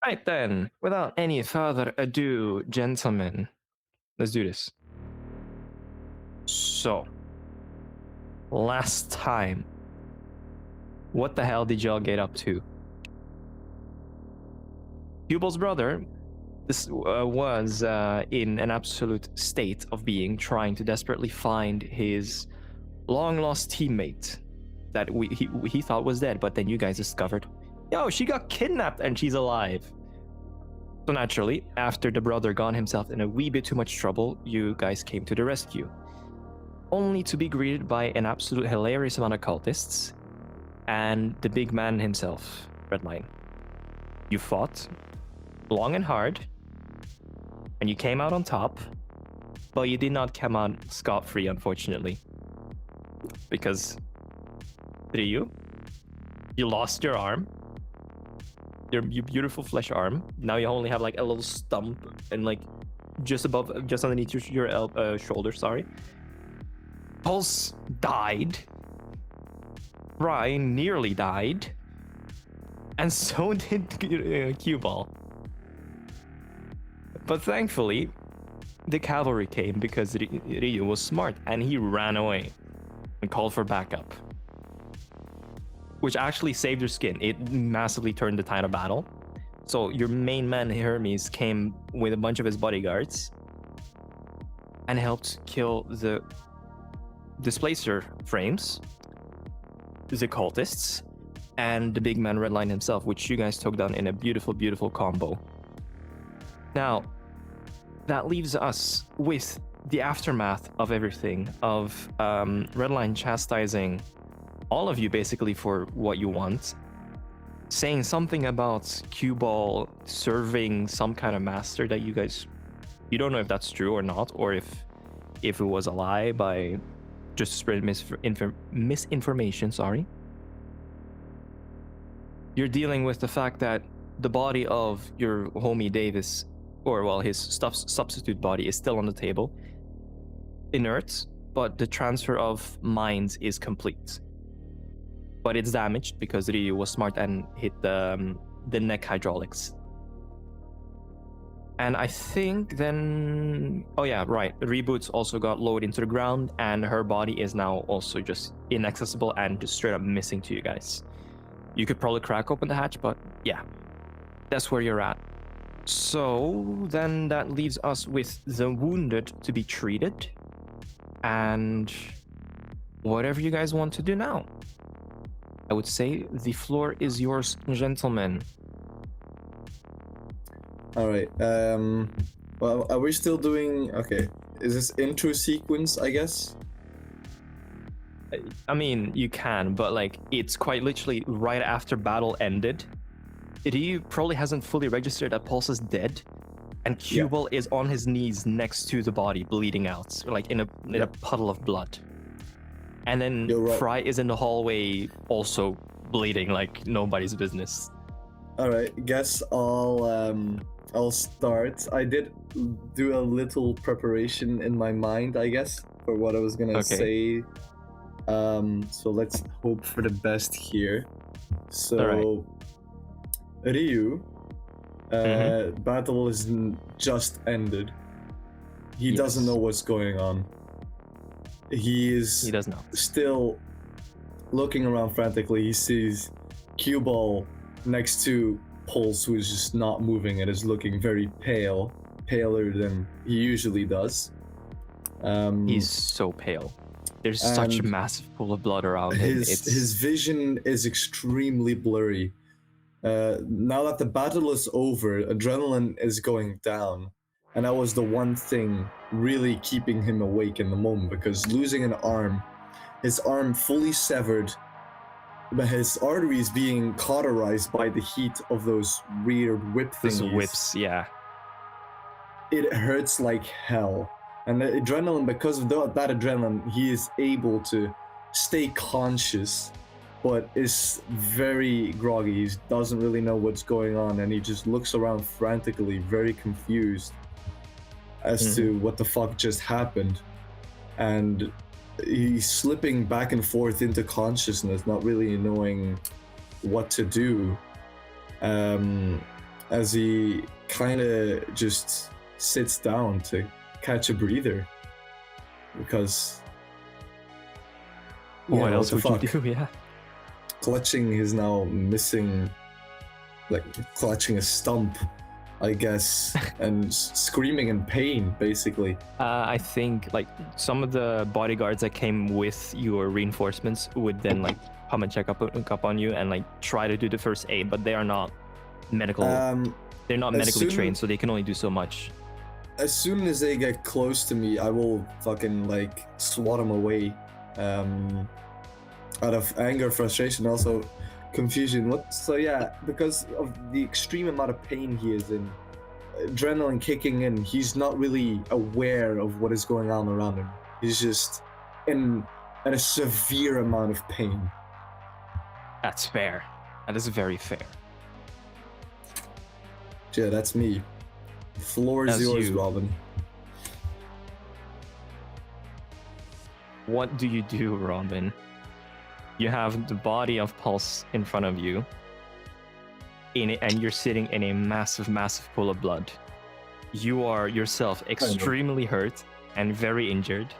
Right then, without any further ado, gentlemen, let's do this. So, last time, what the hell did y'all get up to? Hubal's brother was in an absolute state of being, trying to desperately find his long lost teammate that he thought was dead, but then you guys discovered, yo, she got kidnapped and she's alive. So naturally, after the brother got himself in a wee bit too much trouble, you guys came to the rescue, only to be greeted by an absolute hilarious amount of cultists and the big man himself, Redline. You fought long and hard, and you came out on top, but you did not come out scot-free, unfortunately. Because, Ryu, you lost your arm, your beautiful flesh arm. Now you only have like a little stump and like just underneath your shoulder, sorry. Pulse died. Ryan nearly died. And so did Q-Ball. But thankfully, the cavalry came because Ryu was smart and he ran away and called for backup, which actually saved your skin. It massively turned the tide of battle. So your main man, Hermes, came with a bunch of his bodyguards and helped kill the displacer frames, the cultists, and the big man Redline himself, which you guys took down in a beautiful, beautiful combo. Now, that leaves us with the aftermath of everything, of Redline chastising all of you basically for what you want, saying something about Q-Ball serving some kind of master that you don't know if that's true or not, or if it was a lie by just spread misinformation, sorry. You're dealing with the fact that the body of your homie Davis, or well, his substitute body is still on the table, inert, but the transfer of minds is complete. But it's damaged because Ryu was smart and hit the neck hydraulics. And I think then, oh yeah, right, Reboots also got lowered into the ground and her body is now also just inaccessible and just straight up missing to you guys. You could probably crack open the hatch, but yeah, that's where you're at. So then that leaves us with the wounded to be treated and whatever you guys want to do now. I would say the floor is yours, gentlemen. All right. Well, are we still doing? Okay. Is this intro sequence? I guess. I mean, you can, but like it's quite literally right after battle ended. Ryu probably hasn't fully registered that Pulse is dead, and Q-Ball is on his knees next to the body, bleeding out, like in a puddle of blood. And then right. Fry is in the hallway, also bleeding like nobody's business. All right, guess I'll start. I did do a little preparation in my mind, I guess, for what I was gonna say. So let's hope for the best here. So, right. Ryu, battle is just ended. He doesn't know what's going on. He does not. Still looking around frantically. He sees Q-Ball next to Pulse, who is just not moving and is looking very pale, paler than he usually does. He's so pale. There's such a massive pool of blood around him. His vision is extremely blurry. Now that the battle is over, adrenaline is going down. And that was the one thing really keeping him awake in the moment, because losing an arm, his arm fully severed, but his arteries being cauterized by the heat of those weird whip thingies. Those whips, yeah. It hurts like hell. And the adrenaline, because of that adrenaline, he is able to stay conscious, but is very groggy. He doesn't really know what's going on, and he just looks around frantically, very confused as to what the fuck just happened. And he's slipping back and forth into consciousness, not really knowing what to do. as he kind of just sits down to catch a breather, because what else would fuck? you do? Yeah. Clutching his now missing, like clutching a stump, I guess, and screaming in pain, basically. I think like some of the bodyguards that came with your reinforcements would then like come and check up on you and like try to do the first aid, but they are not medical. They're not medically trained, so they can only do so much. As soon as they get close to me, I will fucking like swat them away. Out of anger, frustration, also confusion. So yeah, because of the extreme amount of pain he is in, adrenaline kicking in, he's not really aware of what is going on around him. He's just in a severe amount of pain. That's fair. That is very fair. Yeah, that's me. The floor is yours, Robin. What do you do, Robin? You have the body of Pulse in front of you, and you're sitting in a massive, massive pool of blood. You are yourself extremely hurt and very injured,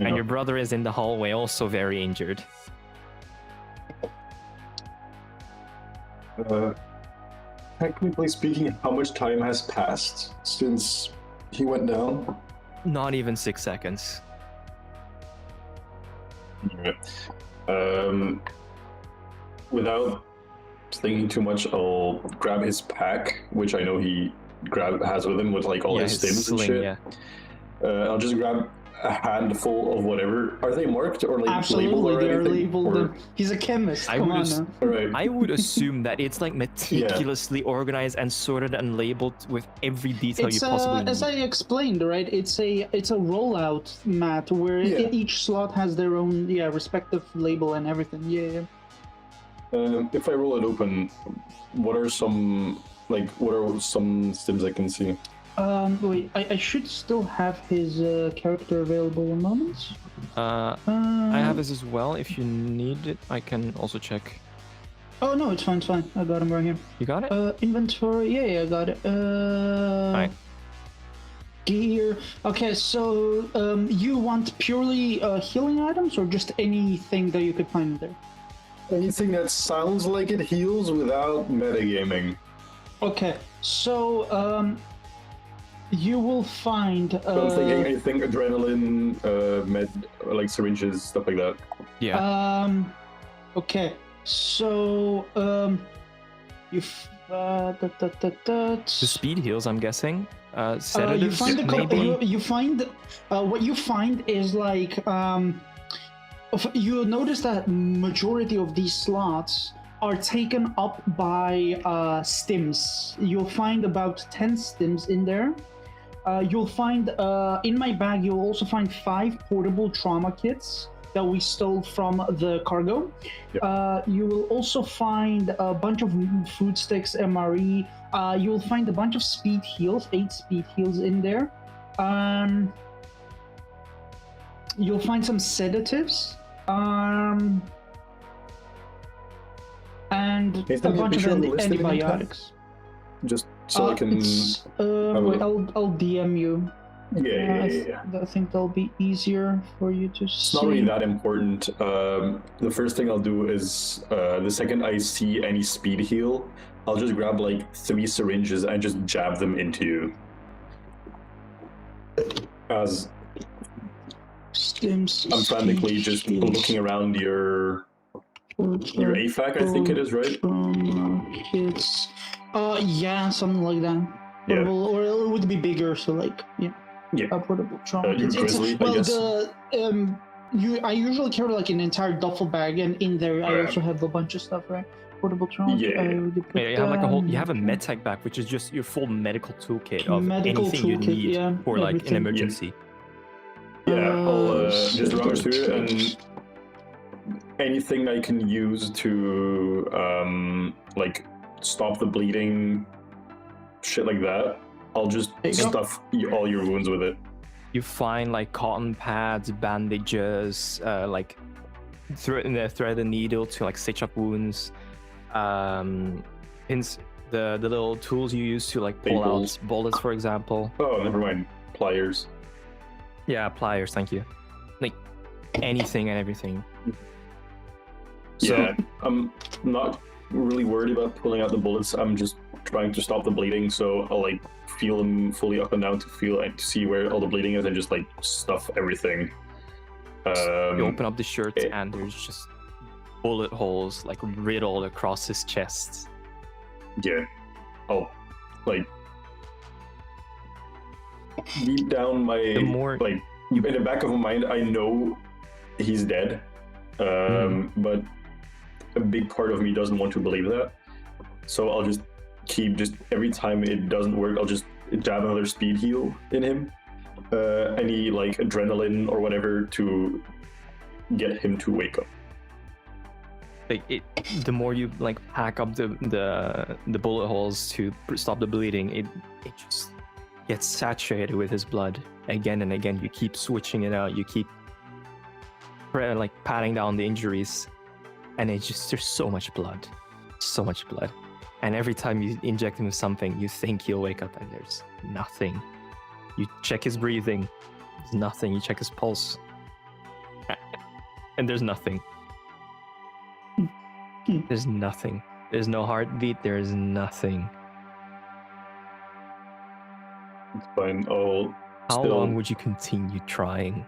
and your brother is in the hallway also very injured. Technically speaking, how much time has passed since he went down? Not even 6 seconds. Without thinking too much, I'll grab his pack, which I know he has with him with like all his stims and shit. Yeah. I'll just grab a handful of whatever. Are they marked or like Absolutely, labeled or they are anything? labeled. He's a chemist. Come on now. Right. I would assume that it's like meticulously organized and sorted and labeled with every detail you possibly need. As I explained, right? It's a rollout mat where each slot has their own respective label and everything. Yeah. If I roll it open, what are some stims I can see? Wait, I should still have his character available in moments. I have this as well. If you need it, I can also check. Oh no, it's fine, I got him right here. You got it? Inventory, yeah, I got it. Right. Gear. Okay, so you want purely healing items or just anything that you could find there? Anything that sounds like it heals without metagaming. Okay, so you will find. I'm thinking anything adrenaline, med, like syringes, stuff like that. Yeah. Okay, so you. The speed heals, I'm guessing. Sedatives, maybe. You find what you find is like you notice that majority of these slots are taken up by stims. You'll find about 10 stims in there. You'll find in my bag. You'll also find 5 portable trauma kits that we stole from the cargo. Yep. You will also find a bunch of food sticks, MRE. You will find a bunch of speed heals, 8 speed heals in there. You'll find some sedatives. And a bunch of antibiotics. Just so I can. Wait, I'll DM you. Yeah. I think that'll be easier for you to see. It's not really that important. The first thing I'll do is the second I see any speed heal, I'll just grab like 3 syringes and just jab them into you. As I'm frantically just looking around your AFAC, I think it is, right? It's yeah, something like that. Yeah. Or it would be bigger, so like portable trauma. I usually carry like an entire duffel bag, and in there I also have a bunch of stuff, right? Portable trauma. You have like you have a Militech bag, which is just your full medical toolkit of anything you need for like an emergency. I'll just rummage through it, and anything I can use to like stop the bleeding, shit like that, I'll just stuff all your wounds with it. You find like cotton pads, bandages, like thread and needle to like stitch up wounds, the little tools you use to like pull Staples. out bullets, for example. Oh, never mind. Pliers. Yeah, pliers. Thank you. Like anything and everything. So, Yeah, I'm not really worried about pulling out the bullets. I'm just trying to stop the bleeding, so I'll like feel them fully up and down to see where all the bleeding is and just like stuff everything. you open up the shirt it- and there's just bullet holes like riddled across his chest. Yeah, I'll like deep down my The more like in the back of my mind, I know he's dead, but a big part of me doesn't want to believe that. So I'll just keep every time it doesn't work, I'll just jab another speed heal in him, any like adrenaline or whatever to get him to wake up. like the more you like pack up the bullet holes to stop the bleeding, it just gets saturated with his blood again and again. You keep switching it out, you keep like patting down the injuries, and there's so much blood, and every time you inject him with something, you think he'll wake up, and there's nothing. You check his breathing, there's nothing. You check his pulse, and there's nothing. There's nothing. There's no heartbeat. There is nothing. It's fine. I'll How still, long would you continue trying?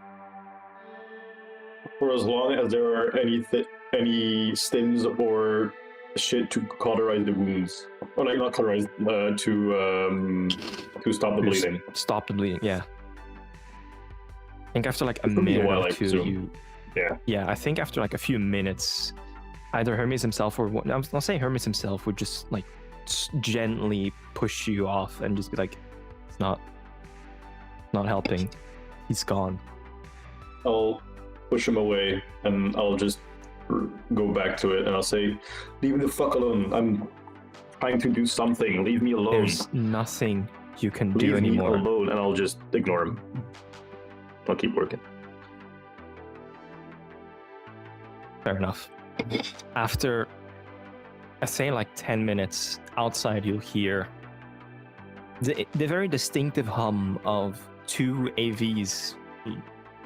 for as long as there are any stims or shit to cauterize the wounds. Or like not cauterize, to stop the Just bleeding. Stop the bleeding. Yeah. I think after like a It'll be a minute while, or I two, presume. Yeah. I think after like a few minutes, either Hermes himself or I'll say Hermes himself would just like gently push you off and just be like, it's not helping. He's gone. I'll push him away and I'll just go back to it and I'll say, leave me the fuck alone. I'm trying to do something. Leave me alone. There's nothing you can do Leave me anymore. alone, and I'll just ignore him. I'll keep working. Fair enough. After, I say like 10 minutes, outside you'll hear the very distinctive hum of two AVs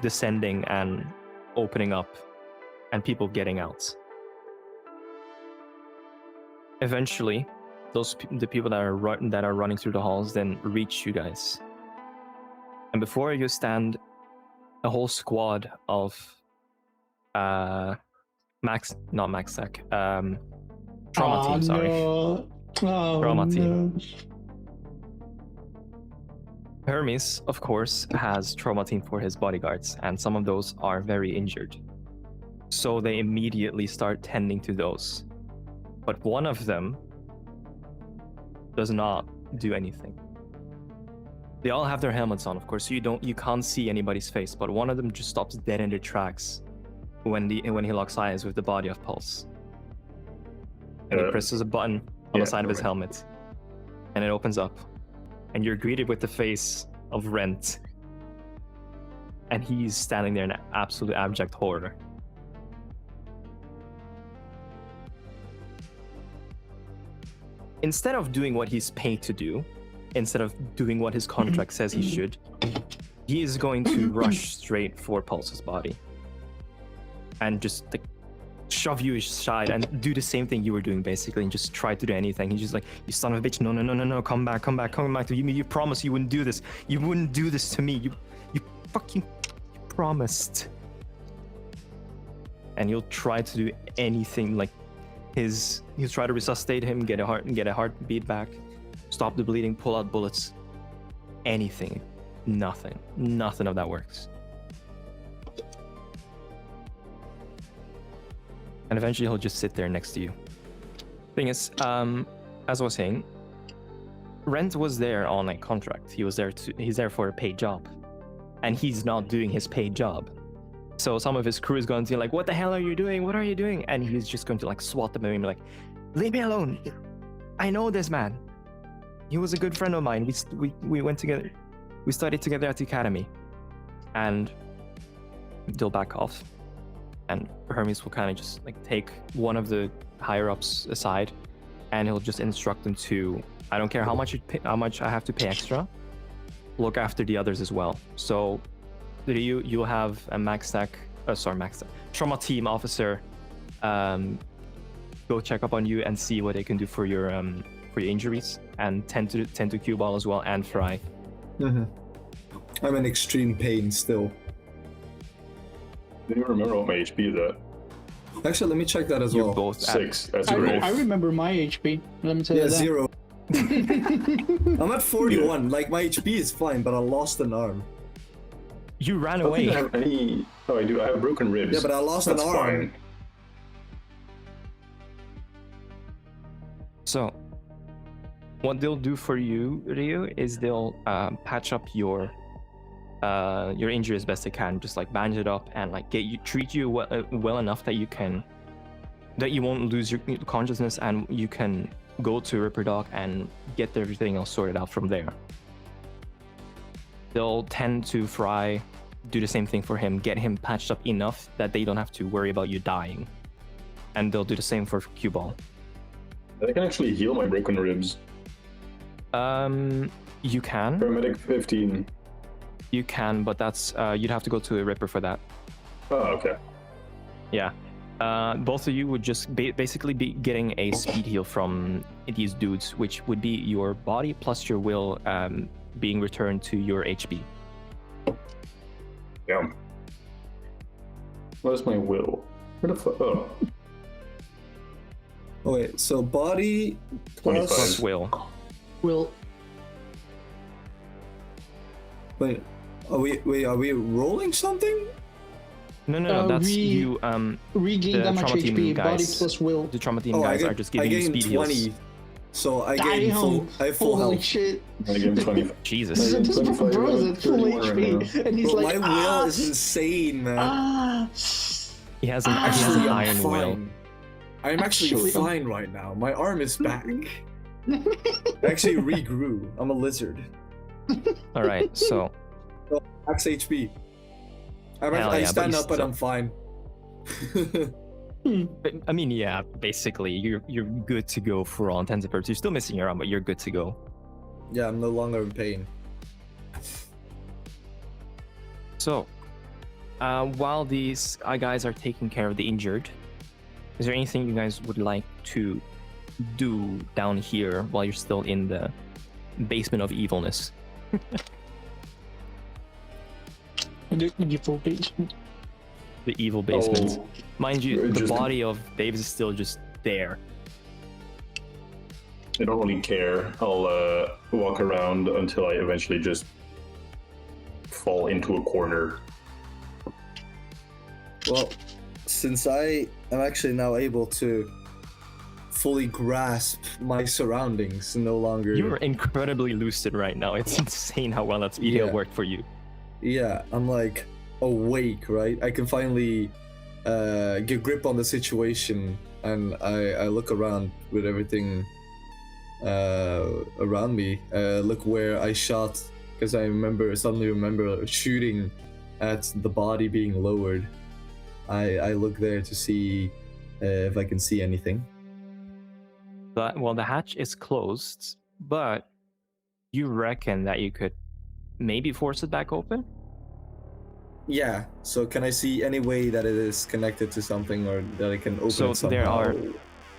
descending and opening up, and people getting out. Eventually, the people that are running through the halls then reach you guys, and before you stand a whole squad of trauma team. Sorry, no. Oh, Trauma team. no. Hermes, of course, has trauma team for his bodyguards, and some of those are very injured. So they immediately start tending to those. But one of them does not do anything. They all have their helmets on, of course, so you can't see anybody's face, but one of them just stops dead in their tracks when he locks eyes with the body of Pulse. And he presses a button on the side of his helmet, and it opens up. And you're greeted with the face of Rent. And he's standing there in absolute abject horror. Instead of doing what he's paid to do, instead of doing what his contract says he should, he is going to rush straight for Pulse's body. And just like shove you aside and do the same thing you were doing basically, and just try to do anything. He's just like, you son of a bitch, no, come back to you. You promised you wouldn't do this. You wouldn't do this to me. You fucking promised. And he'll try to do anything, like he'll try to resuscitate him, get a heartbeat back, stop the bleeding, pull out bullets, anything. Nothing of that works. And eventually he'll just sit there next to you. Thing is, as I was saying, Rent was there on a contract. He's there for a paid job. And he's not doing his paid job. So some of his crew is going to be like, what the hell are you doing? What are you doing? And he's just going to like swat them and be like, leave me alone. I know this man. He was a good friend of mine. We went together. We studied together at the academy. And they'll back off. And Hermes will kind of just like take one of the higher ups aside and he'll just instruct them to, I don't care how much I have to pay extra, look after the others as well. So you'll have a trauma team officer go check up on you and see what they can do for your injuries, and tend to cue ball as well, and fry. I'm in extreme pain still. Do you remember what my HP is at? Actually, let me check that as You're well. both 6. That's great. I remember my HP. Let me tell you that. 0. I'm at 41. Like, my HP is fine, but I lost an arm. You ran I don't away. think I have any. Oh, I do. I have broken ribs. Yeah, but I lost That's an arm. fine. So, what they'll do for you, Ryu, is they'll patch up your injury as best they can, just like bandage it up and like treat you well enough that you won't lose your consciousness, and you can go to Ripper Doc and get everything else sorted out from there. They'll tend to do the same thing for him, get him patched up enough that they don't have to worry about you dying, and they'll do the same for Q-Ball. I can actually heal my broken ribs. You can. Paramedic 15. You can, but that's you'd have to go to a Ripper for that. Oh, okay. Yeah. Both of you would just basically be getting a speed heal from these dudes, which would be your body plus your will being returned to your HP. Yeah. What is my will? Where the fuck? Oh. Oh, wait, so body 25. Plus will. Will. Wait, are we rolling something? No, that's you. Regain the that much trauma team HP, body guys- plus will. The trauma team guys are just giving I you gained speed 20, heals. so I gained full Holy health. shit. I give him 25. Jesus. This 25, bro is at full 31 right HP, and he's Bro, like, my will is insane, man. He has an Actually, I'm iron will. fine. I'm actually Actually, fine right now. My arm is back. I actually regrew. I'm a lizard. All right, so Max HP. Hell I yeah, stand but up, but I'm fine. I mean, yeah, basically you're good to go for all intents and purposes. You're still missing your arm, but you're good to go. Yeah, I'm no longer in pain. So, while these guys are taking care of the injured, is there anything you guys would like to do down here while you're still in the basement of evilness? The evil basement. The evil basement. Oh, Mind you, the just- body of Davis is still just there. I don't really care. I'll walk around until I eventually just fall into a corner. Well, since I am actually now able to fully grasp my surroundings, no longer. You're incredibly lucid right now. It's insane how well that speed heal Yeah. worked for you. Yeah, I'm like awake, right? I can finally get grip on the situation, and I look around with everything around me. Look where I shot, because I suddenly remember shooting at the body being lowered. I look there to see if I can see anything. But well, the hatch is closed, but you reckon that you could maybe force it back open? Yeah. So can I see any way that it is connected to something, or that I can open So it somehow?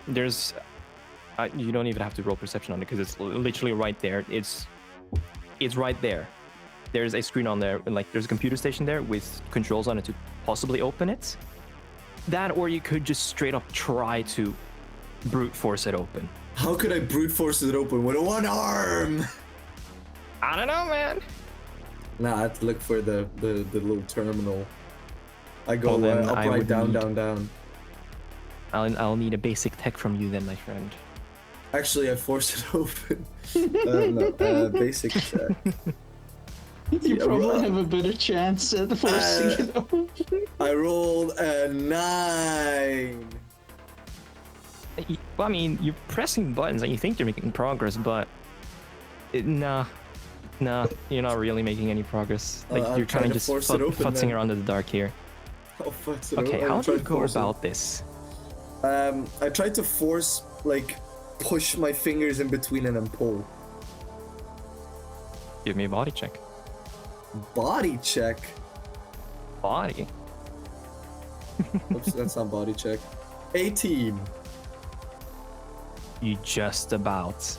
there's you don't even have to roll perception on it because it's literally right there. It's right there. There's a screen on there, and like there's a computer station there with controls on it to possibly open it. That, or you could just straight up try to brute force it open. How could I brute force it open with one arm? I don't know, man. Nah, I have to look for the little terminal. I go Well, then I upright, would down, need- down, down. I'll need a basic tech from you then, my friend. Actually, I forced it open. Basic check. You Yeah, probably well, have a better chance at forcing it open. I rolled a 9. Well, I mean, you're pressing buttons and you think you're making progress, but nah, you're not really making any progress. Like I'm you're trying trying to to just force it open, futzing then. around in the dark here. I'll force it Okay, open. how I'll do you try to go force it. about this? I tried to force, like, push my fingers in between and then pull. Give me a body check. Body check? Body? Oops, that's not body check. 18. You just about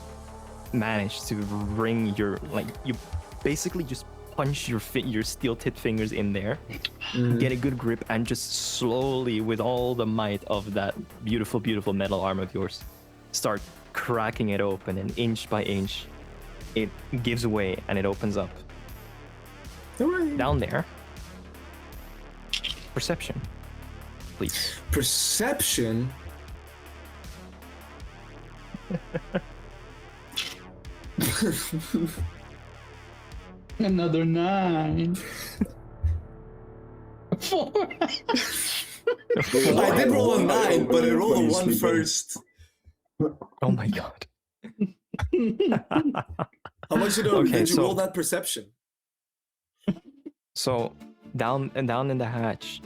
managed to wring your, like, you basically just punch your steel-tipped fingers in there, get a good grip, and just slowly, with all the might of that beautiful, beautiful metal arm of yours, start cracking it open, and inch by inch, it gives way and it opens up. Hooray. Down there, perception, please. Perception? Another 9. 4. I did roll a 9, but I rolled a 1 first. Oh my god. How much did you roll that perception? So down in the hatch,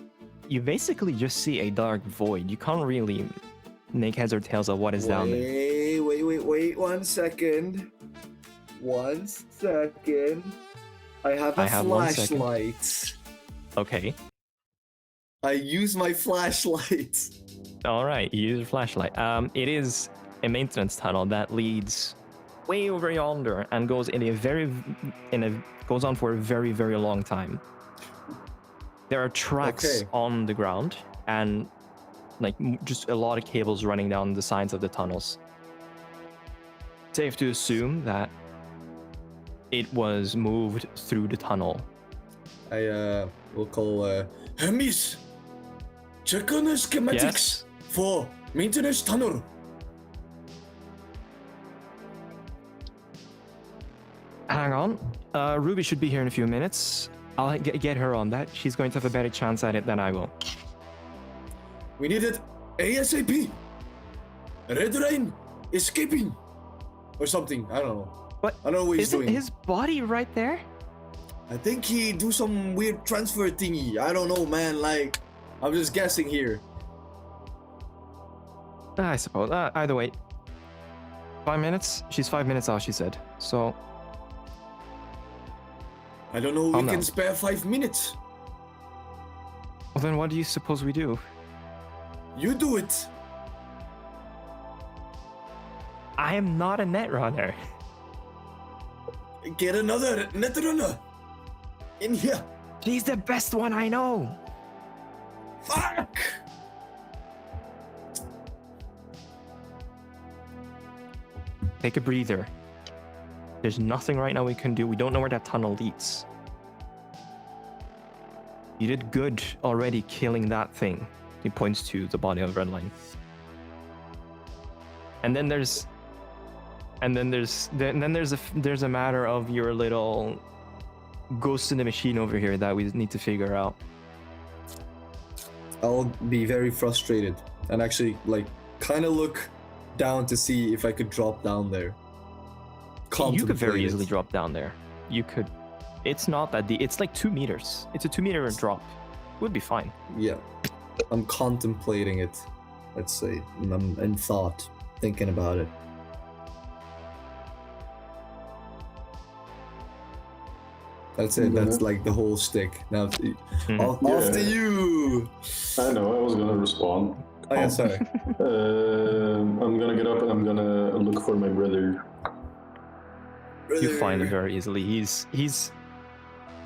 you basically just see a dark void. You can't really make heads or tails of what is down there. Wait, 1 second. 1 second. I have a flashlight. Okay. I use my flashlight. All right, you use your flashlight. It is a maintenance tunnel that leads way over yonder and goes goes on for a very, very long time. There are tracks on the ground and like just a lot of cables running down the sides of the tunnels. Safe to assume that it was moved through the tunnel. I will call Hermes. Check on the schematics for maintenance tunnel. Hang on. Ruby should be here in a few minutes. I'll get her on that. She's going to have a better chance at it than I will. We need it ASAP. Red Rain escaping or something. I don't know. But I don't know what he's doing. Isn't his body right there? I think he do some weird transfer thingy. I don't know, man. Like, I'm just guessing here. I suppose. Either way. 5 minutes? She's 5 minutes out, she said. So... I don't know. We can spare 5 minutes. Well, then what do you suppose we do? You do it. I am not a netrunner. Get another netrunner in here. He's the best one I know. Fuck. Take a breather. There's nothing right now we can do. We don't know where that tunnel leads. You did good already killing that thing. He points to the body of Redline. And then there's a matter of your little ghost in the machine over here that we need to figure out. I'll be very frustrated and actually like kind of look down to see if I could drop down there. You could very easily drop down there. You could. It's not that deep. It's like 2 meters. It's a 2 meter drop. Would be fine. Yeah. I'm contemplating it. Let's say. I'm in thought, thinking about it. That's it. That's like the whole stick. Now, off to you. I know. I was gonna respond. Oh yeah, sorry. I'm gonna get up and I'm gonna look for my brother. You find him very easily. He's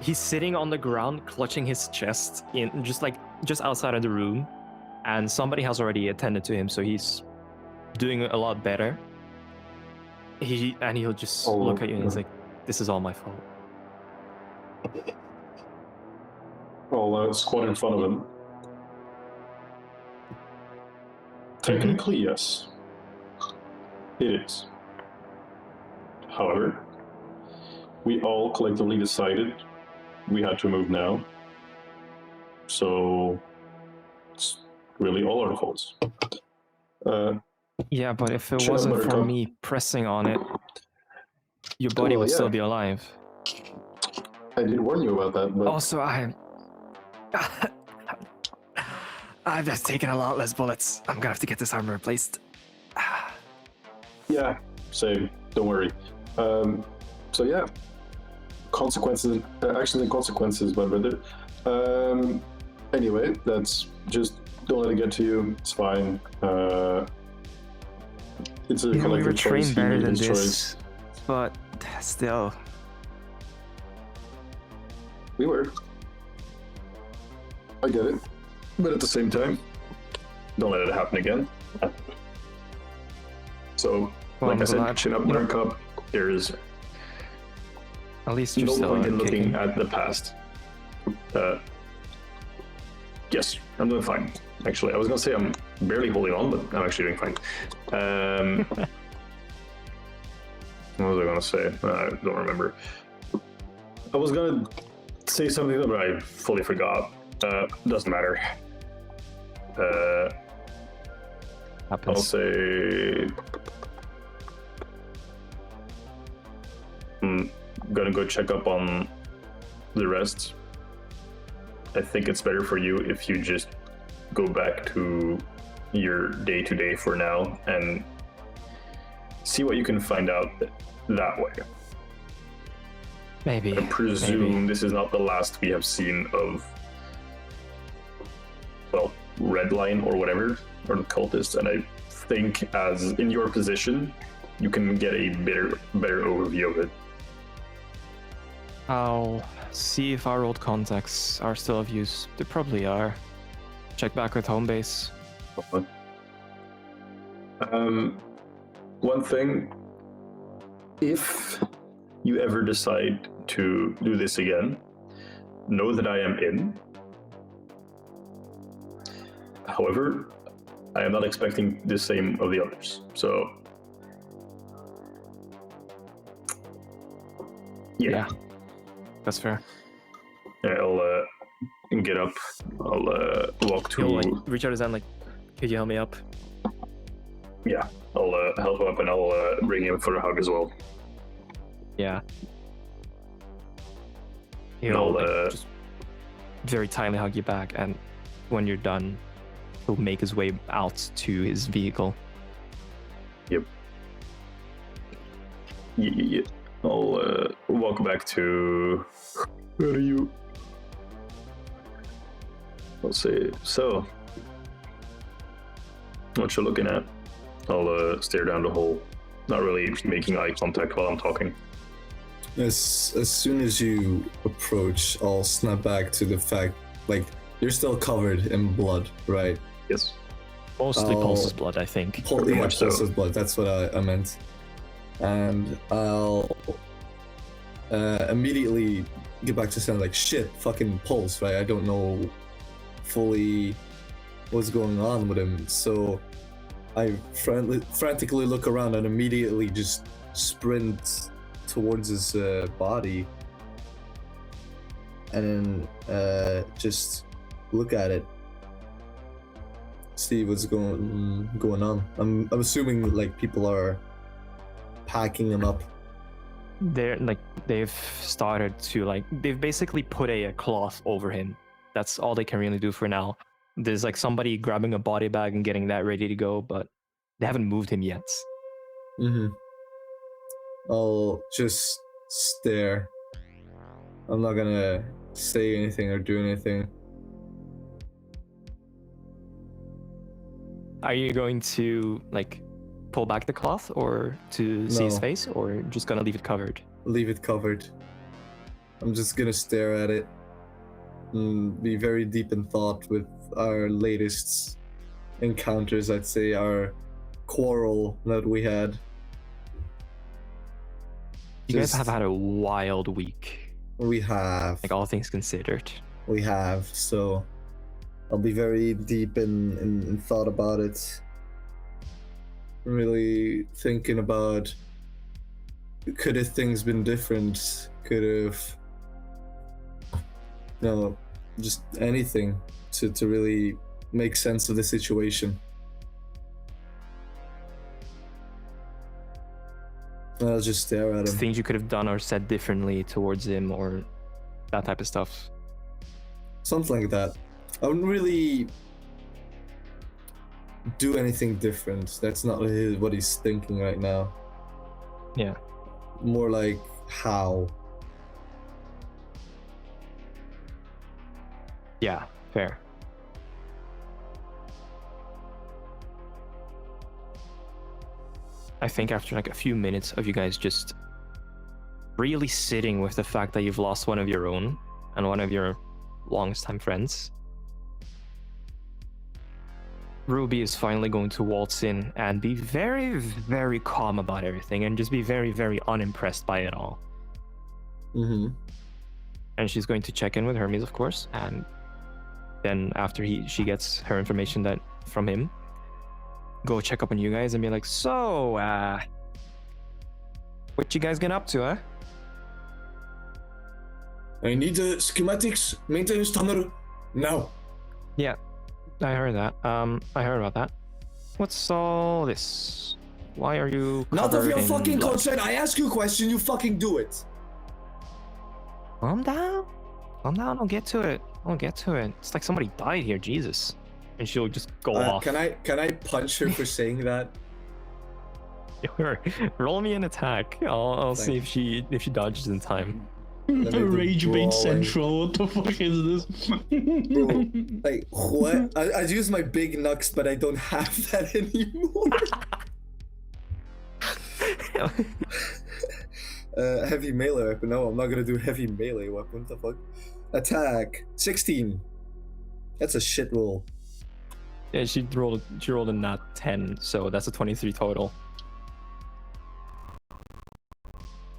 sitting on the ground, clutching his chest in just outside of the room, and somebody has already attended to him, so he's doing a lot better. He'll just look at you and he's like, "This is all my fault." I'll squat in front of him. Technically, yes. It is. However, we all collectively decided we had to move now. So, it's really all our faults. Yeah, but if it wasn't for me pressing on it, your body would still be alive. I did warn you about that, but... Also, I've just taken a lot less bullets. I'm gonna have to get this armor replaced. Yeah, same. Don't worry. So yeah, consequences, actions and consequences, my brother. Anyway, that's just don't let it get to you. It's fine. It's a We collective were choice. trained He better made than his this, choice. but still. We were. I get it, but at the same time, don't let it happen again. So, Well, like I I'm said, glad- chin up, you know- buttercup. There's At least you're no still point in kicking. looking at the past. Yes, I'm doing fine. Actually, I was gonna say I'm barely holding on, but I'm actually doing fine. What was I gonna say? I don't remember. I was gonna say something, but I fully forgot. Doesn't matter. I'll Happens. say I'm gonna go check up on the rest. I think it's better for you if you just go back to your day-to-day for now and see what you can find out that way. Maybe. I presume maybe. this is not the last we have seen of, well, Red Line or whatever, or the cultists, and I think as in your position, you can get a better overview of it. I'll see if our old contacts are still of use. They probably are. Check back with home base. One thing, if you ever decide to do this again, know that I am in. However, I am not expecting the same of the others. So, yeah. That's fair. I'll get up. I'll walk to. He'll like reach out his hand like, could you help me up? Yeah, I'll help him up and I'll bring him for a hug as well. Yeah. And He'll I'll like, just very tightly hug you back, and when you're done, he'll make his way out to his vehicle. Yep. Yeah. I'll walk back to. Where are you? I'll say, so, what you looking at? I'll stare down the hole, not really making eye contact while I'm talking. As soon as you approach, I'll snap back to the fact, like, you're still covered in blood, right? Yes. Mostly Pulse's blood, I think. Pretty much so. Pulse's blood, that's what I meant. And I'll immediately get back to saying, like, shit, fucking Pulse, right? I don't know fully what's going on with him, so I frantically look around and immediately just sprint towards his body, and then just look at it, see what's going on. I'm assuming like people are packing him up. They're like they've started to like they've basically put a cloth over him. That's all they can really do for now. There's like somebody grabbing a body bag and getting that ready to go, but they haven't moved him yet. I'll just stare. I'm not gonna say anything or do anything. Are you going to like pull back the cloth or to see his No. face, or just gonna leave it covered? Leave it covered. I'm just gonna stare at it and be very deep in thought with our latest encounters. I'd say our quarrel that we had. You guys Just- have had a wild week, We have. like all things considered. We have. So I'll be very deep in thought about it. Really thinking about, could have things been different? Could have, no, just anything to really make sense of the situation. I'll just stare at him. Things you could have done or said differently towards him, or that type of stuff. Something like that. I wouldn't really do anything different. That's not what he's thinking right now. Yeah. More like how. Yeah, fair. I think after like a few minutes of you guys just really sitting with the fact that you've lost one of your own and one of your longest time friends, Ruby is finally going to waltz in and be very, very calm about everything and just be very, very unimpressed by it all. Mm-hmm. And she's going to check in with Hermes, of course, and then after she gets her information from him, go check up on you guys and be like, so, what you guys getting up to, huh? I need the schematics, maintenance tunnel, now. Yeah, I heard that. I heard about that. What's all this? Why are you Not of your covered in fucking blood? concern. I ask you a question, you fucking do it. Calm down. Calm down, I'll get to it. It's like somebody died here, Jesus. And she'll just go off. Can I punch her for saying that? Roll me an attack. I'll see if she dodges in time. Rage bait central. What the fuck is this? Bro, like what? I use my big knucks, but I don't have that anymore. Heavy melee weapon. No, I'm not gonna do heavy melee weapon. What the fuck? Attack 16. That's a shit roll. Yeah, she rolled a nat 10, so that's a 23 total.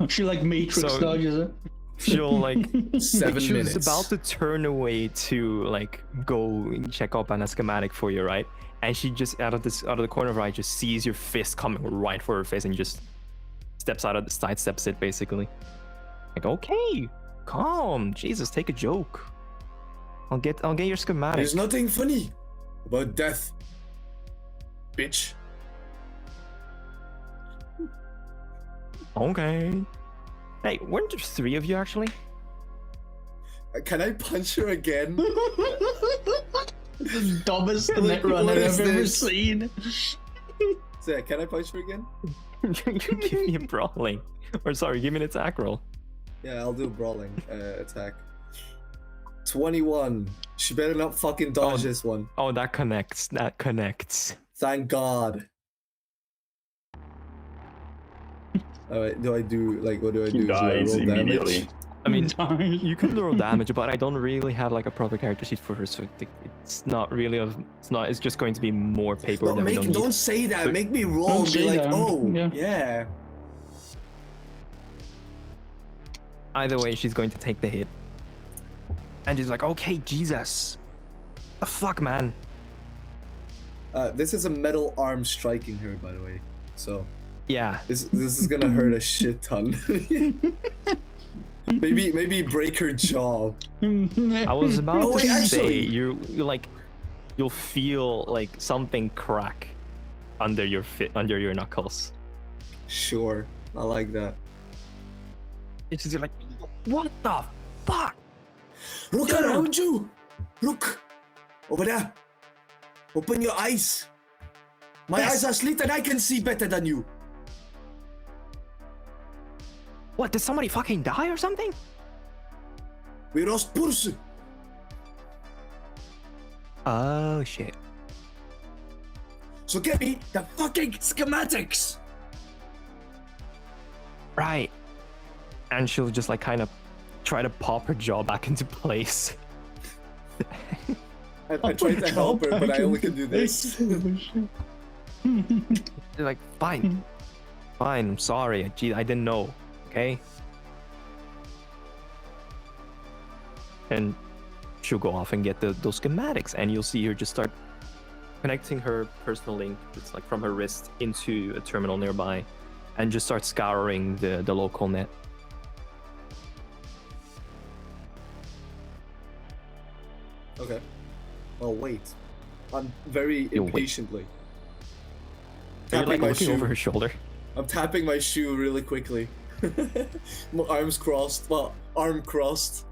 She like Matrix So- dodges it. She'll like 7 she was minutes. about to turn away to like go and check up on a schematic for you, right? And she just out of the corner of her eye just sees your fist coming right for her face and just sidesteps it basically. Like, okay, calm, Jesus, take a joke. I'll get your schematic. There's nothing funny about death, bitch. Okay. Hey, weren't there 3 of you actually? Can I punch her again? The dumbest Like, netrunner what is I've ever this? seen. So yeah, can I punch her again? Give me a brawling. Or sorry, give me an attack roll. Yeah, I'll do a brawling attack. 21. She better not fucking dodge this one. Oh, that connects. Thank God. Alright, do I do, like, what do I do? He Do I dies roll immediately. damage? I mean, you can roll damage, but I don't really have like a proper character sheet for her, so it's not really it's just going to be more paper No, than we don't don't need. say that. But- Make me roll Don't and be say like, that. oh, Yeah. yeah. Either way, she's going to take the hit. And she's like, okay, Jesus. The fuck, man. This is a metal arm striking her, by the way. So Yeah. this is gonna hurt a shit ton. maybe break her jaw. I was about Oh, to wait, say actually- you'll feel like something crack under your knuckles. Sure, I like that. It's just like, what the fuck? Look around you. Look over there. Open your eyes. My Yes. eyes are slit and I can see better than you. What, did somebody fucking die or something? We lost person. Oh shit. So give me the fucking schematics. Right. And she'll just like kind of try to pop her jaw back into place. I tried to help her, but I only can do this. They're like, fine. Fine, I'm sorry. Gee, I didn't know. Okay? And she'll go off and get those schematics, and you'll see her just start connecting her personal link, it's like from her wrist, into a terminal nearby, and just start scouring the local net. Okay. I'll wait. I'm very You'll wait. impatiently. You're Tapping like my looking shoe. over her shoulder. I'm tapping my shoe really quickly. My arms crossed. Well, arm crossed.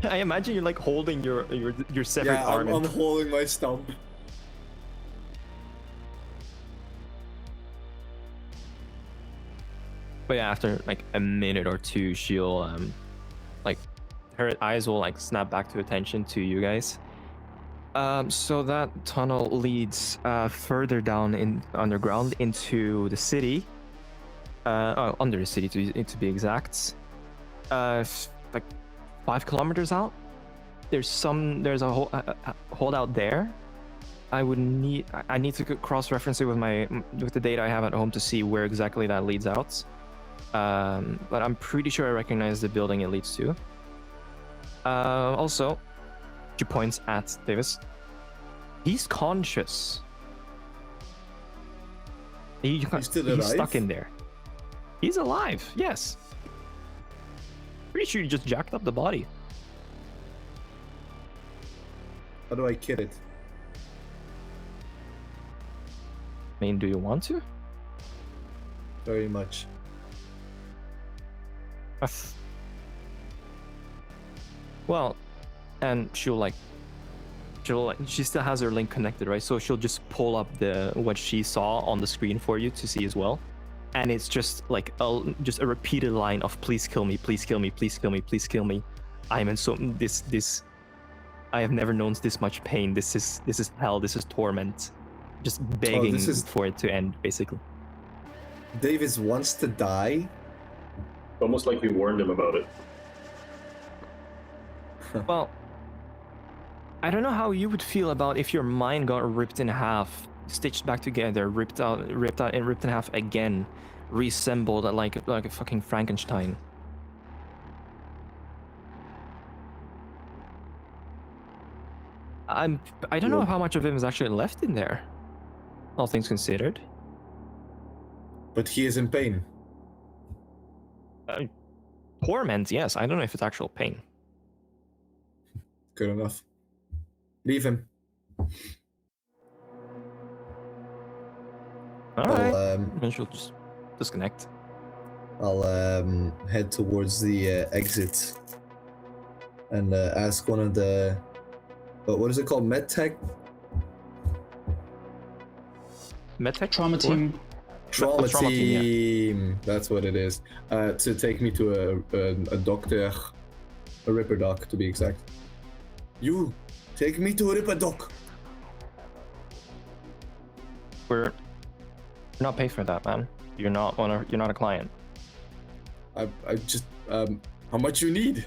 I imagine you're like holding your severed Yeah, arm. I'm holding my stump. But yeah, after like a minute or two, she'll like her eyes will like snap back to attention to you guys. So that tunnel leads further down in underground into the city. Under the city to be exact. Like 5 kilometers out. There's a holdout there. I need to cross-reference it with the data I have at home to see where exactly that leads out. But I'm pretty sure I recognize the building it leads to. Also, she points at Davis. He's conscious. He's stuck in there. He's alive, yes. Pretty sure you just jacked up the body. How do I kid it? I mean, do you want to? Very much. Well, and she still has her link connected, right? So she'll just pull up what she saw on the screen for you to see as well. And it's just like a repeated line of please kill me, please kill me, please kill me, please kill me. I'm in this I have never known this much pain. This is hell, this is torment. Just begging for it to end, basically. Davis wants to die? Almost like we warned him about it. Well, I don't know how you would feel about if your mind got ripped in half, stitched back together, ripped out and ripped in half again, reassembled like a fucking Frankenstein. I don't know how much of him is actually left in there, all things considered. But he is in pain. Torment, yes. I don't know if it's actual pain. Good enough. Leave him. Alright. Then she'll just disconnect. I'll head towards the exit and ask one of the what is it called? Medtech? Medtech? Trauma team. Trauma Trauma team. Yeah. That's what it is. To take me to a doctor, a Ripper doc to be exact. You take me to a Ripper doc. We're not paid for that, man. You're not a client. I just how much you need?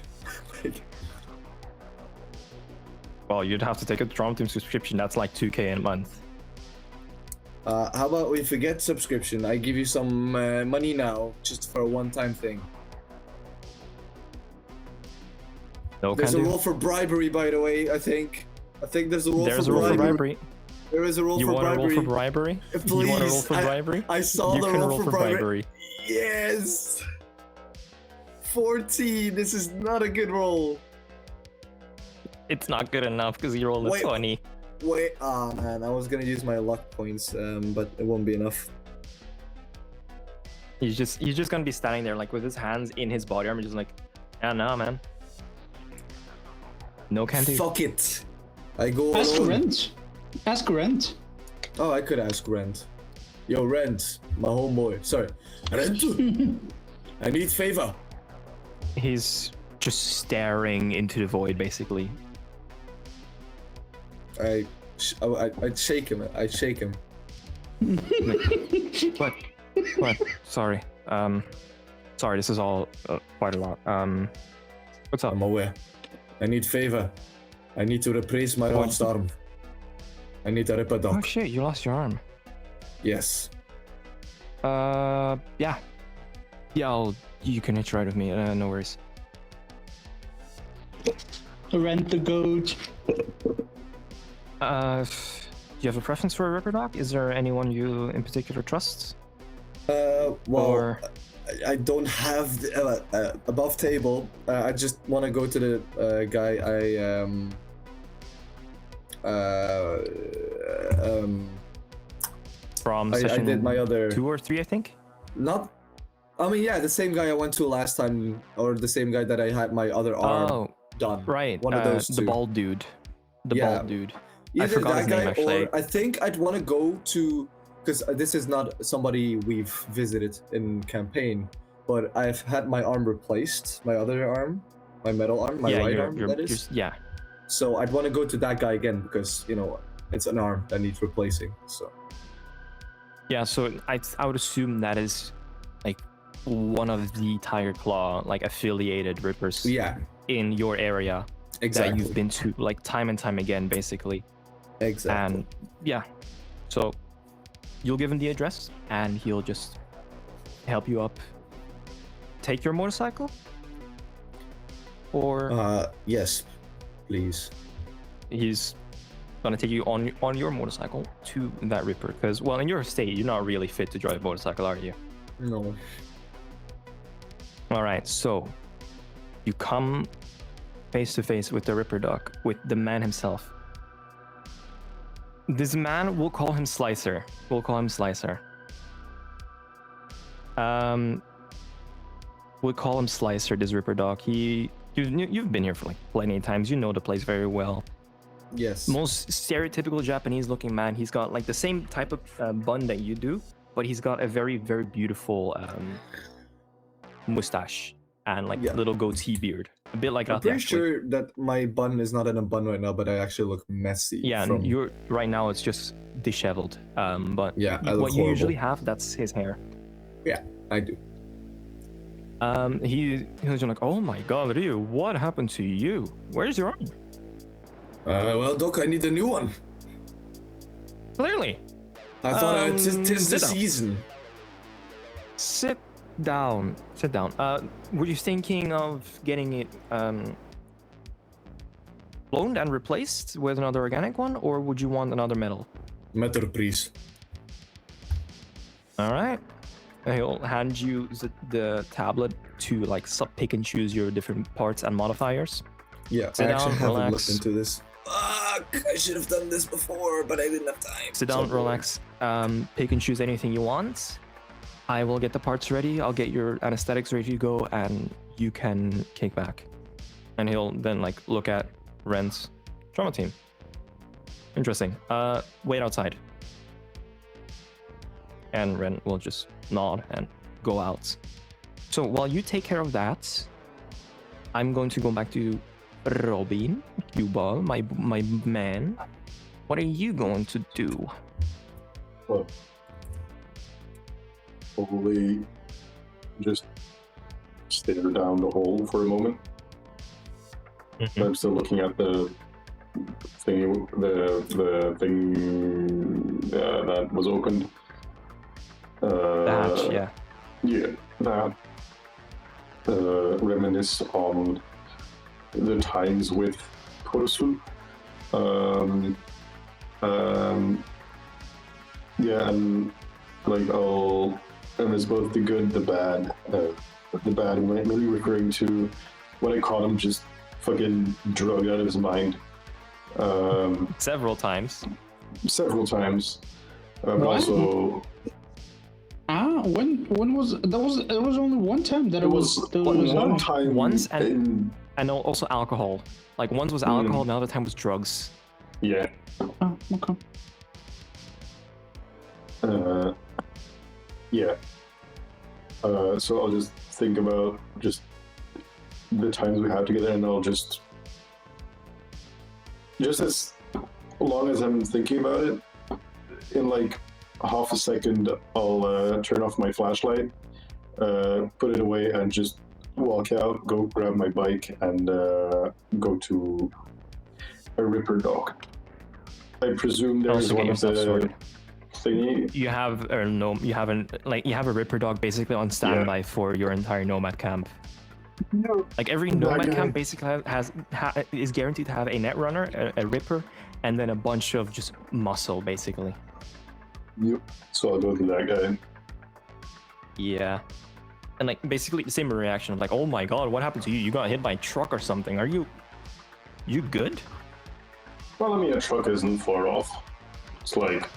Well, you'd have to take a trauma team subscription. That's like $2,000 a month. How about we forget subscription? I give you some money now, just for a one-time thing. No, there's a rule for bribery, by the way. I think there's a rule for bribery. There is a rule for bribery. You want a roll for bribery? Please. You want a roll for bribery? I saw you the can roll for bribery. bribery. Yes. 14. This is not a good roll. It's not good enough because you rolled a 20. Wait, man, I was gonna use my luck points, but it won't be enough. He's just gonna be standing there like with his hands in his body armor, just like, yeah, no, man. No can do. Fuck it. I go Ask alone. Rent. Ask Rent. Oh, I could ask Rent. Yo, Rent, my homeboy. Sorry, Rent. I need favor. He's just staring into the void, basically. I shake him. I shake him. What? Sorry. Sorry. This is all quite a lot. What's up? I'm aware. I need favor. I need to replace my lost arm. I need to rip a doc. Oh shit! You lost your arm. Yes. Yeah. You can hitch ride with me. No worries. Rent the goat. Do you have a preference for a Ripper Doc? Is there anyone you in particular trust? Well, or... I don't have above table. I just want to go to the guy From I session did my other 2 or 3, I think. Not. I mean, yeah, the same guy I went to last time, or the same guy that I had my other arm. Oh, done. Right. One of those two. The bald dude. Yeah. Bald dude. Either I forgot that his guy, name, actually. or I think I'd want to go to, because this is not somebody we've visited in campaign, but I've had my arm replaced, my other arm, my metal arm, my right arm, that is. Yeah. So I'd want to go to that guy again because, you know, it's an arm that needs replacing. So. Yeah, so I would assume that is like one of the Tiger Claw like affiliated rippers. Yeah. In your area. Exactly. That you've been to like time and time again, basically. Exactly. And yeah, so you'll give him the address and he'll just help you up. Take your motorcycle? Or yes, please. He's gonna take you on your motorcycle to that ripper, because well, in your state you're not really fit to drive a motorcycle, are you? No. All right, so you come face to face with the ripper dog, with the man himself. This man, we'll call him Slicer. We'll call him Slicer. This ripper dog. You've been here for like plenty of times. You know the place very well. Yes. Most stereotypical Japanese looking man. He's got like the same type of bun that you do, but he's got a very, very beautiful mustache and like little goatee beard. A bit like I'm pretty sure that my bun is not in a bun right now, but I actually look messy. Yeah, and you're right now it's just disheveled. But yeah, what you usually have, that's his hair. Yeah, I do. He's like, oh my god, Ryu, what happened to you? Where's your arm? Well, Doc, I need a new one. Clearly. I thought tis the season. Sit down. Were you thinking of getting it cloned and replaced with another organic one, or would you want another metal? Metal, please. All right. He'll hand you the tablet to like pick and choose your different parts and modifiers. Yeah, Sit I actually down, haven't relax. looked into this. Fuck! I should have done this before, but I didn't have time. Sit down, relax. Pick and choose anything you want. I will get the parts ready. I'll get your anesthetics ready to go, and you can kick back. And he'll then like look at Ren's trauma team. Interesting. Wait outside. And Ren will just nod and go out. So while you take care of that, I'm going to go back to Robin, Cuba, my man. What are you going to do? Well, probably just stare down the hole for a moment. Mm-hmm. I'm still looking at the thing, the thing that was opened. The hatch, yeah. Yeah, that. Reminisce on the times with Korosu. Yeah, and like I'll reminisce both the good, the bad. The bad, mainly referring to what I call him just fucking drugged out of his mind. Several times. But also. When was that? Was only one time that it was one time once, and also alcohol. Like once was alcohol, the other time was drugs. Yeah. Oh, okay. Yeah. So I'll just think about just the times we had together, and I'll just as long as I'm thinking about it, in like half a second, I'll turn off my flashlight, put it away, and just walk out, go grab my bike, and go to a Ripper dog. I presume there's one of the thingy. You have you have a Ripper dog basically on standby for your entire nomad camp. No. Like every nomad camp basically is guaranteed to have a netrunner, a Ripper, and then a bunch of just muscle basically. Yep. So I'll go to that guy. Yeah. And like basically the same reaction of like, oh my god, what happened to you? You got hit by a truck or something. Are you good? Well, I mean, a truck isn't far off. It's like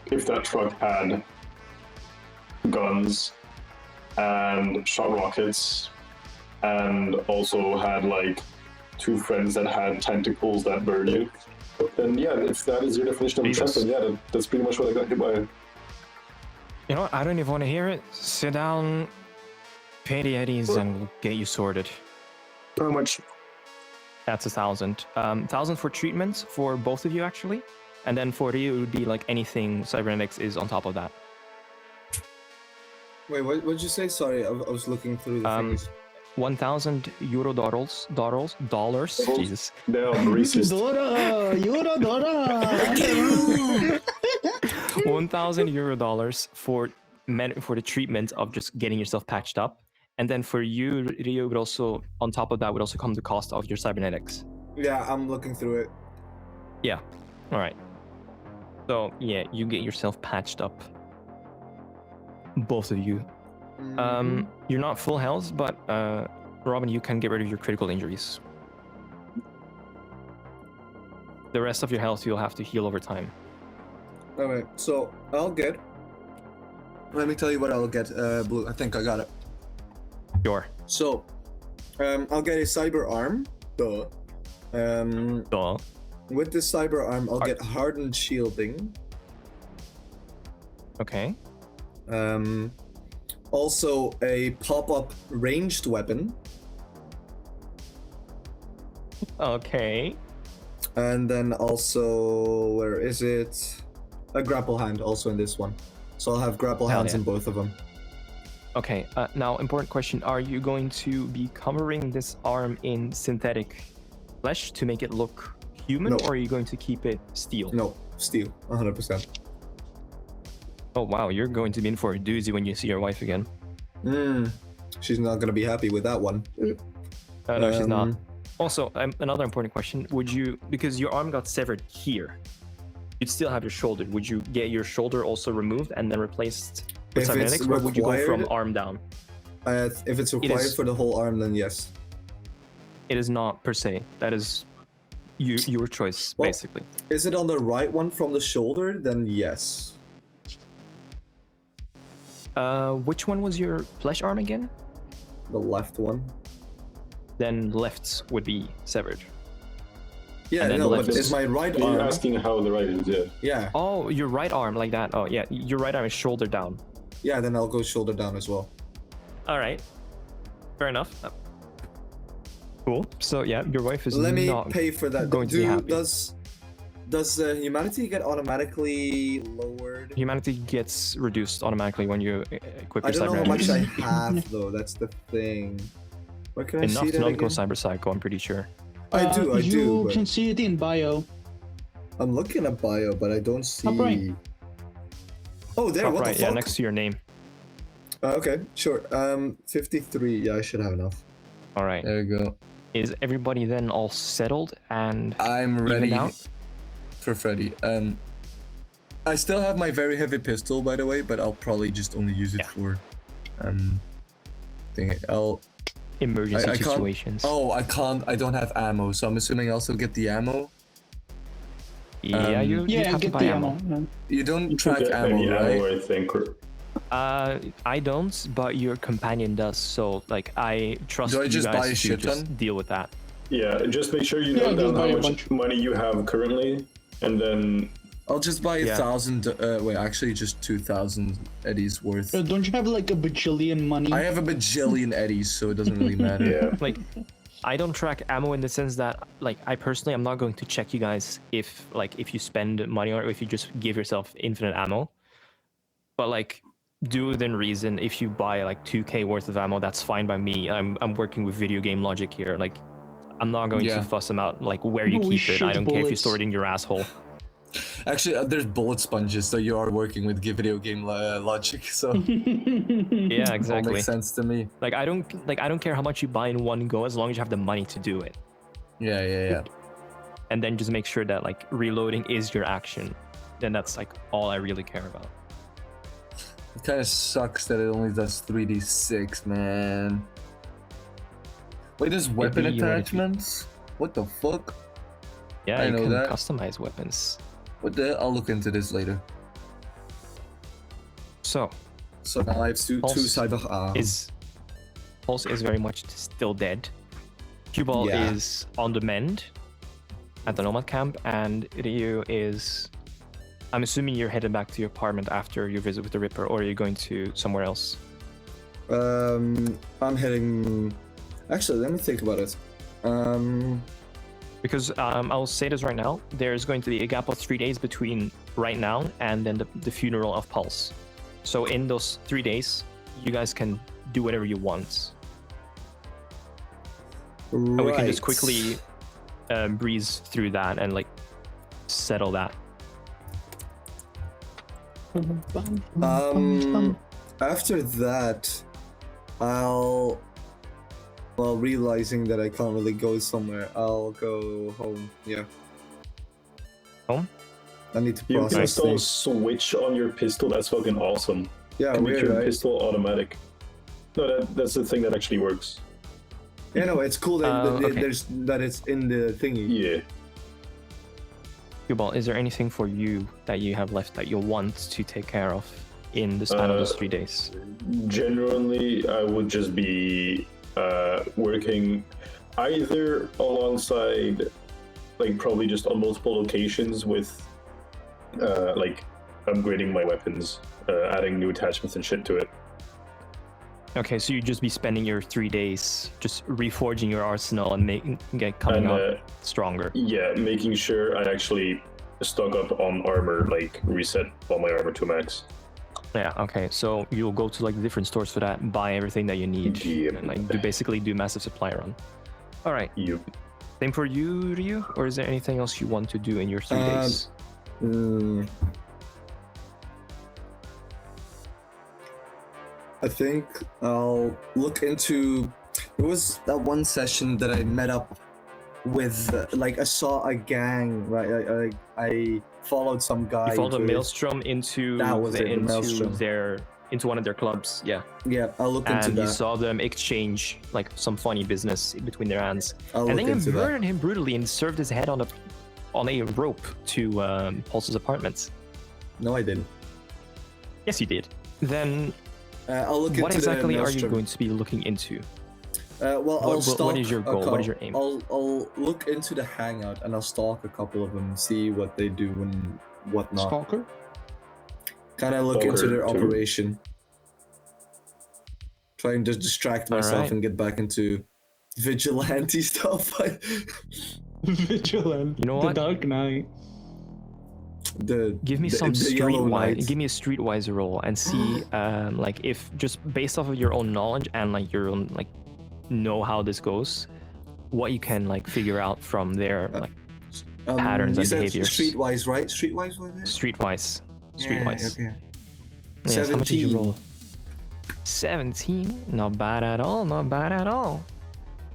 if that truck had guns and shot rockets and also had like two friends that had tentacles that burn you. And yeah, if that is your definition of a Jesus. champion, yeah, that's pretty much what I got hit by. You know what? I don't even want to hear it. Sit down, pay the eddies, and we'll get you sorted. How much? That's 1,000. 1,000 for treatment for both of you, actually. And then for you, it would be like anything cybernetics is on top of that. Wait, what did you say? Sorry, I was looking through the things. 1,000 euro dollars. Jesus. No, racist. Dora. 1,000 euro dollars for the treatment of just getting yourself patched up. And then for you, Rio, would also, on top of that, would also come the cost of your cybernetics. Yeah, I'm looking through it. Yeah. All right. So, yeah, you get yourself patched up. Both of you. You're not full health, but Robin, you can get rid of your critical injuries. The rest of your health, you'll have to heal over time. Alright, so I'll get... Let me tell you what I'll get, Blue. I think I got it. Sure. So, I'll get a cyber arm. Duh. With the cyber arm, I'll get hardened shielding. Okay. Also a pop-up ranged weapon. Okay. And then also, where is it? A grapple hand also in this one. So I'll have grapple hands in both of them. Okay, now important question. Are you going to be covering this arm in synthetic flesh to make it look human, or are you going to keep it steel? No, steel, 100%. Oh wow, you're going to be in for a doozy when you see your wife again. She's not gonna be happy with that one. No, she's not. Also, another important question. Would you, because your arm got severed here, you'd still have your shoulder. Would you get your shoulder also removed and then replaced with cybernetics, or would you go from arm down? If it's required for the whole arm, then yes. It is not per se. That is your choice, basically. Is it on the right one from the shoulder? Then yes. Which one was your flesh arm again? The left one. Then left would be severed. Yeah, no, but it's my right arm. You're asking how the right is, yeah. Yeah. Oh, your right arm like that. Oh, yeah. Your right arm is shoulder down. Yeah, then I'll go shoulder down as well. All right. Fair enough. Cool. So yeah, your wife is Let me not pay for that. going to be happy. Does humanity get automatically lowered? Humanity gets reduced automatically when you equip I your don't know how much cybernetics. I have though. That's the thing. Where can I Enough see to that not go again? cyber psycho, I'm pretty sure. I do. You But can see it in bio. I'm looking at bio, but I don't see. Top right. Oh, there. Top What right, the fuck? yeah, next to your name. Okay, sure. 53. Yeah, I should have enough. All right. There you go. Is everybody then all settled and I'm evened ready out? for Freddy. I still have my very heavy pistol, by the way, but I'll probably just only use it for Emergency I can't- situations. I can't. I don't have ammo, so I'm assuming I also get the ammo. Yeah, you have to get buy the ammo. ammo. You don't You track get ammo, any right? ammo, I think. I don't, but your companion does. So, like, I trust Do I you just guys buy a to shit just ton? deal with that. Yeah, just make sure you Yeah, note just down buy how a much bunch. money you have currently, and then I'll just buy Yeah. 1,000. Wait, actually, just 2,000 eddies worth. Don't you have like a bajillion money? I have a bajillion eddies, so it doesn't really matter. yeah. Like, I don't track ammo in the sense that, like, I personally am not going to check you guys if you spend money or if you just give yourself infinite ammo. But like, do within reason. If you buy like 2K worth of ammo, that's fine by me. I'm working with video game logic here. Like, I'm not going to fuss them out like where you Holy keep it. I shit, don't care if you bullets. store it in your asshole. Actually, there's bullet sponges, so you are working with video game logic, so Yeah, it all exactly. makes sense to me. Like, I don't care how much you buy in one go as long as you have the money to do it. Yeah. And then just make sure that like reloading is your action. Then that's like all I really care about. It kind of sucks that it only does 3d6, man. Wait, there's weapon you wanna attachments? What the fuck? Yeah, I you know can that. customize weapons. What the? I'll look into this later. So, So now I have two Pulse cyber. Pulse is very much still dead. Cubal Yeah. is on the mend at the Nomad camp, and Ryu is... I'm assuming you're headed back to your apartment after your visit with the Ripper, or are you going to somewhere else? I'm heading... Actually, let me think about it. Because I'll say this right now, there's going to be a gap of 3 days between right now and then the funeral of Pulse. So in those 3 days, you guys can do whatever you want. And we can just quickly breeze through that and like settle that. After that, well, realizing that I can't really go somewhere, I'll go home. Yeah. Home? I need to You can process install a things. switch on your pistol. That's fucking awesome. Yeah, Can make weird, your right? pistol automatic. No, that's the thing that actually works. Yeah, no, it's cool that, okay. that it's in the thingy. Yeah. Cubal, is there anything for you that you have left that you want to take care of in the span of those 3 days? Generally, I would just be working either alongside, like probably just on multiple locations with like upgrading my weapons, adding new attachments and shit to it. Okay, so you'd just be spending your 3 days just reforging your arsenal and coming out stronger. Yeah, making sure I actually stock up on armor, like reset all my armor to max. Yeah, okay, so you'll go to like the different stores for that, buy everything that you need, Yep. and like basically do massive supply run. All right, Yep. same for you, Ryu, or is there anything else you want to do in your 3 days? I think I'll look into... There was that one session that I met up with, like I saw a gang, right? I followed some guy. You followed a into it. Maelstrom into That was it, the Maelstrom. into one of their clubs, yeah. Yeah, I'll look into And that. you saw them exchange like some funny business between their hands. I'll And look then into you that. murdered him brutally and served his head on a rope to Pulse's apartment. No, I didn't. Yes, you did. Then I'll look what into the exactly are you Maelstrom. going to be looking into? I'll stalk. What is your goal? What is your aim? I'll look into the hangout and I'll stalk a couple of them, see what they do and whatnot. Stalker? Kind of look into their Stalker too. operation. Try and just distract myself Alright. and get back into vigilante stuff. Vigilant. You know The what? Dark Knight. Give me the some Yellow streetwise. Knight. Give me a streetwise roll and see, like, if just based off of your own knowledge and like your own like know how this goes, what you can like figure out from their like patterns you and said behaviors. Streetwise, right? Streetwise was it? Streetwise. Yeah, Streetwise. okay. Yes, how much did you 17. roll? 17? Not bad at all. Not bad at all.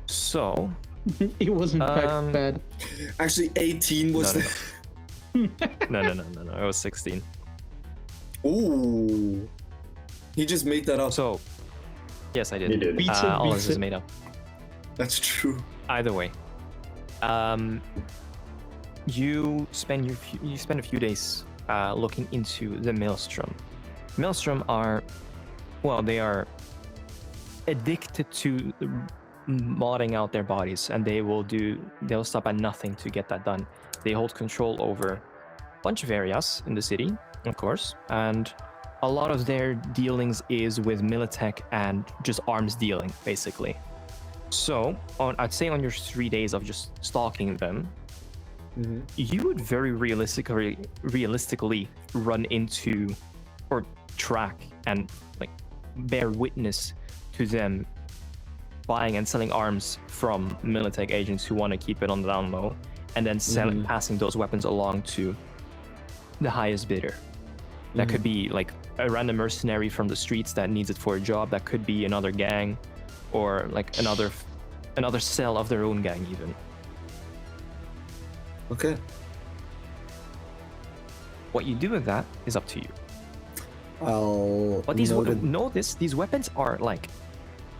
So, It wasn't Um, bad. Actually, 18 was. No, no. no. It was 16. Ooh. He just made that up. So, yes, I did. You did. Beats it, All beats this is it. made up. That's true. Either way, you spend a few days looking into the Maelstrom. Maelstrom are, well, they are addicted to modding out their bodies, and they'll stop at nothing to get that done. They hold control over a bunch of areas in the city, of course, and a lot of their dealings is with Militech and just arms dealing, basically. So, I'd say on your 3 days of just stalking them, you would very realistically run into or track and like bear witness to them buying and selling arms from Militech agents who want to keep it on the down low, and then passing those weapons along to the highest bidder. That could be like a random mercenary from the streets that needs it for a job. That could be another gang, or like another cell of their own gang even. Okay. What you do with that is up to you. I'll But these note it. these weapons are like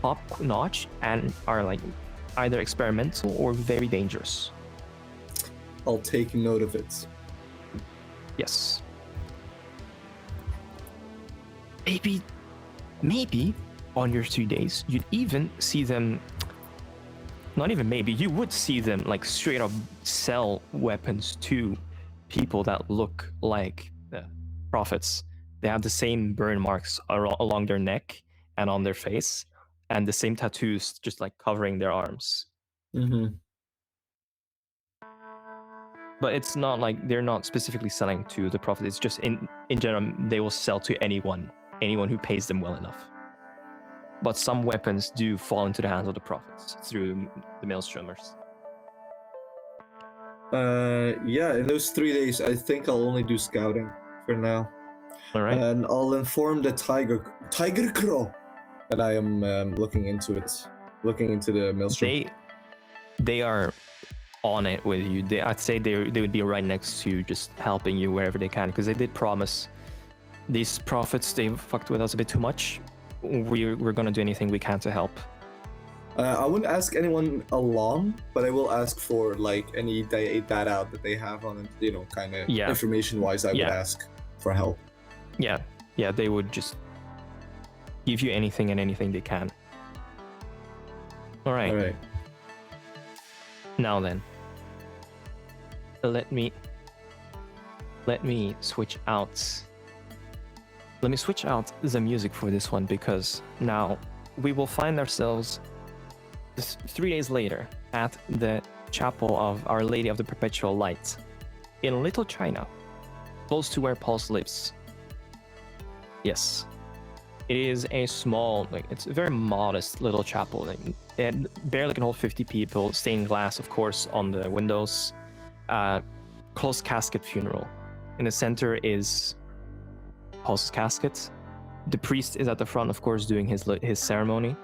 top notch and are like either experimental or very dangerous. I'll take note of it. Yes. Maybe on your 2 days, you'd even see them not even maybe, you would see them like straight up sell weapons to people that look like prophets. They have the same burn marks along their neck and on their face, and the same tattoos just like covering their arms. Mm-hmm. But it's not like they're not specifically selling to the prophet. It's just in general, they will sell to anyone who pays them well enough. But some weapons do fall into the hands of the prophets through the maelstromers. Yeah, in those 3 days, I think I'll only do scouting for now. All right. And I'll inform the Tiger Crow that I am looking into the maelstrom. They are on it with you. I'd say they would be right next to you, just helping you wherever they can, because they did promise. These prophets, they fucked with us a bit too much. We're gonna do anything we can to help. I wouldn't ask anyone along, but I will ask for like any data that they have on it, kind of information-wise. I would ask for help. Yeah, they would just give you anything and anything they can. All right. Now then, let me switch out. Let me switch out the music for this one, because now we will find ourselves 3 days later at the chapel of Our Lady of the Perpetual Light in Little China, close to where Pulse lives. Yes, it is a small, it's a very modest little chapel. It barely can hold 50 people. Stained glass, of course, on the windows. Closed casket funeral. In the center is Pulse's casket. The priest is at the front, of course, doing his ceremony.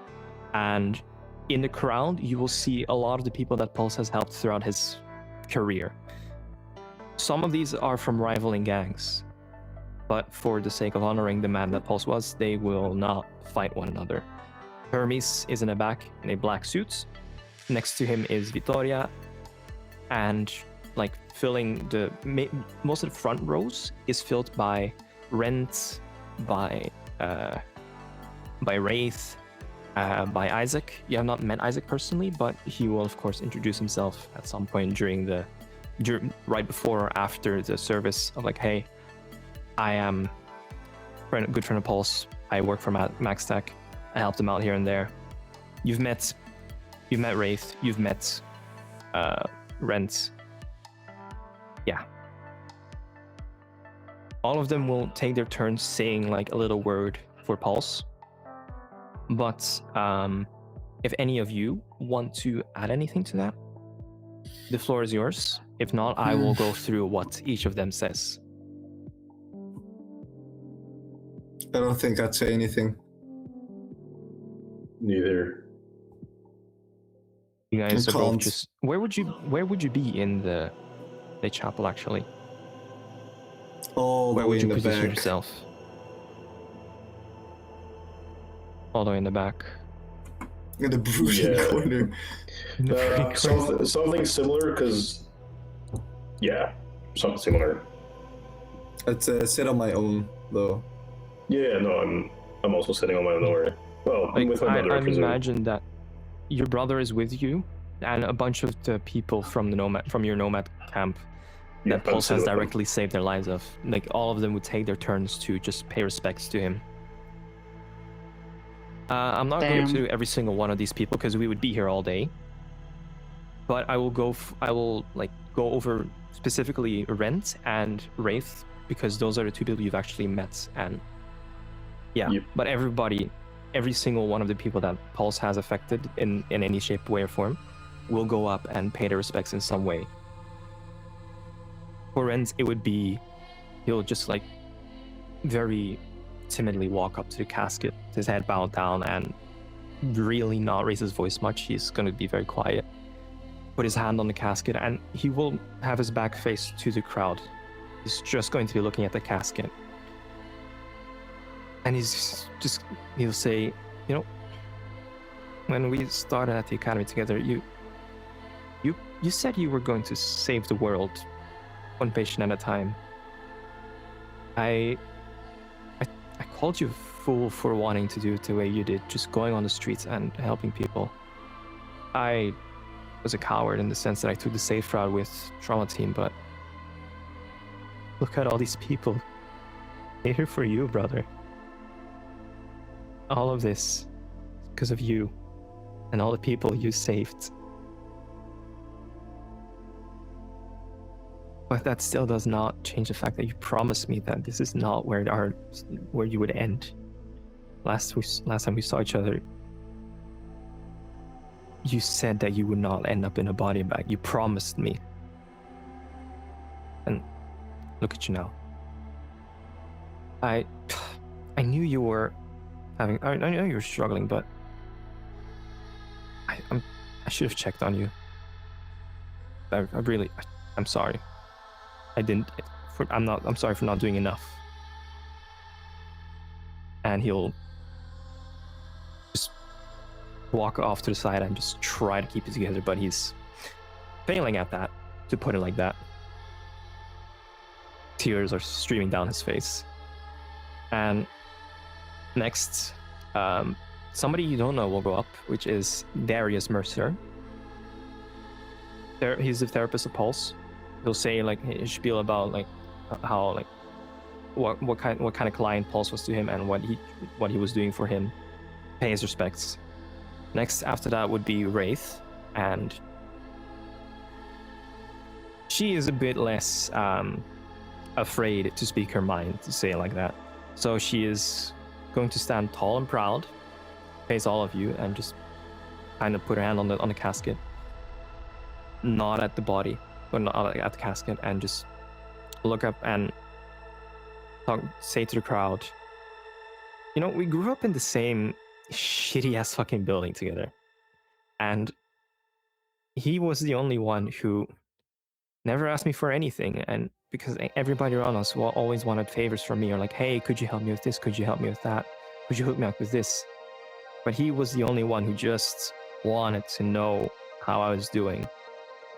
And in the crowd, you will see a lot of the people that Pulse has helped throughout his career. Some of these are from rivaling gangs, but for the sake of honoring the man that Pulse was, they will not fight one another. Hermes is in the back in a black suit. Next to him is Vittoria, and filling most of the front rows is filled by Rent, by Wraith, by Isaac. You have not met Isaac personally, but he will of course introduce himself at some point right before or after the service of hey, I am a good friend of Pulse. I work for MaxTech. I helped him out here and there. You've met Wraith. You've met Rent. Yeah. All of them will take their turns saying a little word for Pulse. But if any of you want to add anything to that, the floor is yours. If not, I will go through what each of them says. I don't think I'd say anything. Neither. You guys are both just. Where would you be in the chapel actually? Where would you position yourself? All the way in the back. In the brooding corner. Something similar, because something similar. I'd sit on my own though. Yeah, no, I'm also sitting on my own already. Well, I'm with my brother. I imagine that your brother is with you, and a bunch of the people from your nomad camp that Pulse has directly saved their lives of. All of them would take their turns to just pay respects to him. I'm not going to do every single one of these people because we would be here all day. But I will go over specifically Rent and Wraith, because those are the two people you've actually met. And but every single one of the people that Pulse has affected in any shape, way, or form will go up and pay their respects in some way. For Rent, it would be he'll just very timidly walk up to the casket, his head bowed down, and really not raise his voice much. He's going to be very quiet. Put his hand on the casket, and he will have his back face to the crowd. He's just going to be looking at the casket. And he'll say, when we started at the academy together, you said you were going to save the world, one patient at a time. I called you a fool for wanting to do it the way you did, just going on the streets and helping people. I was a coward in the sense that I took the safe route with Trauma Team, but look at all these people. They're here for you, brother. All of this is because of you and all the people you saved. But that still does not change the fact that you promised me that this is not where you would end. Last time we saw each other, you said that you would not end up in a body bag. You promised me. And look at you now. I knew you were having. I know you were struggling, but I should have checked on you. I'm sorry. I didn't. I'm sorry for not doing enough. And he'll just walk off to the side and just try to keep it together, but he's failing at that, to put it like that. Tears are streaming down his face. And next, somebody you don't know will go up, which is Darius Mercer. He's the therapist of Pulse. He'll say like a spiel about like how like what kind of client Pulse was to him and what he was doing for him. Pay his respects. Next after that would be Wraith, and she is a bit less afraid to speak her mind, to say it like that. So she is going to stand tall and proud, face all of you, and just kind of put her hand on the casket, not at the body, but not at the casket, and just look up and say to the crowd, you know, we grew up in the same shitty ass fucking building together, and he was the only one who never asked me for anything, and because everybody around us always wanted favors from me, or like, hey, could you help me with this? Could you help me with that? Could you hook me up with this? But he was the only one who just wanted to know how I was doing,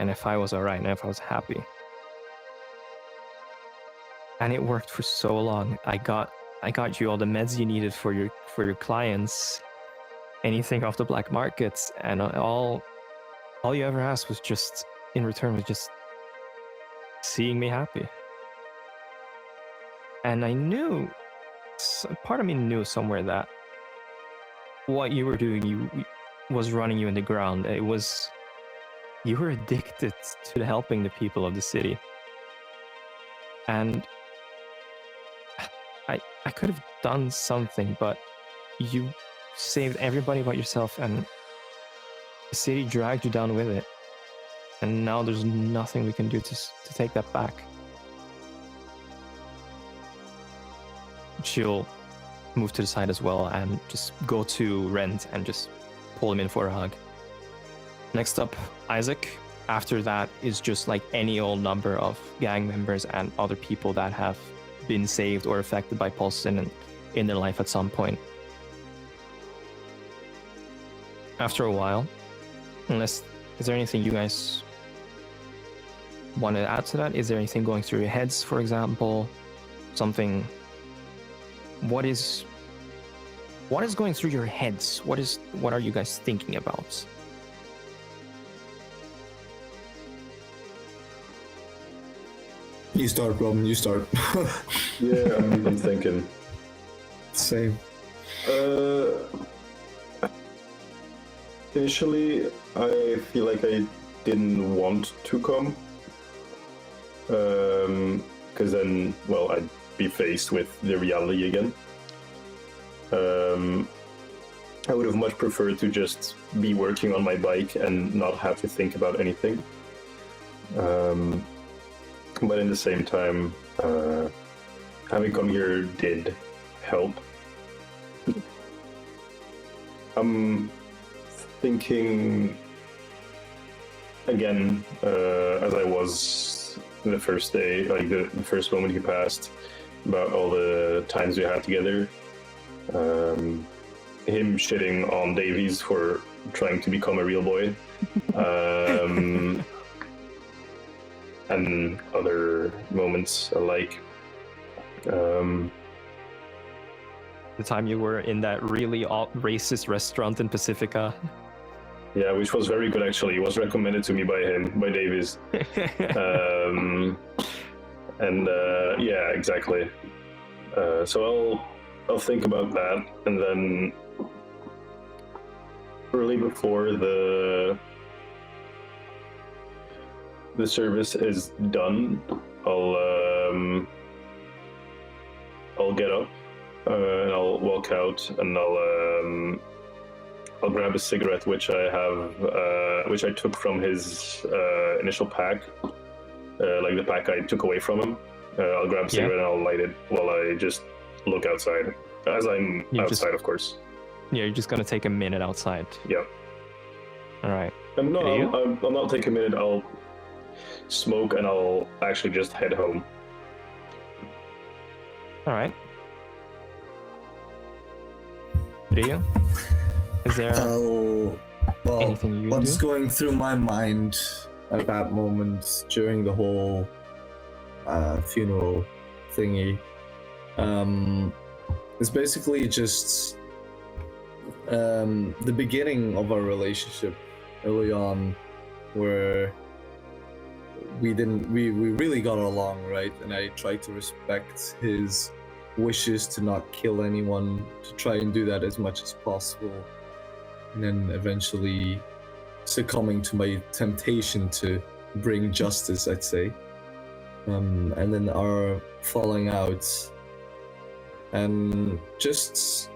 and if I was alright, and if I was happy. And it worked for so long. I got you all the meds you needed for your clients, anything off the black markets, and all you ever asked was just in return was just seeing me happy. And I knew, part of me knew somewhere that what you were doing was running you in the ground. You were addicted to helping the people of the city. And I could have done something, but you saved everybody but yourself, and the city dragged you down with it. And now there's nothing we can do to take that back. She'll move to the side as well and just go to Rent and just pull him in for a hug. Next up, Isaac. After that is just like any old number of gang members and other people that have been saved or affected by Pulse in their life at some point. After a while, is there anything you guys want to add to that? Is there anything going through your heads, for example? Something. What is going through your heads? What are you guys thinking about? You start, Robin. You start. Yeah, I'm thinking. Same. Initially, I feel like I didn't want to come. Because then, well, I'd be faced with the reality again. I would have much preferred to just be working on my bike and not have to think about anything. But in the same time, having come here did help. I'm thinking again, as I was the first day, like the first moment he passed, about all the times we had together. Him shitting on Davies for trying to become a real boy. And other moments alike. The time you were in that really racist restaurant in Pacifica. Yeah, which was very good actually. It was recommended to me by Davies. Yeah, exactly. So I'll think about that, and then early before the service is done, I'll get up and I'll walk out, and I'll grab a cigarette, which I have, which I took from his initial pack, like the pack I took away from him. I'll grab a cigarette and I'll light it while I just look outside, as I'm outside, of course. Yeah, you're just gonna take a minute outside. Yeah. All right. And no, I'll not take a minute. I'll smoke and I'll actually just head home. All right. Rio, is there anything you what's do? going through my mind at that moment during the whole funeral thingy is basically just the beginning of our relationship early on, where we really got along, right? And I tried to respect his wishes to not kill anyone, to try and do that as much as possible, and then eventually succumbing to my temptation to bring justice, I'd say. And then our falling out, and just,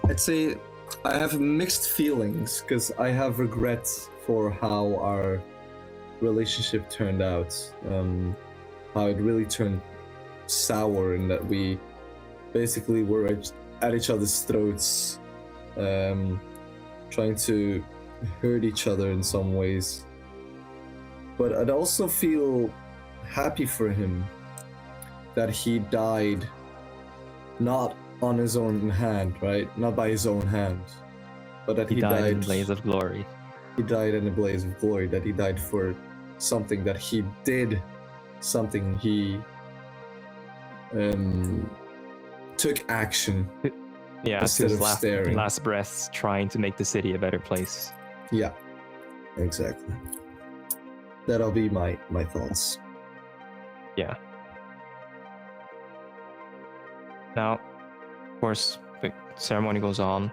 I'd say I have mixed feelings, because I have regrets for how our relationship turned out, how it really turned sour, and that we basically were at each other's throats, trying to hurt each other in some ways. But I'd also feel happy for him that he died not on his own hand, right? Not by his own hand, but that he died in a blaze of glory. He died in a blaze of glory, that he died for something that he did, something he took action. Yeah, instead his of staring. last breaths trying to make the city a better place. Yeah, exactly. That'll be my thoughts. Yeah. Now, of course, the ceremony goes on.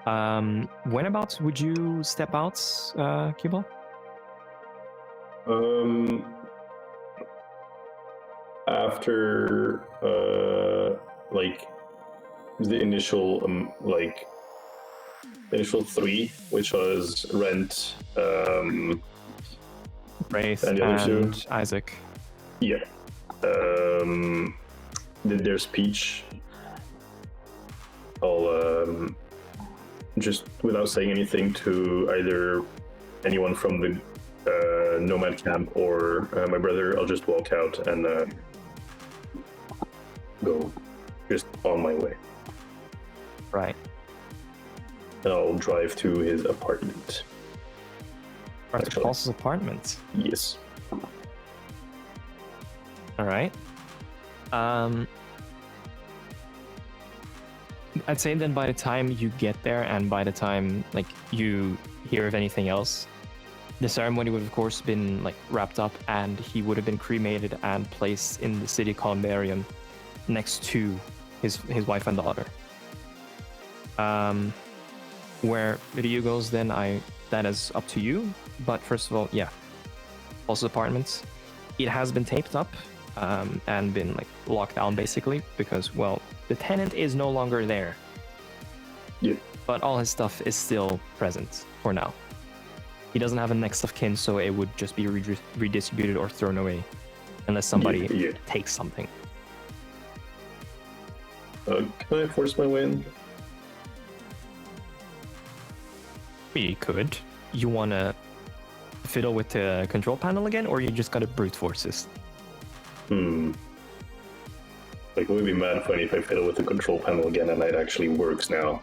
Whenabouts would you step out, Cubal? After like the initial initial three, which was Rent, Wraith, and the other two, Isaac. Yeah. Did their speech. I'll just, without saying anything to either anyone from the nomad camp or my brother, I'll just walk out and go just on my way. Right. I'll drive to his apartment. Arthur Paul's apartment. Yes. All right. I'd say then by the time you get there and by the time like you hear of anything else, the ceremony would have, of course, been like wrapped up, and he would have been cremated and placed in the city columbarium next to his wife and daughter. Where Ryu goes, then that is up to you. But first of all, yeah, Paul's apartment. It has been taped up and been like locked down basically because, well, the tenant is no longer there. Yeah. But all his stuff is still present for now. He doesn't have a next of kin, so it would just be redistributed or thrown away unless somebody takes something. Can I force my way in? You could. You want to fiddle with the control panel again, or you just got to brute force this? Like, it would be mad funny if I fiddle with the control panel again and it actually works now.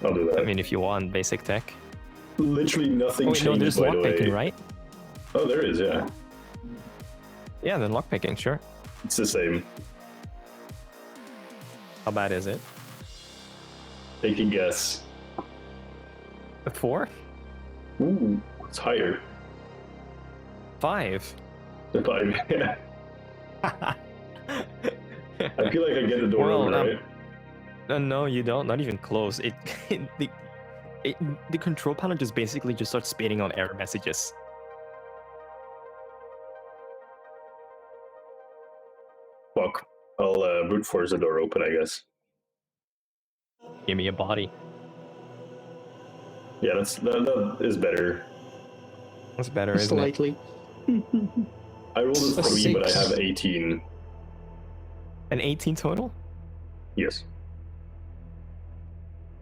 I'll do that. I mean, if you want basic tech. Literally nothing changes, no, there's by the way. lockpicking, right? Oh, there is, yeah. Yeah, then lockpicking, sure. It's the same. How bad is it? Take a guess. A 4? Ooh, it's higher. 5. The 5, yeah. I feel like I get the door open, right? No, you don't. Not even close. The control panel just basically just starts spitting on error messages. Fuck. I'll brute force the door open, I guess. Give me a body. Yeah, that is better. That's better, isn't it? Slightly. I rolled a 3, but I 6. have 18. An 18 total? Yes.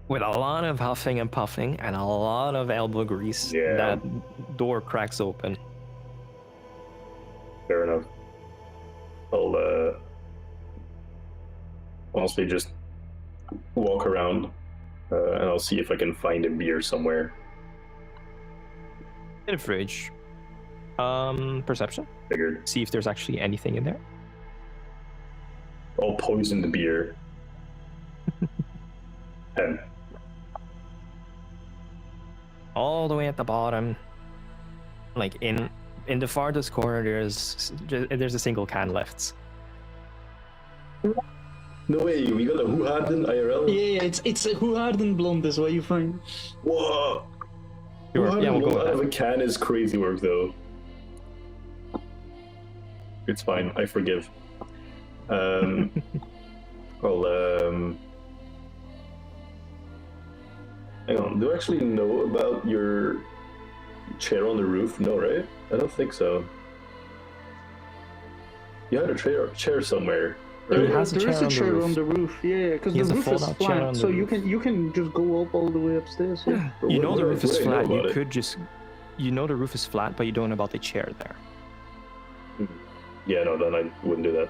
With a lot of huffing and puffing and a lot of elbow grease, Yeah. that door cracks open. Fair enough. I'll honestly just walk around and I'll see if I can find a beer somewhere. In the fridge. Perception? Figured. See if there's actually anything in there. I'll poison the beer. 10. All the way at the bottom, like in the farthest corner, there's a single can left. No way, we got a Who Harden IRL? Yeah, it's a Who Harden blonde is what you find. Whoa! Sure, Who yeah, we'll go with out of that. a can is crazy work, though. It's fine, I forgive. I'll hang on, do I actually know about your chair on the roof? No, right? I don't think so. You had a chair somewhere. Right? He has a There is chair a on the chair roof. on the roof, yeah, because He the has a roof is fold-out chair on flat, the so roof. you can just go up all the way upstairs. Yeah. You know What- the roof is what do I know flat. You about it? could just, you know the roof is flat, but you don't know about the chair there. Yeah, no, then I wouldn't do that.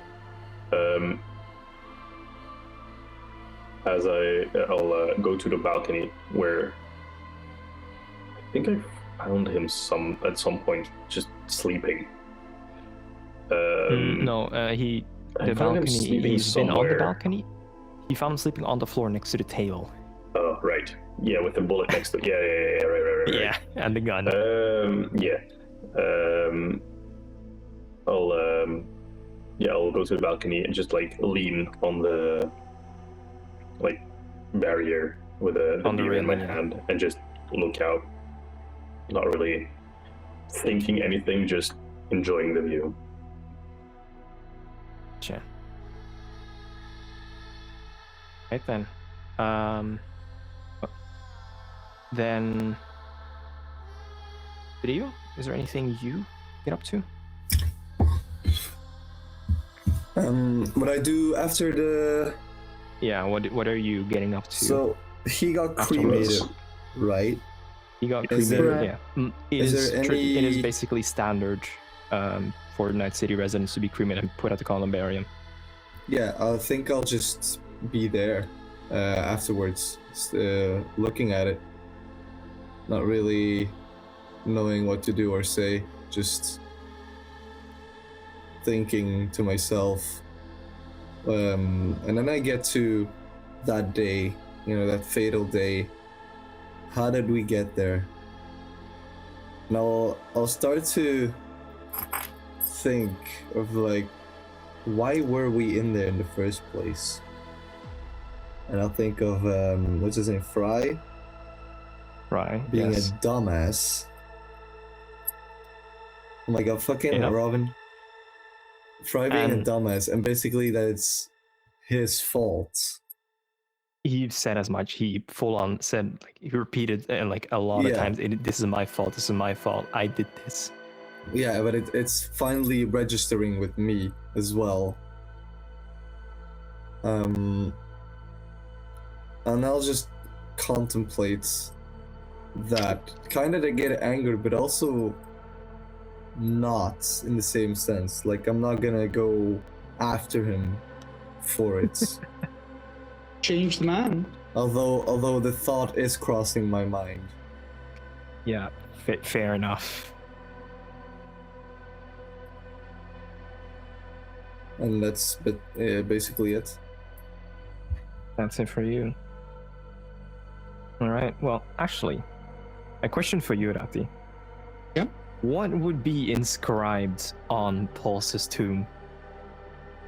I'll go to the balcony where I think I found him at some point just sleeping. No, I the found him balcony. sleeping He's been on the somewhere. balcony. He found him sleeping on the floor next to the table. Oh, right. Yeah, with the bullet next to it. Yeah, right. Yeah, and the gun. Yeah. I'll go to the balcony and just like lean on the like barrier with the On the beer in my railing, yeah. hand and just look out. Not really thinking anything, just enjoying the view. Gotcha. Right then. Then. Video? Is there anything you get up to? What I do after the... Yeah, what are you getting up to? So, he got After cremated, this. right? He got Is cremated, there- yeah. It is is, there it is any- basically standard for Night City residents to be cremated and put at the columbarium. Yeah, I think I'll just be there afterwards, looking at it. Not really knowing what to do or say, just thinking to myself. And then I get to that day, that fatal day. How did we get there? And I'll start to think of like, why were we in there in the first place? And I'll think of what's his name, Fry, Right. being yes. a dumbass. Oh my god, fucking Yeah. Robin. Fry being And- a dumbass, and basically that it's his fault. He said as much. He full on said, like, he repeated like a lot of Yeah. times, this is my fault, this is my fault, I did this. Yeah, but it's finally registering with me as well. And I'll just contemplate that, kind of to get angry, but also not in the same sense. Like, I'm not gonna go after him for it. Changed man. although the thought is crossing my mind. Yeah, fair enough. And that's basically it. That's it for you. All right. Well, actually, a question for you, Rati. Yeah? What would be inscribed on Pulse's tomb?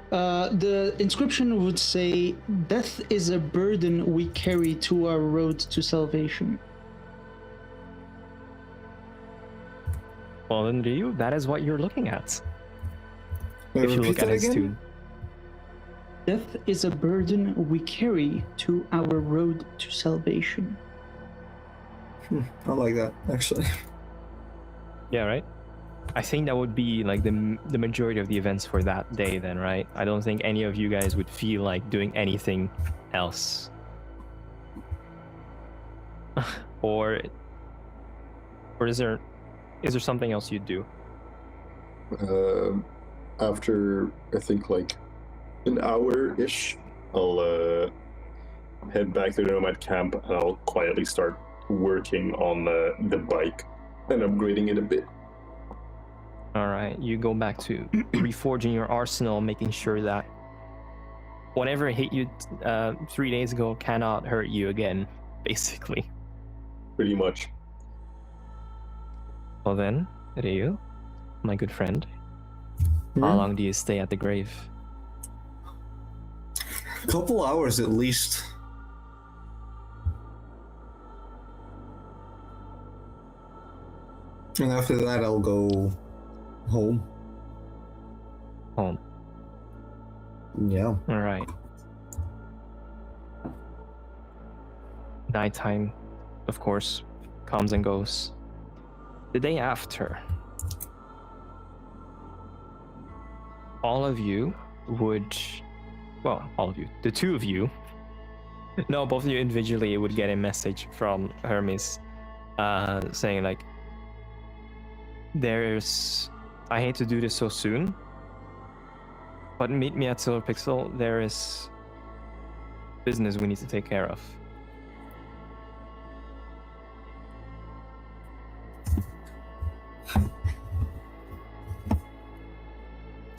The inscription would say, "Death is a burden we carry to our road to salvation." Well, then, Ryu, that is what you're looking at. Wait, If you look repeat at that his again? tomb. Death is a burden we carry to our road to salvation. I like that, actually. Yeah, right? I think that would be like the majority of the events for that day then, right? I don't think any of you guys would feel like doing anything else. or is there something else you'd do? After I think like an hour-ish, I'll head back to the Nomad camp and I'll quietly start working on the bike and upgrading it a bit. All right, you go back to reforging your arsenal, making sure that whatever hit you 3 days ago cannot hurt you again, basically. Pretty much. Well then, Ryu, my good friend, how long do you stay at the grave? A couple hours at least. And after that, I'll go home. Home. Yeah. All right. Nighttime, of course, comes and goes. The day after, all of you would, well, all of you, the two of you, no, both of you individually would get a message from Hermes saying like, I hate to do this so soon, but meet me at Silver Pixel. There is business we need to take care of.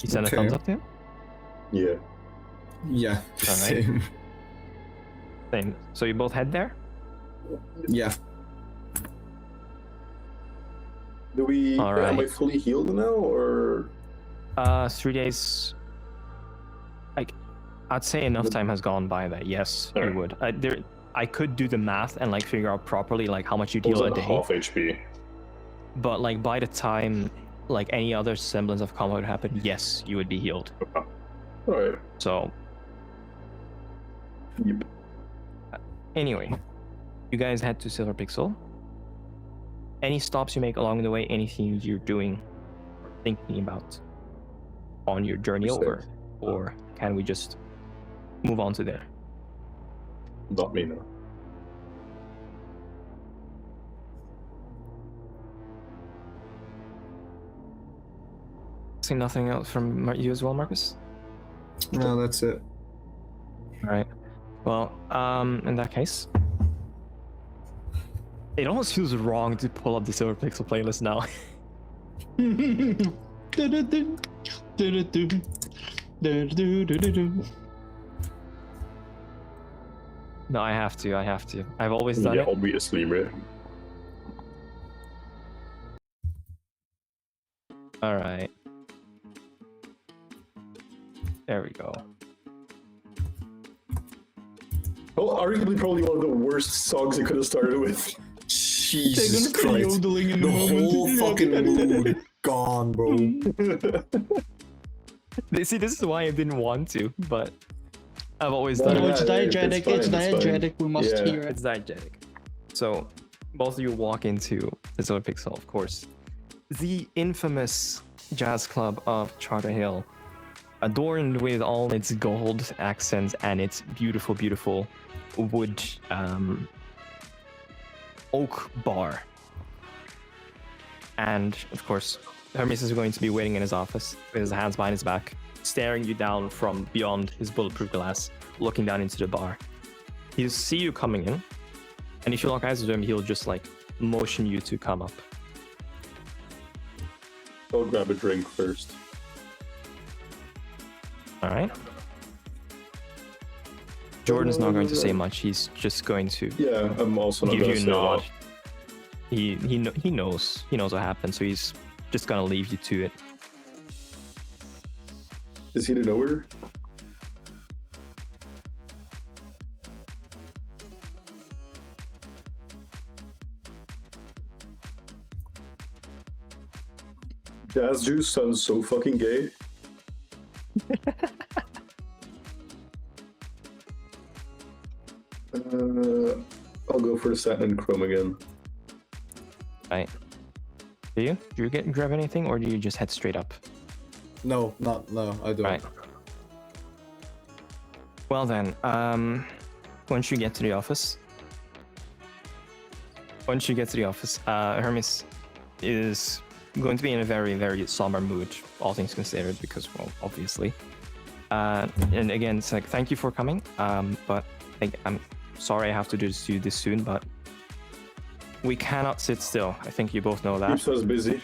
You send a thumbs up to him? Yeah. Yeah. All right. Same. Same. So you both head there? Yeah. All right. Am I fully healed now, or? 3 days. Like, I'd say enough time has gone by that yes, you would. I could do the math and like figure out properly like how much you heal a day. Half HP. But like by the time like any other semblance of combat would happen, yes, you would be healed. All right. So. Yep. Anyway, you guys head to Silver Pixel. Any stops you make along the way, anything you're doing, thinking about on your journey over, or can we just move on to there? Not me, no. See nothing else from you as well, Marcus? No, that's it. All right. Well, in that case, it almost feels wrong to pull up the Silver Pixel playlist now. No, I have to. I've always done it. Obviously, right? All right. There we go. Well, arguably probably one of the worst songs it could have started with. Jesus Christ. The whole fucking mood gone, bro. See, this is why I didn't want to, but I've always done No, it. it's diegetic. It's diegetic. We must hear it. It's diegetic. So, both of you walk into the Silver Pixel, of course. The infamous jazz club of Charter Hill, adorned with all its gold accents and its beautiful, beautiful wood oak bar. And, of course, Hermes is going to be waiting in his office with his hands behind his back, staring you down from beyond his bulletproof glass, looking down into the bar. He'll see you coming in, and if you lock eyes with him, he'll just like motion you to come up. I'll grab a drink first. All right. Jordan's not going to say much. He's just going to Yeah, I'm also not give gonna you a say a nod. lot. He knows what happened, so he's just gonna leave you to it. Is he to nowhere? Jazz Juice sounds so fucking gay. I'll go for the satin and chrome again. Right. Do you? Do you grab anything, or do you just head straight up? No, I don't. Right. Well then, once you get to the office, Hermes is going to be in a very, very somber mood, all things considered, because, well, obviously. And again, it's like, thank you for coming, but I'm sorry I have to do this soon, but we cannot sit still. I think you both know that. Keeps us busy.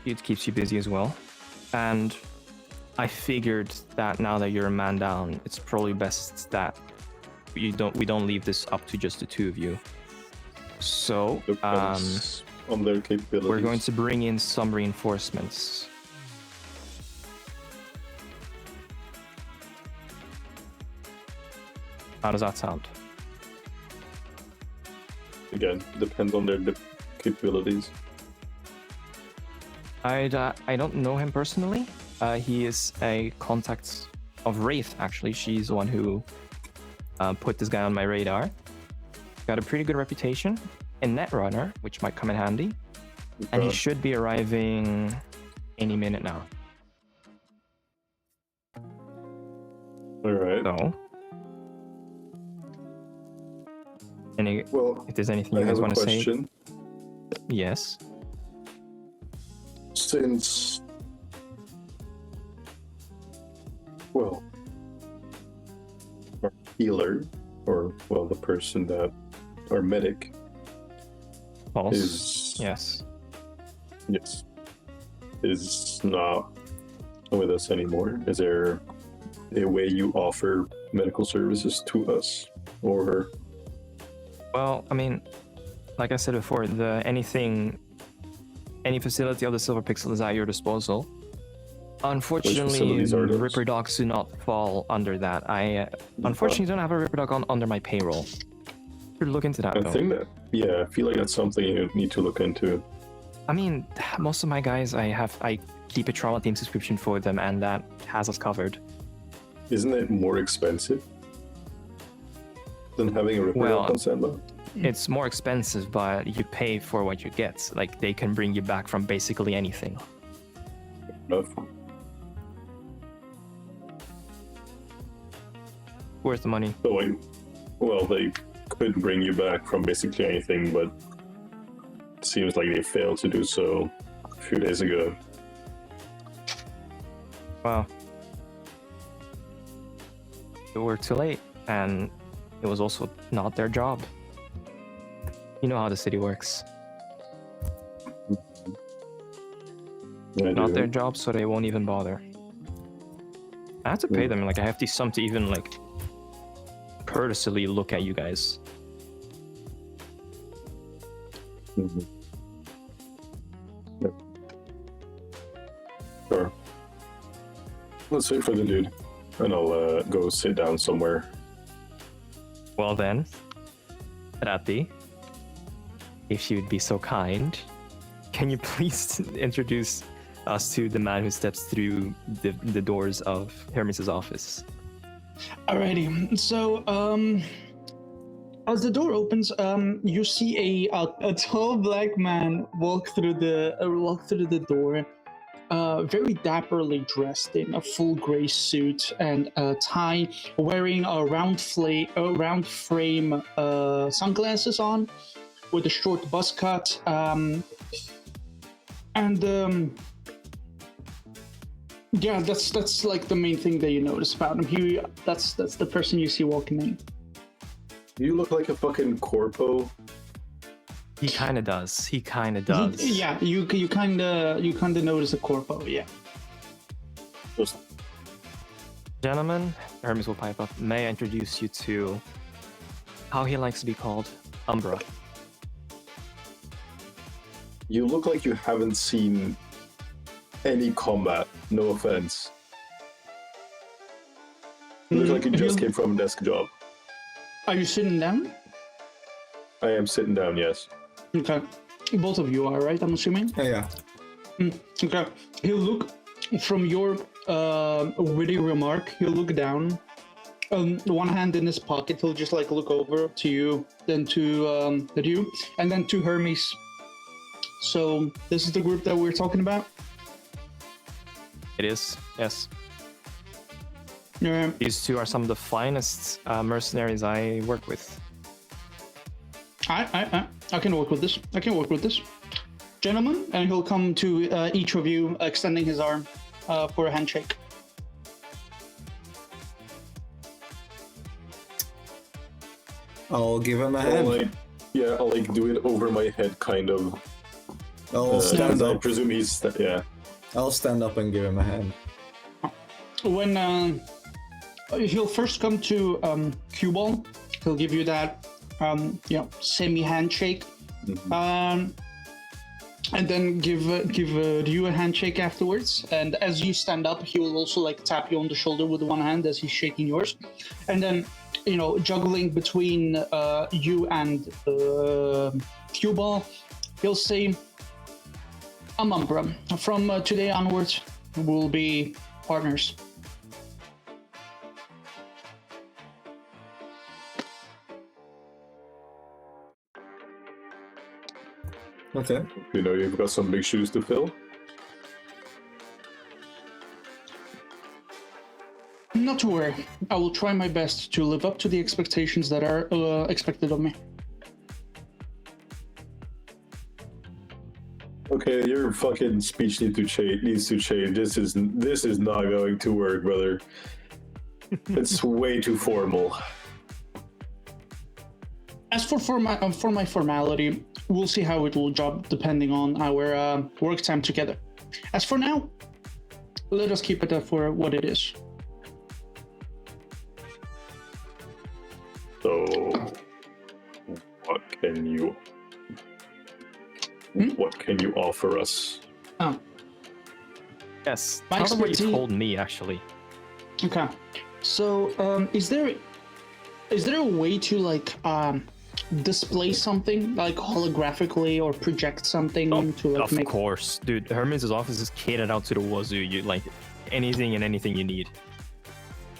It keeps you busy as well. And I figured that now that you're a man down, it's probably best that we don't leave this up to just the two of you. So Depends on their capabilities. we're going to bring in some reinforcements. How does that sound? Again, depends on their capabilities. I don't know him personally. He is a contact of Wraith, actually. She's the one who put this guy on my radar. Got a pretty good reputation in netrunner, which might come in handy. And he should be arriving any minute now. Alright. So, Well, if there's anything I you guys have a want to say, question. yes. Since, well, our healer, or, well, the person that, our medic, False. is, Yes. yes, is not with us anymore. Is there a way you offer medical services to us, or? Well, I mean, like I said before, any facility of the Silver Pixel is at your disposal. Unfortunately, facilities are those? Ripper Dogs do not fall under that. I unfortunately don't have a Ripper Dog under my payroll. Should look into that I though. think that, yeah, I feel like that's something you need to look into. I mean, most of my guys, I keep a trauma team subscription for them, and that has us covered. Isn't it more expensive than having a Ripper Well, on standby? It's more expensive, but you pay for what you get. Like, they can bring you back from basically anything. Enough. Worth the money. So, like, well, they could bring you back from basically anything, but it seems like they failed to do so a few days ago. Well, they were too late, and it was also not their job. You know how the city works. Not their job, so they won't even bother. I have to pay them like a hefty sum to even like courteously look at you guys. Mm-hmm. Yep. Sure. Let's wait for the dude, and I'll go sit down somewhere. Well then, Rati, if you would be so kind, can you please introduce us to the man who steps through the doors of Hermes' office? Alrighty, so as the door opens, you see a tall black man walk through the door, very dapperly dressed in a full gray suit and a tie, wearing a round frame sunglasses on, with a short buzz cut, yeah, that's like the main thing that you notice about him. That's the person you see walking in. You look like a fucking corpo. He kind of does. You kind of notice a corpo. Yeah. Just Gentlemen, Hermes will pipe up. May I introduce you to how he likes to be called? Umbra. You look like you haven't seen any combat. No offense. You look like you just came from a desk job. Are you sitting down? I am sitting down, yes. Okay. Both of you are, right? I'm assuming? Yeah. Okay. He'll look from your witty remark, he'll look down. One hand in his pocket, he'll just like look over to you, then to you, and then to Hermes. So this is the group that we're talking about? It is, yes. Yeah. These two are some of the finest mercenaries I work with. I can work with this. I can work with this. Gentlemen, and he'll come to each of you, extending his arm for a handshake. I'll give him a hand. I'll like do it over my head, kind of. I'll stand I up. presume he's yeah. I'll stand up and give him a hand. When he'll first come to Q-Ball, he'll give you that semi handshake, and then give you a handshake afterwards. And as you stand up, he will also like tap you on the shoulder with one hand as he's shaking yours, and then juggling between you and Q-Ball, he'll say, "I'm Umbra. From today onwards, we'll be partners." Okay. You've got some big shoes to fill. Not to worry. I will try my best to live up to the expectations that are expected of me. Okay, your fucking speech needs to change. This is not going to work, brother. It's way too formal. As for my formality, we'll see how it will job depending on our work time together. As for now, let us keep it for what it is. So, what can you offer us? Oh, Yes, My tell them what you expertise- told me, actually. okay. So, is there a way to like display something like holographically or project something to like Of make? course, dude. Hermes' office is catered out to the wazoo. You like anything and anything you need.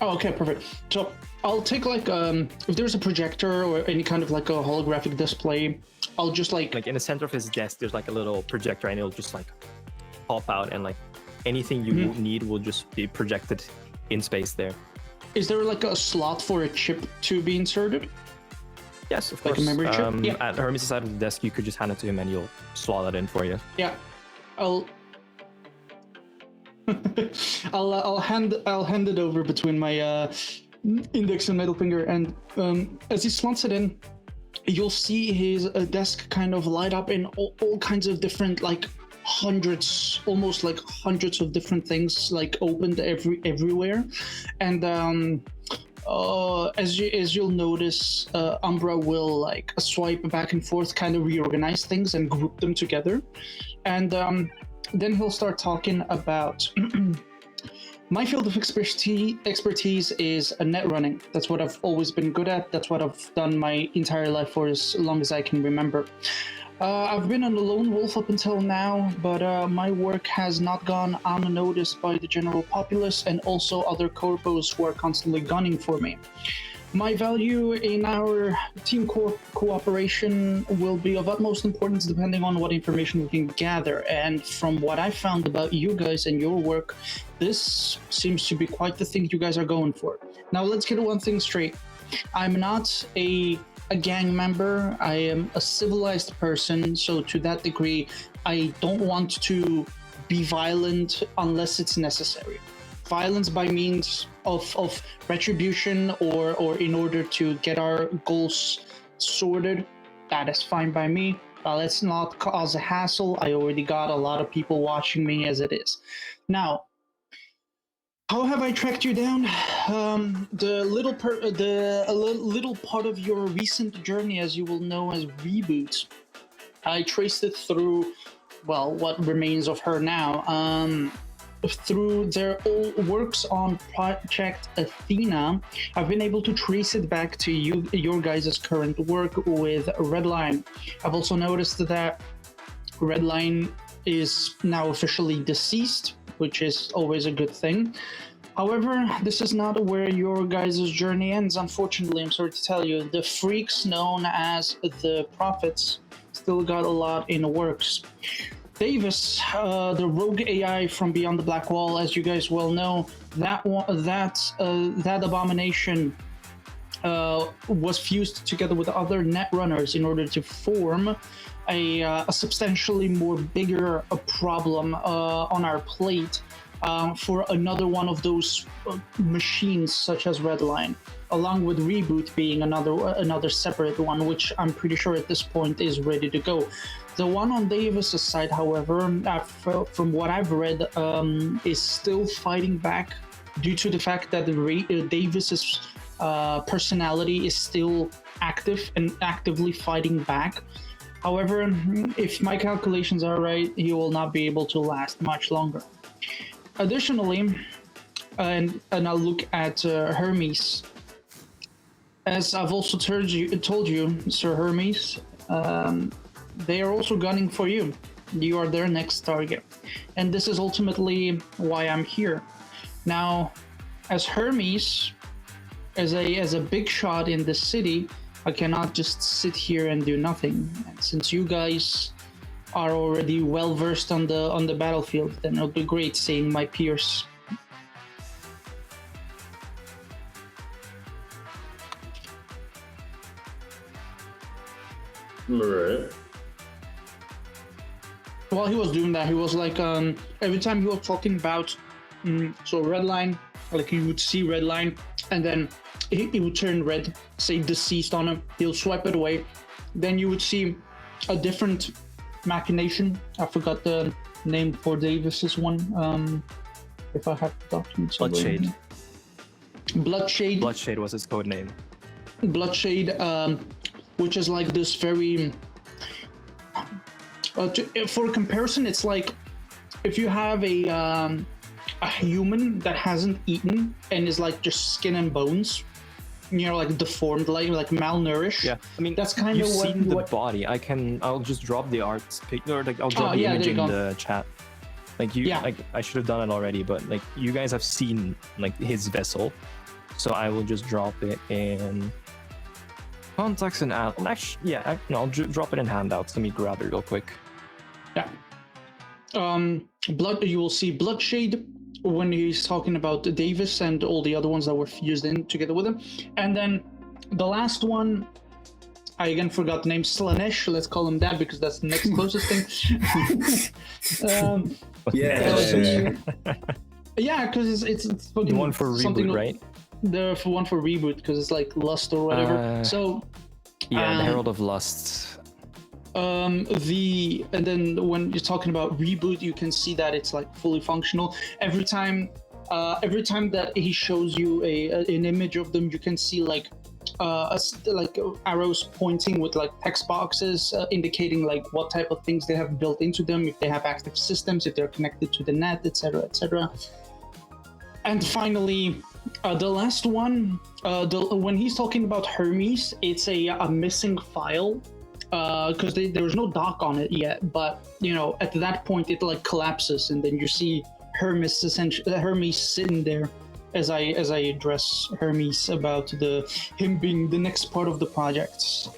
Oh, okay, perfect. So I'll take like if there's a projector or any kind of like a holographic display, I'll just like Like in the center of his desk, there's like a little projector, and it'll just like pop out, and like anything you need will just be projected in space there. Is there like a slot for a chip to be inserted? Yes, of Like a course. memory chip? Yeah. At Hermes' side of the desk, you could just hand it to him, and he'll slot that in for you. Yeah, I'll I'll hand it over between my index and middle finger, and as he slots it in, you'll see his desk kind of light up in all kinds of different like almost like hundreds of different things like opened everywhere, and as you'll notice, Umbra will like swipe back and forth, kind of reorganize things and group them together, and then he'll start talking about my field of expertise is net running. That's what I've always been good at. That's what I've done my entire life for as long as I can remember. I've been a lone wolf up until now, but my work has not gone unnoticed by the general populace and also other corpos who are constantly gunning for me. My value in our team cooperation will be of utmost importance depending on what information we can gather. And from what I found about you guys and your work, this seems to be quite the thing you guys are going for. Now let's get one thing straight. I'm not a gang member. I am a civilized person, so to that degree, I don't want to be violent unless it's necessary. Violence by means of retribution or in order to get our goals sorted, that is fine by me. Let's not cause a hassle. I already got a lot of people watching me as it is. Now, How have I tracked you down? The little part of your recent journey, as you will know as Reboot, I traced it through, well, what remains of her now. Through their old works on Project Athena, I've been able to trace it back to your guys' current work with Redline. I've also noticed that Redline is now officially deceased, which is always a good thing. However, this is not where your guys' journey ends. Unfortunately, I'm sorry to tell you, the freaks known as the Prophets still got a lot in the works. Davis, the rogue AI from beyond the Blackwall, as you guys well know, that abomination was fused together with other netrunners in order to form a substantially more bigger problem on our plate for another one of those machines, such as Redline, along with Reboot being another separate one, which I'm pretty sure at this point is ready to go. The one on Davis's side, however, from what I've read, is still fighting back due to the fact that Davis's personality is still active and actively fighting back. However, if my calculations are right, he will not be able to last much longer. Additionally, and I'll look at Hermes. As I've also told you, Sir Hermes, they are also gunning for you. You are their next target. And this is ultimately why I'm here. Now, as Hermes, as a big shot in the city, I cannot just sit here and do nothing. And since you guys are already well versed on the battlefield, then it'll be great seeing my peers. Right. While he was doing that, he was like, every time he was talking about, so Redline, like you would see Redline, and then he would turn red, say deceased on him, he'll swipe it away. Then you would see a different machination. I forgot the name for Davis's one. If I have the document. Bloodshade. Bloodshade. Bloodshade was his code name. Bloodshade, which is like this very... for comparison, it's like if you have a human that hasn't eaten and is like just skin and bones, like deformed, like malnourished. Yeah, I mean that's kind of you've what. seen the body. I'll just drop the art or like I'll drop the image in the chat. Like I should have done it already, but like you guys have seen like his vessel, so I will just drop it in contacts and actually, I'll drop it in handouts. Let me grab it real quick. Yeah. You will see Bloodshade when he's talking about Davis and all the other ones that were fused in together with him. And then the last one, I again forgot the name, Slanesh, let's call him that because that's the next closest thing. Yeah, because it's the one for Reboot, right? The one for Reboot, because it's like Lust or whatever. The Herald of Lusts. And then when you're talking about Reboot, you can see that it's like fully functional. Every time that he shows you an image of them, you can see like arrows pointing with like text boxes indicating like what type of things they have built into them, if they have active systems, if they're connected to the net, etc., etc. And finally, the last one, when he's talking about Hermes, it's a missing file. Because there was no dock on it yet, but at that point it like collapses, and then you see Hermes sitting there as I address Hermes about him being the next part of the project.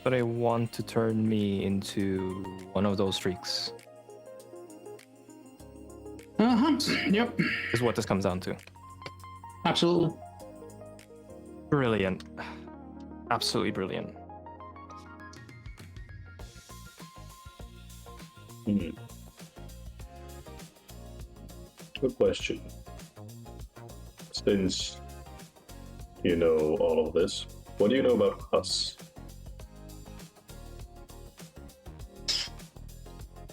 But I want to turn me into one of those freaks. Yep. Is what this comes down to. Absolutely. Brilliant. Absolutely brilliant. Good question. Since you know all of this, what do you know about us?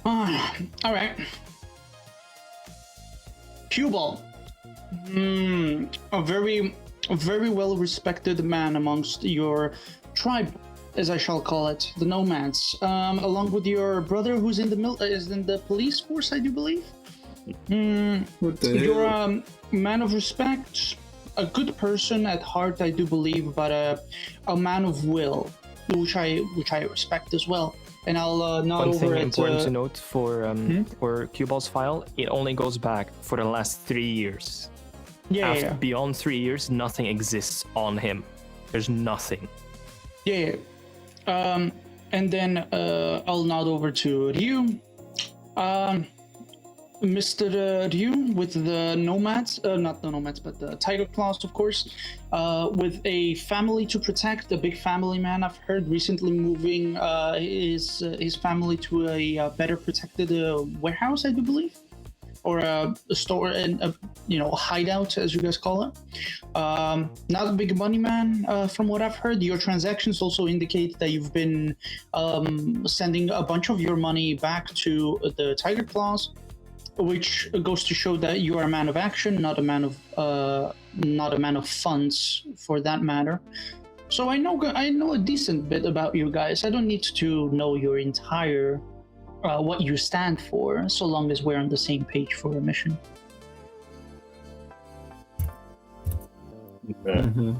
All right. Cue ball. A very well respected man amongst your tribe, as I shall call it, the nomads. Along with your brother, who's in the is in the police force, I do believe. What the You're hell? a man of respect, a good person at heart, I do believe, but a man of will, which I respect as well. And I'll nod One over thing at important to note for Q-Ball's file, it only goes back for the last 3 years. yeah. Beyond 3 years, nothing exists on him. There's nothing. Yeah. And then I'll nod over to Ryu. Mr. Ryu with the nomads, not the nomads, but the tiger claws, of course, with a family to protect, a big family man. I've heard recently moving his family to a better protected warehouse, I do believe, or a store and a hideout, as you guys call it. Not a big money man, from what I've heard. Your transactions also indicate that you've been sending a bunch of your money back to the tiger claws, which goes to show that you are a man of action, not a man of funds, for that matter. So I know a decent bit about you guys. I don't need to know your entire what you stand for, so long as we're on the same page for a mission. Yeah.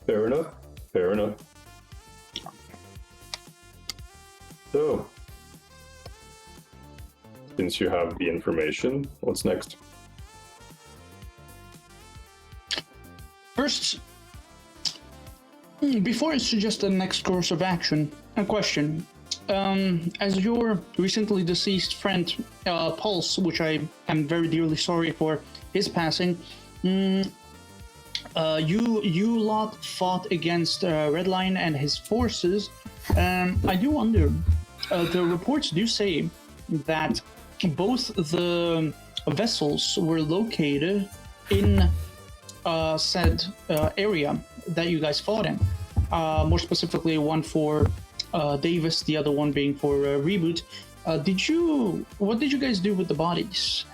Fair enough. Fair enough. So, since you have the information, what's next? First, before I suggest the next course of action, a question. As your recently deceased friend, Pulse, which I am very dearly sorry for his passing, you lot fought against Redline and his forces. I do wonder, the reports do say that both the vessels were located in said area that you guys fought in. More specifically, one for Davis, the other one being for Reboot. What did you guys do with the bodies?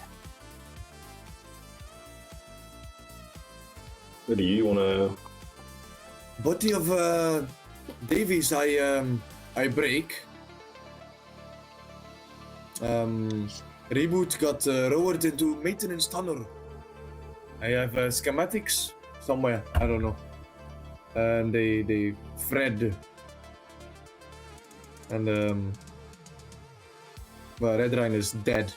Do you wanna? Body of Davies, I break. Reboot got lowered into maintenance tunnel. I have schematics somewhere, I don't know. And they fled. And well, Redline is dead.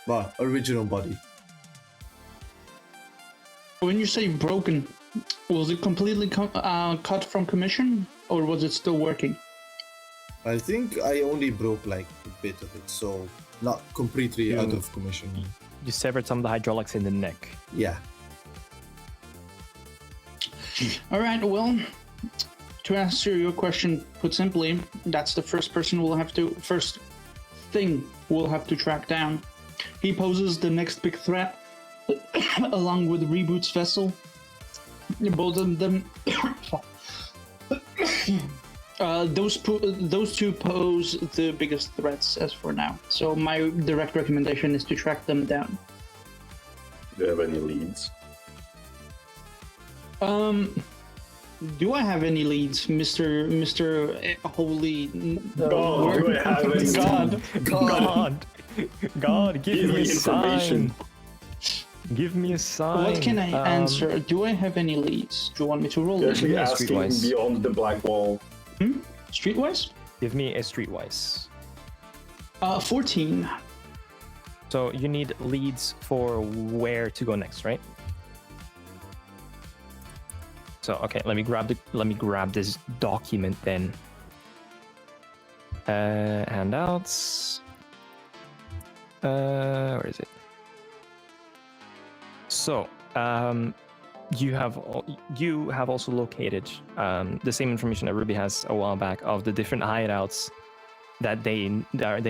Well, original body. When you say broken, was it completely cut from commission, or was it still working? I think I only broke like a bit of it, so not completely out of commission. You severed some of the hydraulics in the neck. Yeah. All right, well, to answer your question, put simply, that's the first thing we'll have to track down. He poses the next big threat, along with Reboot's vessel. Both of them, those two pose the biggest threats as for now. So my direct recommendation is to track them down. Do you have any leads? Do I have any leads, Mr. Holy God, do I have any God, give me a information. sign. Give me a sign. What can I answer? Do I have any leads? Do you want me to roll You're it? actually Yeah, asking streetwise. beyond the Blackwall. Streetwise? Give me a streetwise. 14. So you need leads for where to go next, right? So okay, let me grab this document then. Handouts. Where is it? So you have also located the same information that Ruby has a while back of the different hideouts that they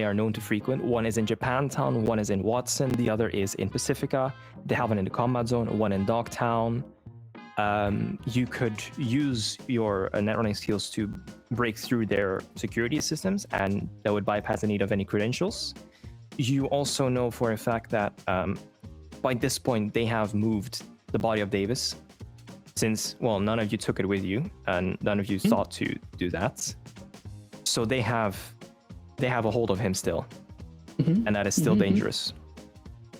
are known to frequent. One is in Japantown, one is in Watson, the other is in Pacifica. They have one in the combat zone, one in Dogtown. You could use your net running skills to break through their security systems, and that would bypass the need of any credentials. you also know for a fact that by this point they have moved the body of Davis, since, well, none of you took it with you and none of you thought to do that. So they have a hold of him still, and that is still dangerous.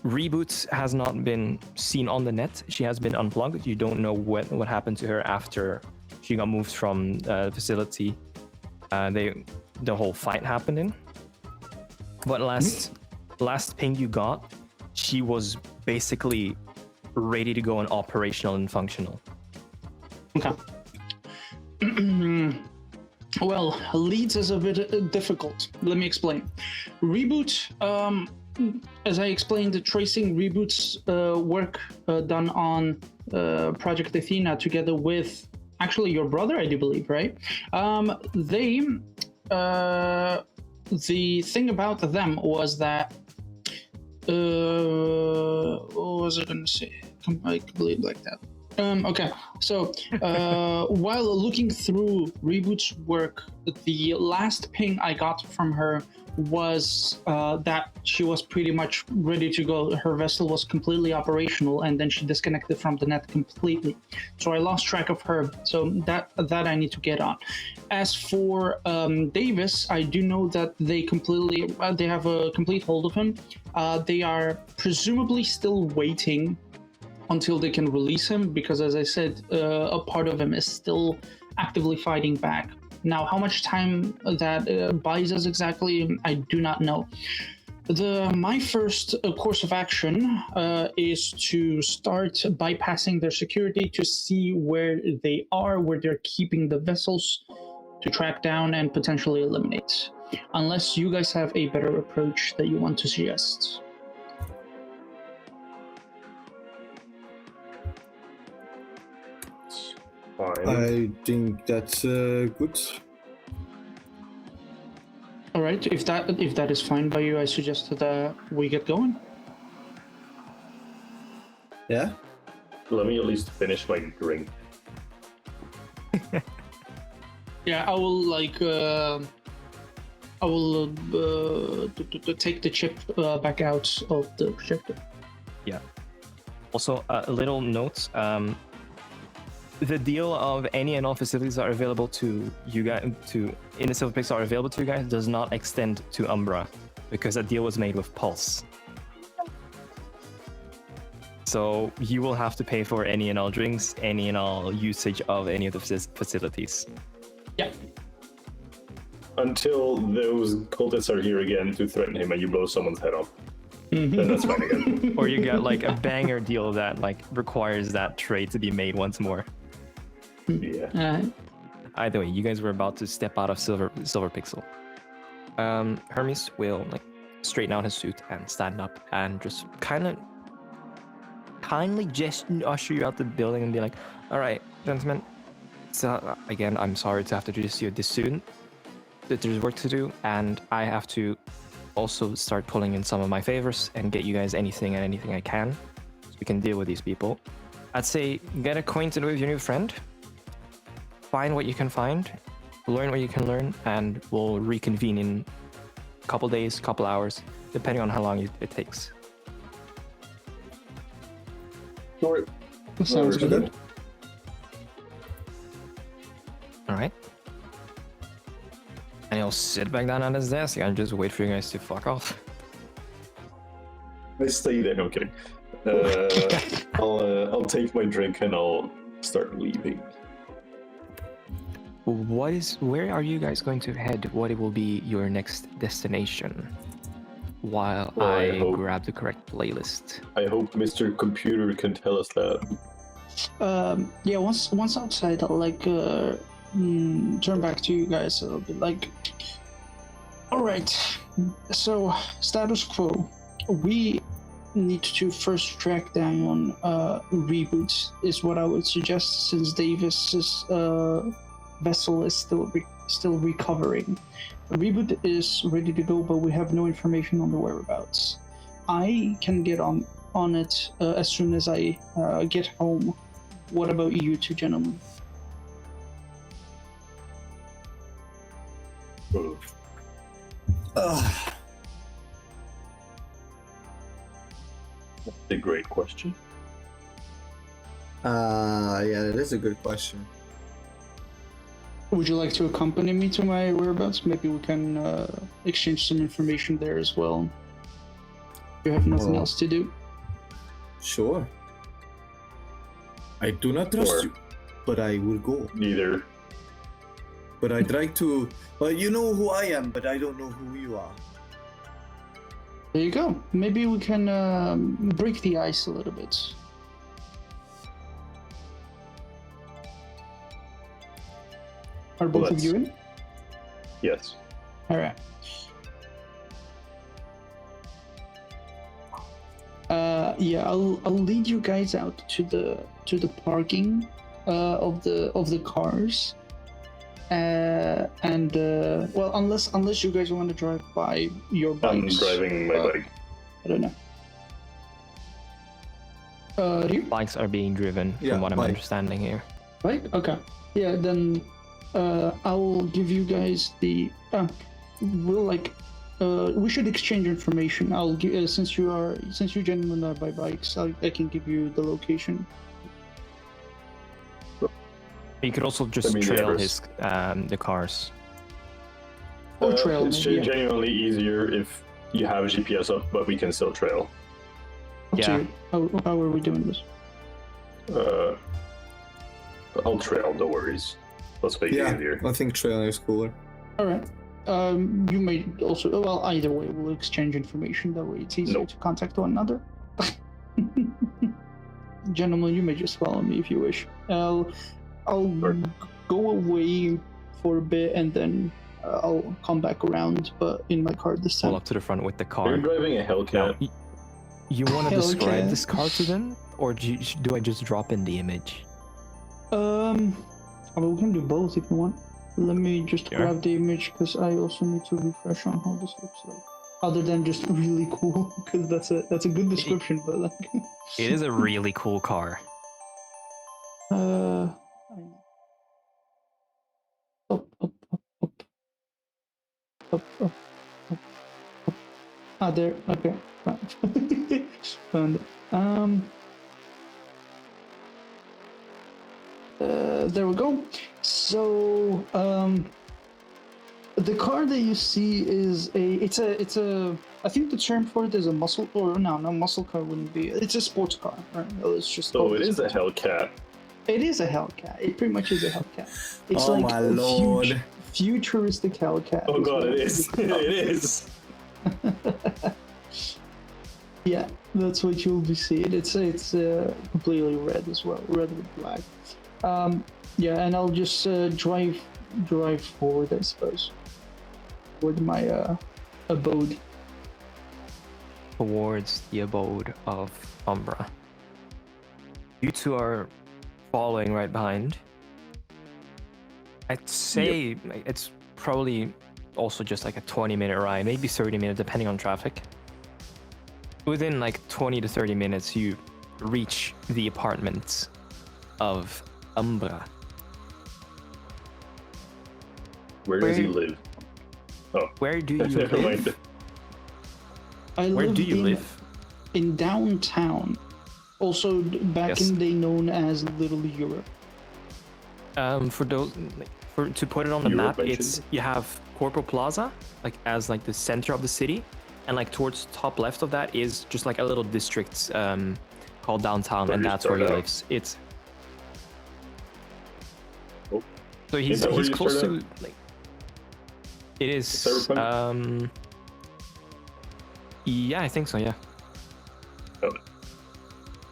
Reboot has not been seen on the net. She has been unplugged. You don't know what happened to her after she got moved from the facility. The whole fight happened in. But last ping you got, she was basically ready to go and operational and functional. Okay. Well, leads is a bit difficult. Let me explain. Reboot, as I explained, tracing Reboot's work done on Project Athena together with actually your brother, I do believe, right? The thing about them was that what was I gonna say? I completely like that. Okay, so while looking through Reboot's work, the last ping I got from her was that she was pretty much ready to go. Her vessel was completely operational, and then she disconnected from the net completely. So I lost track of her. So that I need to get on. As for Davis, I do know that they have a complete hold of him. They are presumably still waiting until they can release him, because as I said, a part of him is still actively fighting back. Now, how much time that buys us exactly, I do not know. My first course of action is to start bypassing their security to see where they are, where they're keeping the vessels, to track down and potentially eliminate. Unless you guys have a better approach that you want to suggest. Fine. I think that's good. All right, if that is fine by you, I suggest that we get going. Yeah. Let me at least finish my drink. Yeah, I will take the chip back out of the projector. Yeah. Also, a little note. The deal of any and all facilities that are available to you guys, in the Cyberpunk are available to you guys, does not extend to Umbra, because that deal was made with Pulse. So you will have to pay for any and all drinks, any and all usage of any of the facilities. Yeah. Until those cultists are here again to threaten him and you blow someone's head off. Then that's fine again. Or you get like a banger deal that like requires that trade to be made once more. Yeah. Either way, you guys were about to step out of Silver Pixel. Hermes will like straighten out his suit and stand up and just kindly just usher you out the building and be like, "All right, gentlemen. So again, I'm sorry to have to do this to you this soon. But there's work to do, and I have to also start pulling in some of my favors and get you guys anything I can, so we can deal with these people. I'd say get acquainted with your new friend. Find what you can find, learn what you can learn, and we'll reconvene in a couple days, couple hours, depending on how long it takes." Sure. Sounds good. All right. And he'll sit back down on his desk and just wait for you guys to fuck off. I stay there. No, I'm kidding. I'll take my drink and I'll start leaving. Where are you guys going to head? What will be your next destination? While I grab the correct playlist. I hope Mr. Computer can tell us that. Yeah, once outside, I'll like turn back to you guys. I'll be like, all right, so status quo. We need to first track down Reboot is what I would suggest, since Davis's vessel is still recovering. Reboot is ready to go, but we have no information on the whereabouts. I can get on it as soon as I get home. What about you two gentlemen? A great question. Yeah, that is a good question. Would you like to accompany me to my whereabouts? Maybe we can exchange some information there as well. You have nothing else to do. Sure. I do not trust you, but I will go. Neither. But I'd like to. Well, you know who I am, but I don't know who you are. There you go. Maybe we can break the ice a little bit. Are both of you in? Yes. All right. Yeah, I'll lead you guys out to the parking of the cars. Well, unless you guys want to drive by your bikes. I'm driving my bike. I don't know. Ryu? Bikes are being driven, from what I'm understanding here. Bike? Okay. Yeah, then I'll give you guys the. We should exchange information. I'll give since you gentlemen are by bikes, I can give you the location. You could also just trail his the cars. Trail. It's genuinely easier if you have a GPS up, but we can still trail. Yeah. How are we doing this? I'll trail, no worries. Let's make it easier. I think trailing is cooler. All right. You may also. Well, either way, we'll exchange information. That way, it's easier to contact one another. Gentlemen, you may just follow me if you wish. I'll go away for a bit and then I'll come back around, but in my car this time. Pull up to the front with the car. You're driving a Hellcat. Now, you want to describe this car to them, or do I just drop in the image? I mean, we can do both if you want. Let me just grab the image because I also need to refresh on how this looks like. Other than just really cool, because that's a good description, but like. It is a really cool car. Up. Ah, there. Okay, found it. There we go. So, the car that you see is it's a. I think the term for it is a muscle, or no, muscle car wouldn't be. It's a sports car, right? It's just. So it is a Hellcat. It is a Hellcat. It pretty much is a Hellcat. It's like my lord. Futuristic Hellcat. Oh god, it is. It is. Yeah, that's what you'll be seeing. It's completely red as well, red with black. Yeah, and I'll just drive forward, I suppose, with my abode. Towards the abode of Umbra. You two are following right behind. I'd say it's probably also just like a 20-minute ride, maybe 30 minutes, depending on traffic. Within like 20 to 30 minutes, you reach the apartments of Umbra. Where does he live? Oh, where do you never mind. live? Where do you live? In downtown. Also, back in the day known as Little Europe. For those, to put it on the Europe, map, it's you have Corporal Plaza, like as like the center of the city, and like towards top left of that is just like a little district called downtown, and that's where he lives. It's so he's close to like it is. Cyberpunk? Yeah, I think so. Yeah.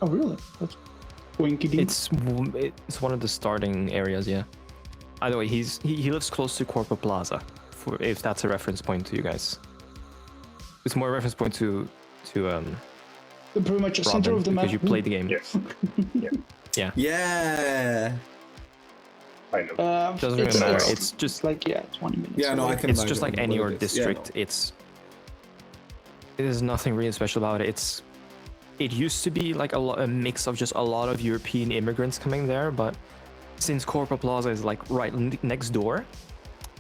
Oh really? That's winky. It's one of the starting areas. Yeah. Either way, he lives close to Corporal Plaza, for if that's a reference point to you guys. It's more a reference point to pretty much the center of the map. Because you played the game. Yes. Yeah. Yeah. I know. Doesn't really matter. It's just like 20 minutes. Yeah, no, I can. It's just like any other district. Yeah, no. There's nothing really special about it. It used to be like a mix of just a lot of European immigrants coming there, but since Corporal Plaza is like right next door,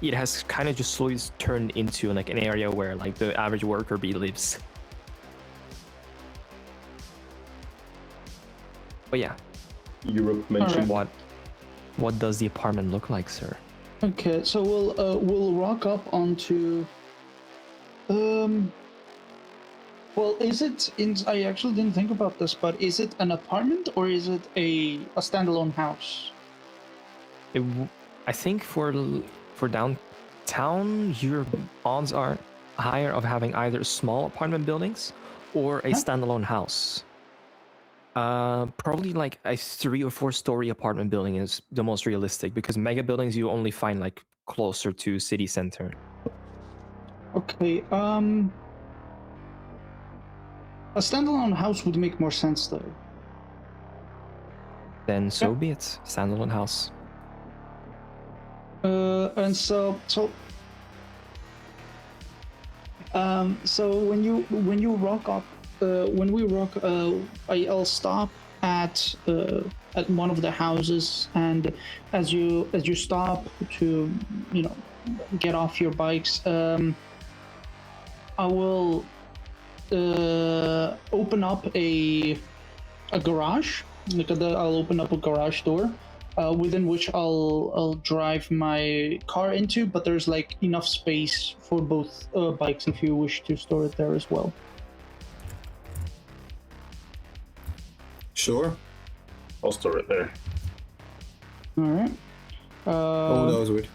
it has kind of just slowly turned into like an area where like the average worker bee lives. But yeah, Europe mentioned. What does the apartment look like, sir? Okay, so we'll rock up onto. Well, is it in? I actually didn't think about this, but is it an apartment or is it a standalone house? I think for downtown, your odds are higher of having either small apartment buildings or a standalone house. Probably like a 3 or 4 story apartment building is the most realistic, because mega buildings you only find like closer to city center. Okay. A standalone house would make more sense though. Then so be it. Standalone house. And so when you rock up, when we rock, I'll stop at one of the houses, and as you stop to get off your bikes, I will open up a garage. I'll open up a garage door, within which I'll drive my car into, but there's like enough space for both bikes if you wish to store it there as well. Sure. I'll store it there. All right. Oh, that was weird.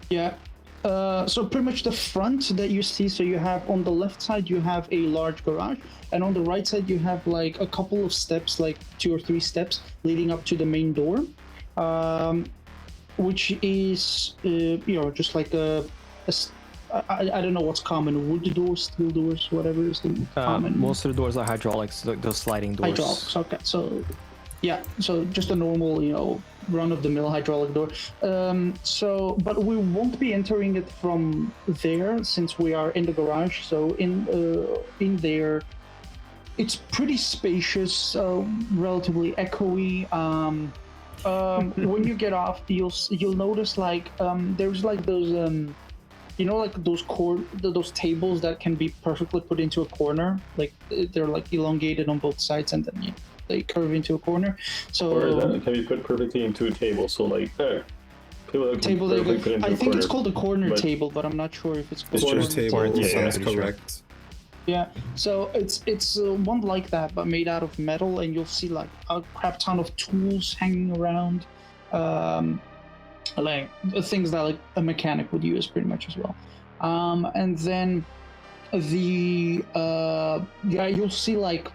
Yeah. So pretty much the front that you see, so you have on the left side you have a large garage, and on the right side you have like a couple of steps, like 2 or 3 steps leading up to the main door, which is just like I don't know what's common, wood doors, steel doors, whatever is the common. Most of the doors are hydraulics, those sliding doors. Hydraulics, okay. So yeah, so just a normal, run-of-the-mill hydraulic door. But we won't be entering it from there since we are in the garage. So in there, it's pretty spacious, relatively echoey. When you get off, you'll notice like there's like those like those tables that can be perfectly put into a corner. Like they're like elongated on both sides, and then they curve into a corner. So or that can be put perfectly into a table. So like table. I think it's called a corner table, but I'm not sure if it's called corner table. Sounds sure. correct. Yeah, so it's one like that, but made out of metal, and you'll see like a crap ton of tools hanging around, like things that like a mechanic would use pretty much as well. And then you'll see like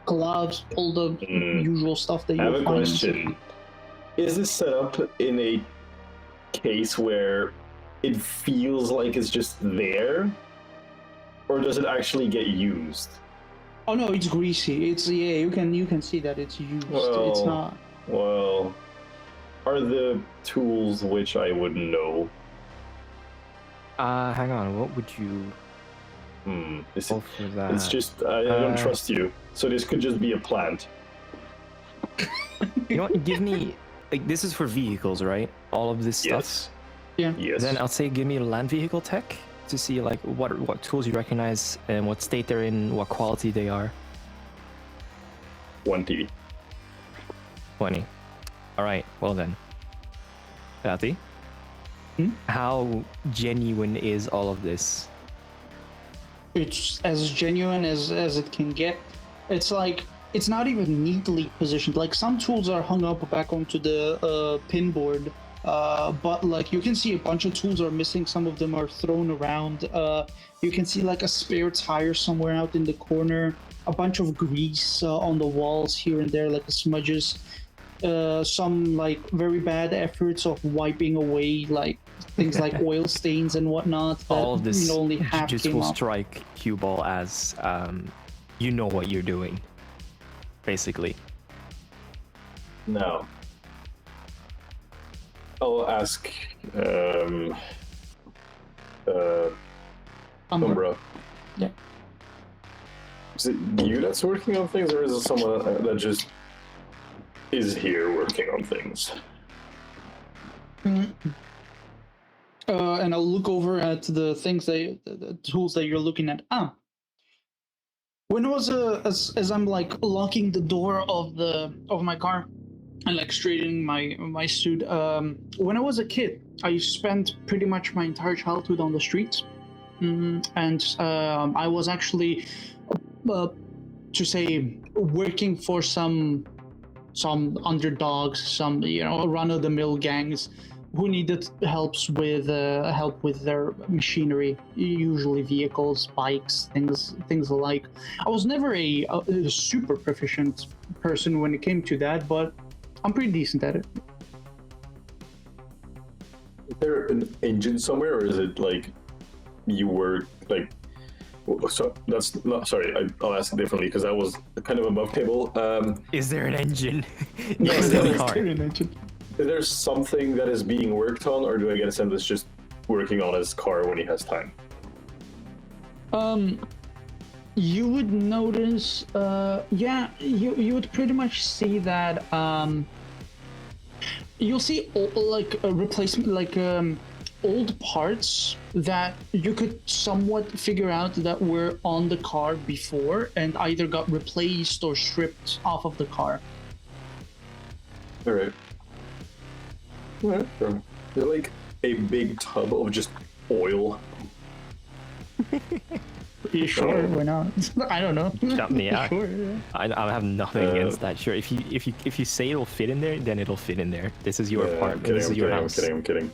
gloves, all the usual stuff that you I have a find. question. Is this set up in a case where it feels like it's just there? Or does it actually get used? Oh no, it's greasy. You can see that it's used. Well, it's not. Well, are the tools which I would know? Hang on, what would you It's that? just I don't trust you. So this could just be a plant. You know what? Give me this is for vehicles, right? All of this stuff. Yeah. Yes. Then I'll say give me land vehicle tech to see like what tools you recognize and what state they're in, what quality they are. 20. 20. All right. Well then, Patty, how genuine is all of this? It's as genuine as it can get. It's like it's not even neatly positioned. Like some tools are hung up back onto the pin board, but like you can see a bunch of tools are missing. Some of them are thrown around. You can see like a spare tire somewhere out in the corner. A bunch of grease on the walls here and there, like the smudges. Some like very bad efforts of wiping away like things like oil stains and whatnot. That, all of this only half just came will off. strike cue ball as you know what you're doing, basically. No. I'll ask Umbra. Yeah. Is it you that's working on things, or is it someone that just is here working on things? And I'll look over at the things the tools that you're looking at. When I was as I'm like locking the door of my car and like straightening my suit, when I was a kid, I spent pretty much my entire childhood on the streets. And I was actually, to say, working for some underdogs, some run-of-the-mill gangs who needed help with their machinery, usually vehicles, bikes, things alike. I was never a super proficient person when it came to that, but I'm pretty decent at it. Is there an engine somewhere, or is it like you were like? So that's not sorry. I'll ask it differently because that was kind of above table. Is there an engine? No, Is is there there a car? an engine? Is there something that is being worked on, or do I get a sense it's just working on his car when he has time? You would notice, you would pretty much see that, you'll see like a replacement, like old parts that you could somewhat figure out that were on the car before and either got replaced or stripped off of the car. All right. Alright, sure. Is it like a big tub of just oil? You sure? Why not? I don't know. Yeah. Sure, yeah. I have nothing against that. Sure, if you say it'll fit in there, then it'll fit in there. This is your apartment. This is your house. I'm kidding.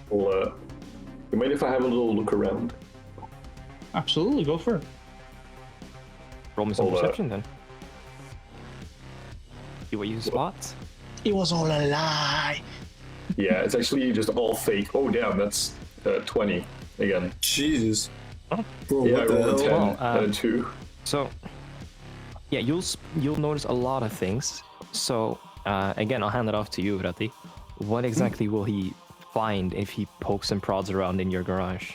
Well, you mind if I have a little look around? Absolutely, go for it. Roll me some Hold up. perception then. See what you spot. It was all a lie. Yeah, it's actually just all fake. Oh damn, that's 20 again. Jesus. Oh. Bro, Yeah, I what the rolled a 10 hell? Well, and a 2. So, yeah, you'll notice a lot of things. So, again, I'll hand it off to you, Rati. What exactly will he find if he pokes and prods around in your garage?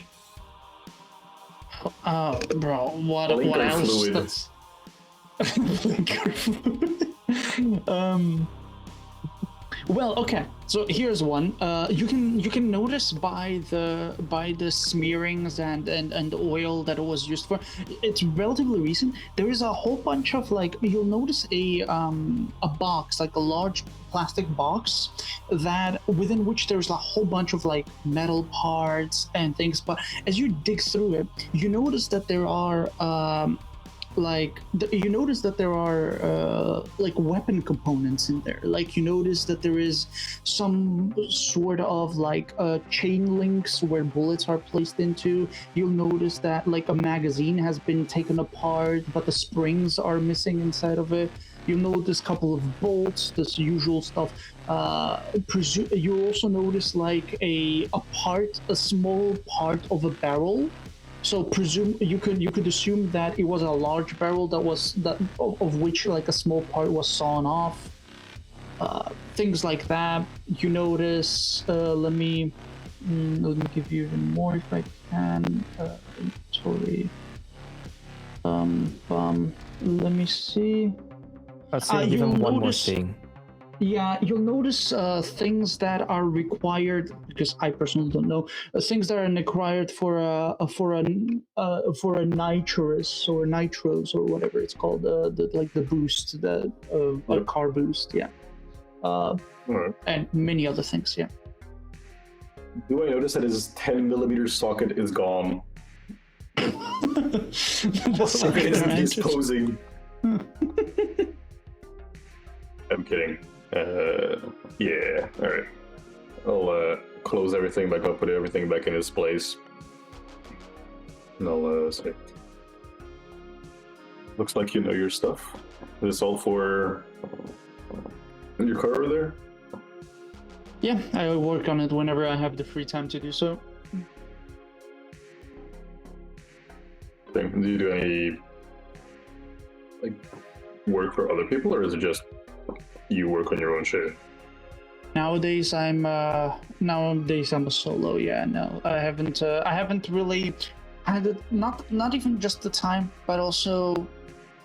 Bro, what Blinker else? fluid. That's... Blinker fluid. Well, okay. So here's one. You can notice by the smearings and oil that it was used for. It's relatively recent. There is a whole bunch of like you'll notice a box, like a large plastic box, that within which there's a whole bunch of like metal parts and things. But as you dig through it, you notice that there are like weapon components in there. Like you notice that there is some sort of like chain links where bullets are placed into. You'll notice that like a magazine has been taken apart, but the springs are missing inside of it. You'll notice a couple of bolts, this usual stuff. You'll also notice like a small part of a barrel. So you could assume that it was a large barrel of which like a small part was sawn off. Things like that. You notice. Let me give you even more if I can. Inventory. Let me see. Let's say give him one more notice- thing. Yeah, you'll notice things that are required, because I personally don't know, things that are required for a nitrous or nitros or whatever it's called, the boost, a car boost, yeah, Alright. and many other things, yeah. Do I notice that his 10mm socket is gone? That's Okay, their he's answers. posing. I'm kidding. Yeah, alright. I'll close everything back up, put everything back in its place. And I'll say. Looks like you know your stuff. Is this all for your car over there? Yeah, I work on it whenever I have the free time to do so. Do you do any like work for other people, or is it just you work on your own shit? Nowadays I'm a solo. Yeah, no, I haven't really had it, not even just the time, but also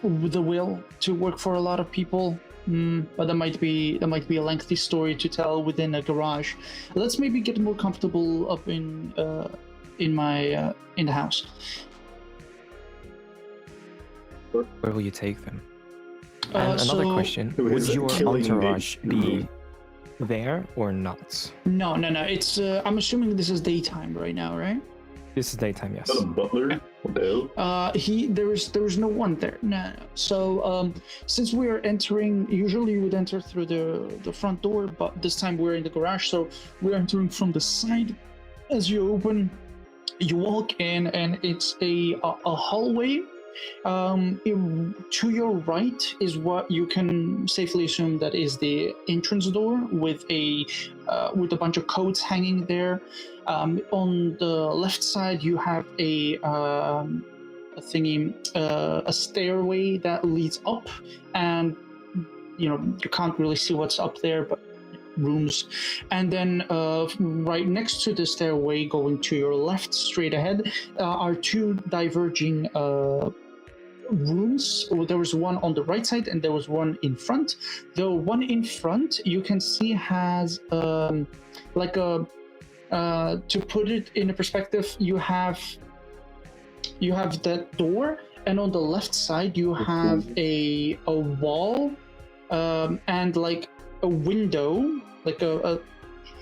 the will to work for a lot of people. but that might be a lengthy story to tell within a garage. Let's maybe get more comfortable up in the house. Where will you take them? And another so- question: Who would is your killing the- entourage be there or not? No. It's I'm assuming this is daytime right now, right? This is daytime, yes. Not a butler? What the hell? There was no one there. No. So since we are entering, usually you would enter through the front door, but this time we're in the garage, so we're entering from the side. As you open, you walk in, and it's a hallway. To your right is what you can safely assume that is the entrance door with a bunch of coats hanging there. On the left side, you have a stairway that leads up, and you can't really see what's up there, but rooms. And then right next to the stairway, going to your left, straight ahead, are two diverging rooms. There was one on the right side and there was one in front. The one in front you can see has to put it in a perspective, you have that door, and on the left side you have a wall and like a window, like a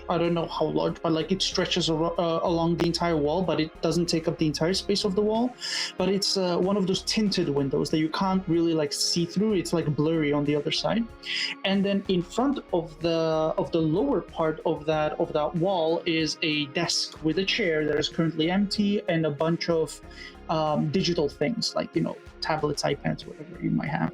I don't know how large, but like it stretches along the entire wall, but it doesn't take up the entire space of the wall. But it's one of those tinted windows that you can't really like see through. It's like blurry on the other side. And then in front of the lower part of that wall is a desk with a chair that is currently empty, and a bunch of digital things like tablets, iPads, whatever you might have.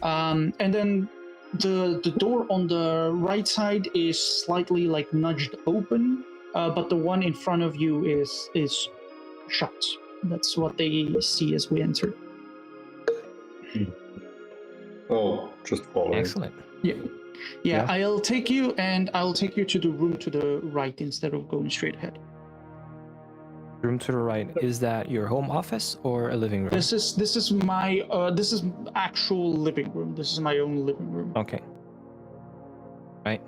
And then the door on the right side is slightly like nudged open, but the one in front of you is shut. That's what they see as we enter. Oh, just follow. Excellent. Yeah. I'll take you to the room to the right instead of going straight ahead. Room to the right, is that your home office or a living room? This is my this is actual living room. This is my own living room. Okay. Right.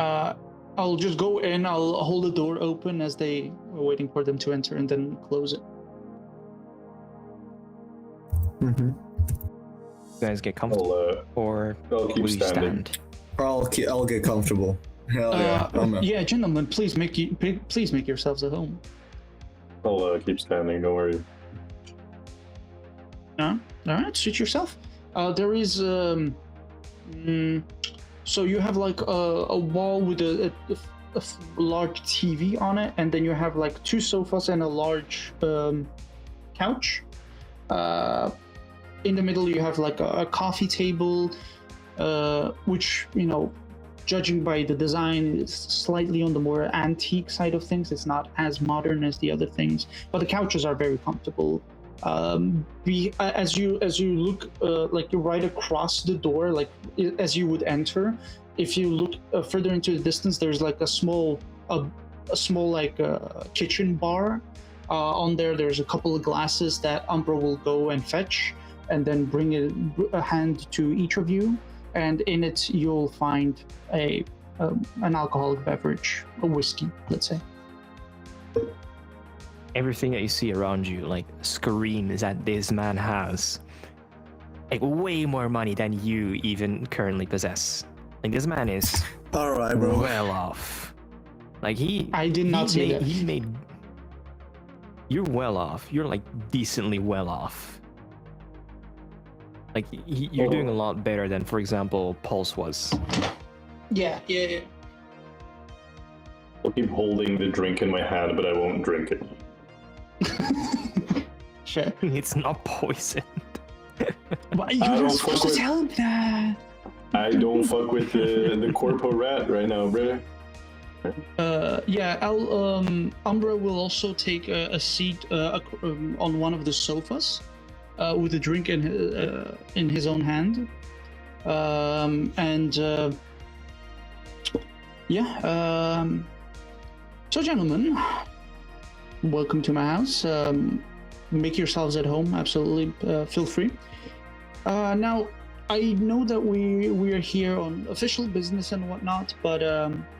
I'll just go in, I'll hold the door open as they are waiting for them to enter, and then close it. Mm-hmm. You guys get comfortable, or I'll keep will you standing. stand? I'll get comfortable. Hell yeah. Yeah, gentlemen, please make yourselves at home. I'll keep standing, don't worry. All right, suit yourself. There is so you have like a wall with a large TV on it, and then you have like two sofas and a large couch. In the middle you have like a coffee table, which judging by the design, is slightly on the more antique side of things. It's not as modern as the other things, but the couches are very comfortable. As you look like you're right across the door, like as you would enter, if you look further into the distance, there's like a small like kitchen bar. On there's a couple of glasses that Umbra will go and fetch, and then bring a hand to each of you. And in it, you'll find an alcoholic beverage, a whiskey, let's say. Everything that you see around you, like, screams that this man has, like, way more money than you even currently possess. Like, this man is All right, bro. well off. Like, I did not say that. He made. You're well off. You're like decently well off. Like, you're doing a lot better than, for example, Pulse was. Yeah. I'll keep holding the drink in my hand, but I won't drink it. Sure. It's not poison. But you were supposed to tell him that. I don't fuck with the corpo rat right now, brother. Umbra will also take a seat on one of the sofas with a drink in his own hand. So gentlemen, welcome to my house. Make yourselves at home, absolutely, feel free. Now, I know that we are here on official business and whatnot, but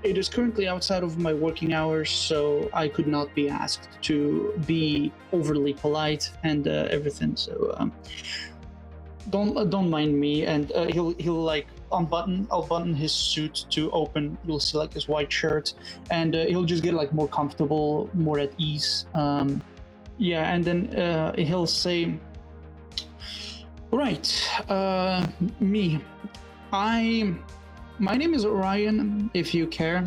it is currently outside of my working hours, so I could not be asked to be overly polite and everything. So don't mind me. And he'll like I'll button his suit to open. You'll see like his white shirt, and he'll just get like more comfortable, more at ease. Yeah, and then he'll say, right, me. My name is Orion, if you care.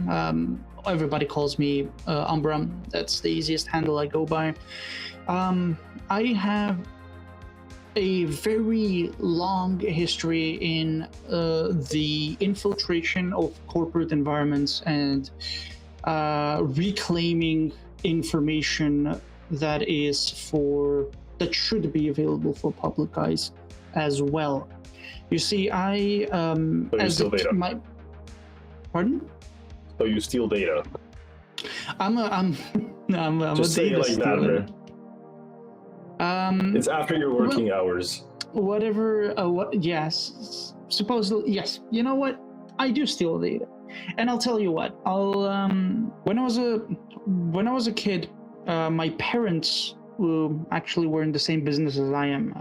Everybody calls me Umbra. That's the easiest handle I go by. I have a very long history in the infiltration of corporate environments and reclaiming information that should be available for public eyes as well. You see, I So you steal data. Pardon? So you steal data. I'm Just a say it data like that, stealer. man. It's after your working hours. Whatever. Yes. Supposedly, yes. You know what? I do steal data, and I'll tell you what. When I was a kid, my parents actually were in the same business as I am,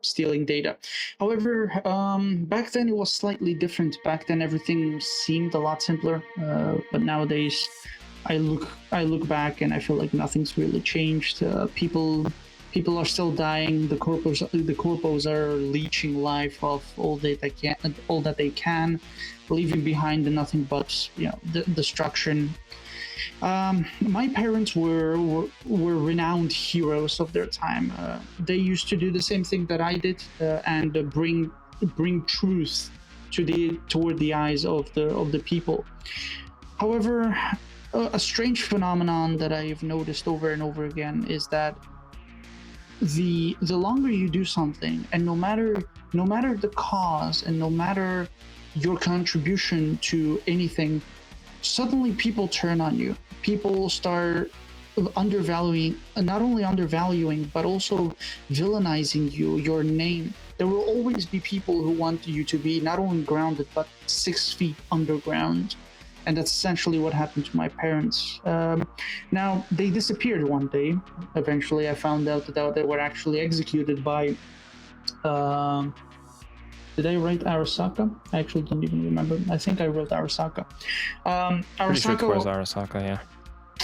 stealing data. However, back then it was slightly different. Back then everything seemed a lot simpler, but nowadays I look back and I feel like nothing's really changed. People are still dying. The corpos are leeching life of all that they can, leaving behind nothing but destruction. My parents were renowned heroes of their time. They used to do the same thing that I did, and bring truth toward the eyes of the people. However, a strange phenomenon that I've noticed over and over again is that the longer you do something, and no matter the cause, and no matter your contribution to anything, suddenly people turn on you. People start not only undervaluing, but also villainizing you, your name. There will always be people who want you to be not only grounded, but 6 feet underground. And that's essentially what happened to my parents. Now, they disappeared one day. Eventually, I found out that they were actually executed by... Did I write Arasaka? I actually don't even remember. I think I wrote Arasaka. Pretty sure it was Arasaka, yeah.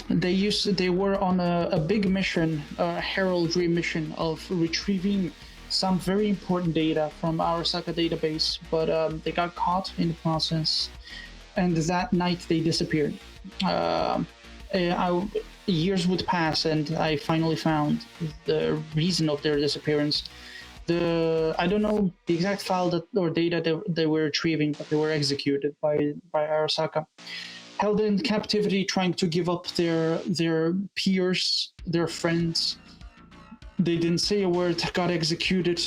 They were on a big mission, a heraldry mission of retrieving some very important data from Arasaka database, but they got caught in the process, and that night they disappeared. Years would pass, and I finally found the reason of their disappearance. I don't know the exact file or data that they were retrieving, but they were executed by Arasaka, held in captivity, trying to give up their peers, their friends. They didn't say a word, got executed,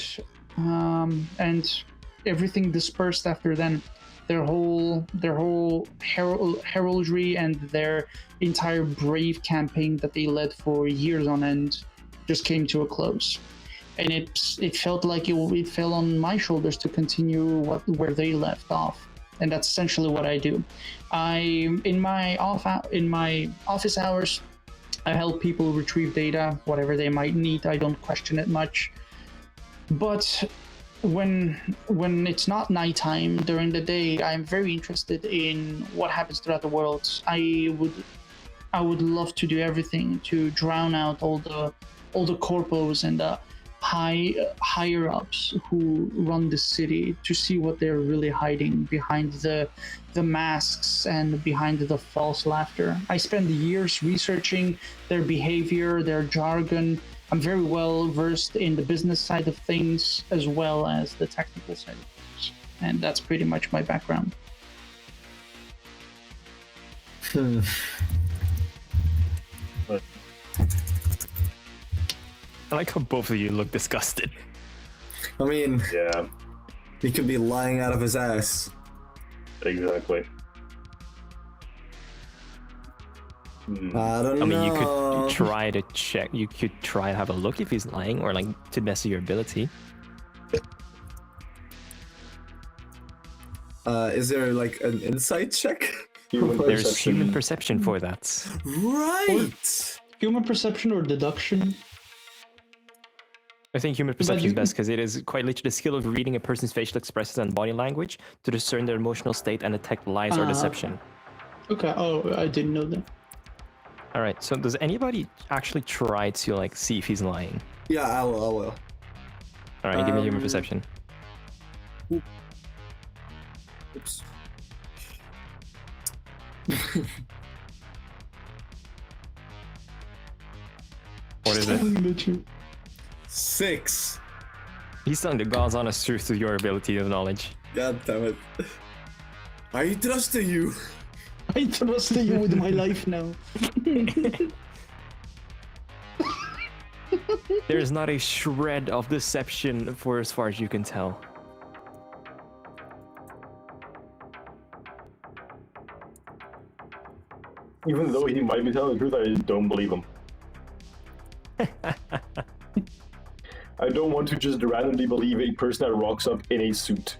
and everything dispersed after then. Their whole heraldry and their entire brave campaign that they led for years on end just came to a close. And it felt like it fell on my shoulders to continue where they left off, and that's essentially what I do. In my office hours, I help people retrieve data, whatever they might need. I don't question it much. But when it's not nighttime during the day, I'm very interested in what happens throughout the world. I would love to do everything to drown out all the corpos and the higher ups who run the city, to see what they're really hiding behind the masks and behind the false laughter. I spend years researching their behavior, their jargon. I'm very well versed in the business side of things as well as the technical side of things, and that's pretty much my background. I like how both of you look disgusted. I mean, Yeah, he could be lying out of his ass. exactly. I don't know. I mean, you could try to check. You could try to have a look if he's lying, or like to the best of your ability. Is there like an insight check? There's human perception for that. Right. Human perception or deduction? I think human perception is best because it is quite literally the skill of reading a person's facial expressions and body language to discern their emotional state and detect lies or deception. Okay. Oh, I didn't know that. All right. So does anybody actually try to like see if he's lying? Yeah, I will. All right, give me human perception. Oops. What is it? 6. He's telling the God's honest truth to your ability of knowledge. God damn it. I trust you. I trust you with my life now. There's not a shred of deception for as far as you can tell. Even though he might be telling the truth, I don't believe him. I don't want to just randomly believe a person that rocks up in a suit.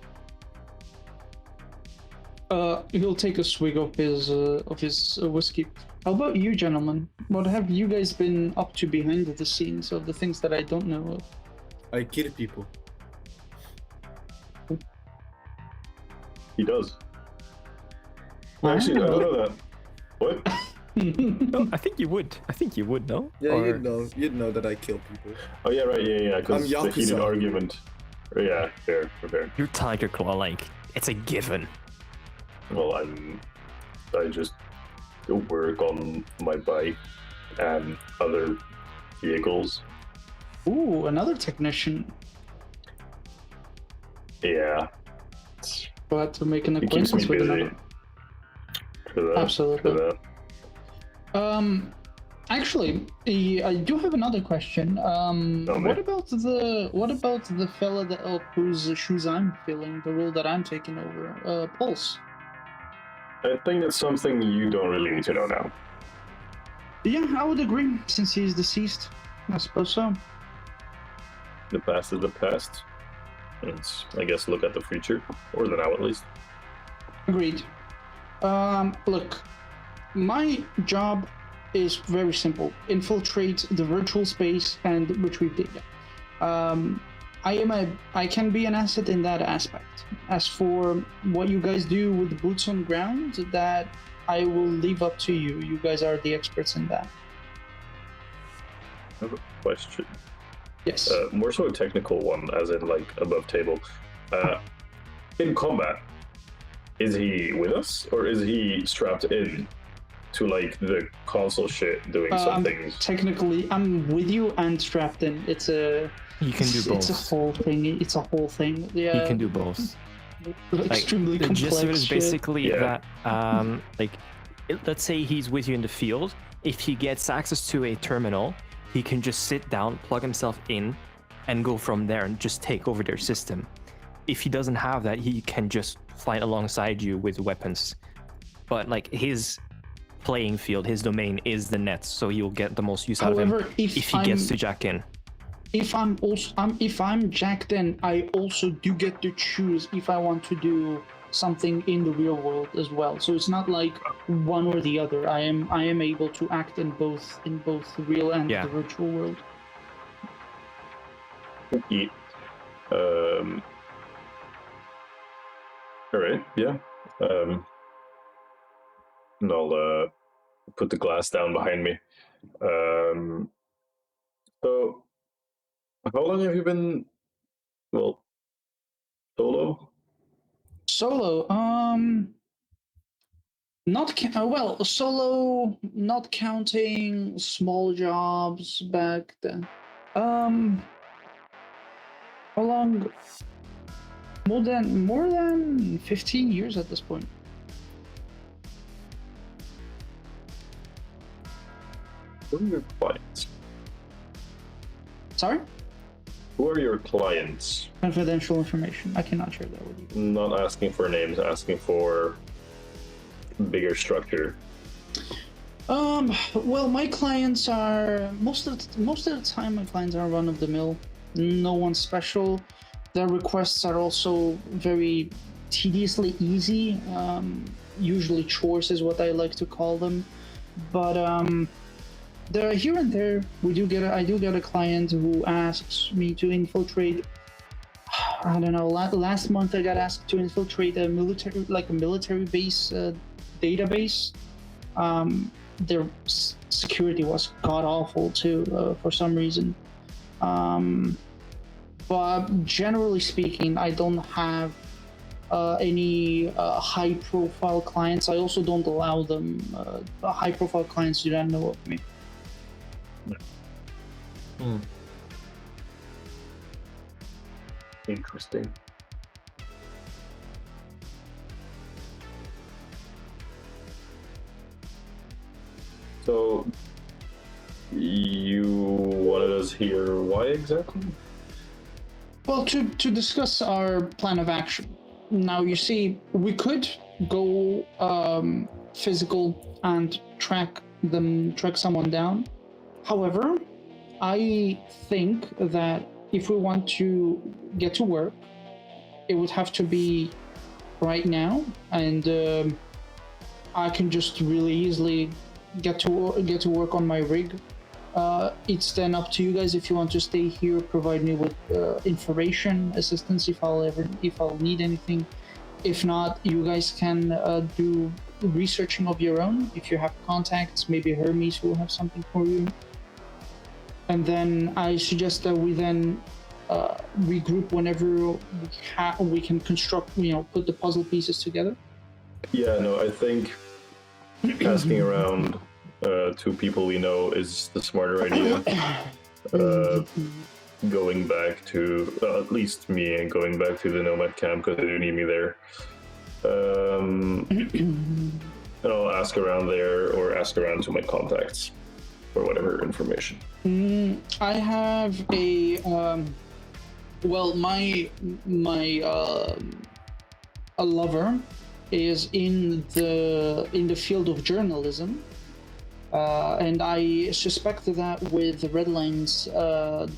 He'll take a swig of his whiskey. How about you, gentlemen? What have you guys been up to behind the scenes of the things that I don't know of? I kill people. He does. Actually, I don't know that. What? No, I think you would. I think you would, no? Yeah, Or- you'd know that I kill people. Oh yeah, right, yeah, because I'm the heated Yakuza. argument. Yeah, fair. You're Tiger Claw, like, it's a given. Well, I just work on my bike and other vehicles. Ooh, another technician. Yeah, Glad to make an it keeps me acquaintance with busy. another. For that, Absolutely. For that. Actually, I do have another question. What about the fella that whose shoes I'm filling, the role that I'm taking over, Pulse? I think that's something you don't really need to know now. Yeah, I would agree. Since he's deceased, I suppose so. The past is the past. Let's, I guess, look at the future, or the now at least. Agreed. Look, my job is very simple: infiltrate the virtual space and retrieve data. I can be an asset in that aspect. As for what you guys do with the boots on ground, that I will leave up to you. You guys are the experts in that. I have a question. Yes. More so a technical one, as in like above table. In combat, is he with us, or is he strapped in to like the console shit doing something? Technically, I'm with you and strapped in. It's a. You can do both. It's a whole thing. It's a whole thing. Yeah. You can do both. Extremely the complex. gist of it is shit. basically that, let's say he's with you in the field. If he gets access to a terminal, he can just sit down, plug himself in, and go from there and just take over their system. If he doesn't have that, he can just fight alongside you with weapons. But like his playing field, his domain is the net, so you'll get the most use out of him if he gets to jack in. If I'm jacked in, I also do get to choose if I want to do something in the real world as well. So it's not like one or the other. I am able to act in both the real and the virtual world. Yeah. All right. Yeah. And I'll put the glass down behind me. So, how long have you been, well, solo? Solo, solo, not counting small jobs back then. How long? More than 15 years at this point. Who are your clients? Sorry? Who are your clients? Confidential information. I cannot share that with you. Not asking for names, asking for bigger structure. Well, my clients are most of the time. My clients are run of the mill. No one special. Their requests are also very tediously easy. Usually chores is what I like to call them, but there here and there I do get a client who asks me to infiltrate. I don't know. Last month I got asked to infiltrate a military base database. Their security was god awful too for some reason. But generally speaking, I don't have any high-profile clients. I also don't allow them. High-profile clients do not know of me. Interesting. So, you wanted us here, why exactly? Well, to discuss our plan of action. Now, you see, we could go physical and track someone down. However, I think that if we want to get to work, it would have to be right now, and I can just really easily get to work on my rig. It's then up to you guys if you want to stay here, provide me with information, assistance if I'll need anything. If not, you guys can do researching of your own. If you have contacts, maybe Hermes will have something for you. And then I suggest that we then regroup whenever we can construct, put the puzzle pieces together. Yeah, no, I think asking around to people we know is the smarter idea. Going back to, at least me, and going back to the Nomad camp because they do need me there. And I'll ask around there or ask around to my contacts for whatever information. I have a a lover is in the field of journalism, and I suspect that with Redline's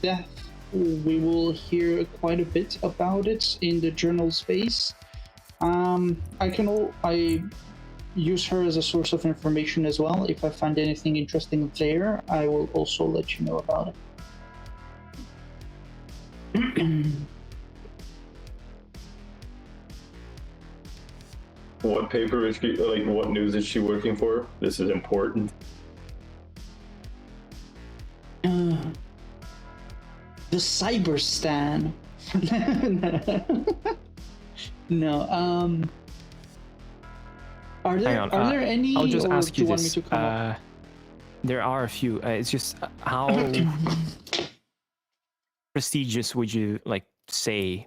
death, we will hear quite a bit about it in the journal space. I use her as a source of information as well. If I find anything interesting there, I will also let you know about it. What paper is she, what news is she working for? This is important. The Cyberstan. No, are there any? I'll just ask you want this. Me to come up? There are a few. It's just how prestigious would you say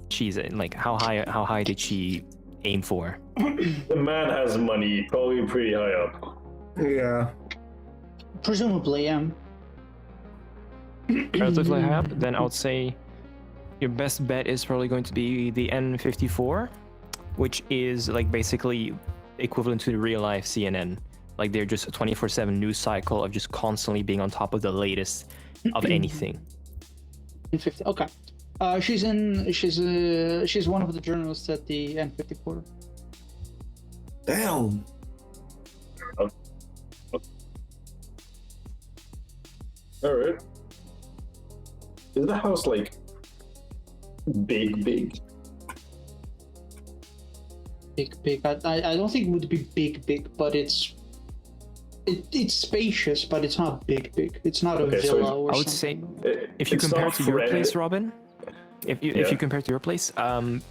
she's in? How high did she aim for? The man has money, probably pretty high up. Yeah. Presumably, yeah. Relatively high up. Then I would say your best bet is probably going to be the N54, which is basically equivalent to the real life CNN. They're just a 24/7 news cycle of just constantly being on top of the latest of anything. N50. Okay. She's one of the journalists at the N54. Damn. All right. Is the house big? Big. I don't think it would be big, but it's spacious, but it's not big. It's not a villa or I would something. say if you compare to your place, Robin, if you compare to your place,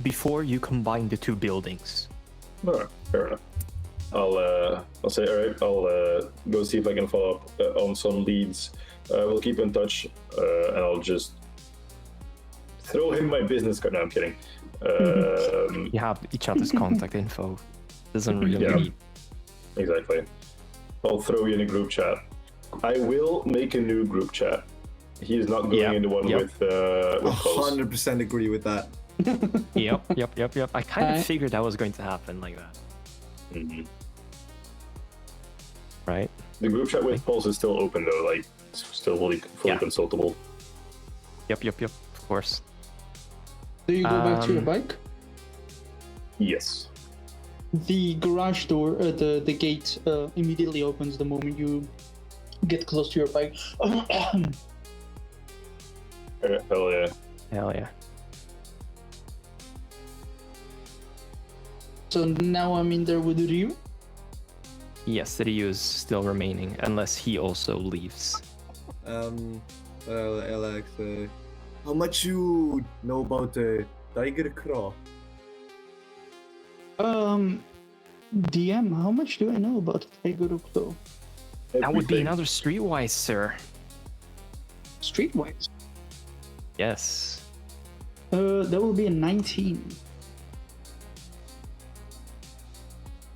before you combine the two buildings. All right, fair enough. I'll say, all right, I'll go see if I can follow up on some leads. We'll keep in touch, and I'll just throw him my business card. No, I'm kidding. You have each other's contact info. Doesn't really need. Exactly. I'll throw you in a group chat. I will make a new group chat. He is not going into one with 100% agree with that. Yep. I kind of figured that was going to happen like that. Mm-hmm. Right? The group chat with Pulse is still open though, it's still fully consultable. Yep, of course. Do you go back to your bike? Yes. The garage door, the gate immediately opens the moment you get close to your bike. Hell yeah. Hell yeah. So now I'm in there with Ryu. Yes, Ryu is still remaining, unless he also leaves. Well, Alex, how much you know about the Tiger Claw? DM, how much do I know about Tiger Claw? That would be another Streetwise, sir. Streetwise? Yes. That will be a 19.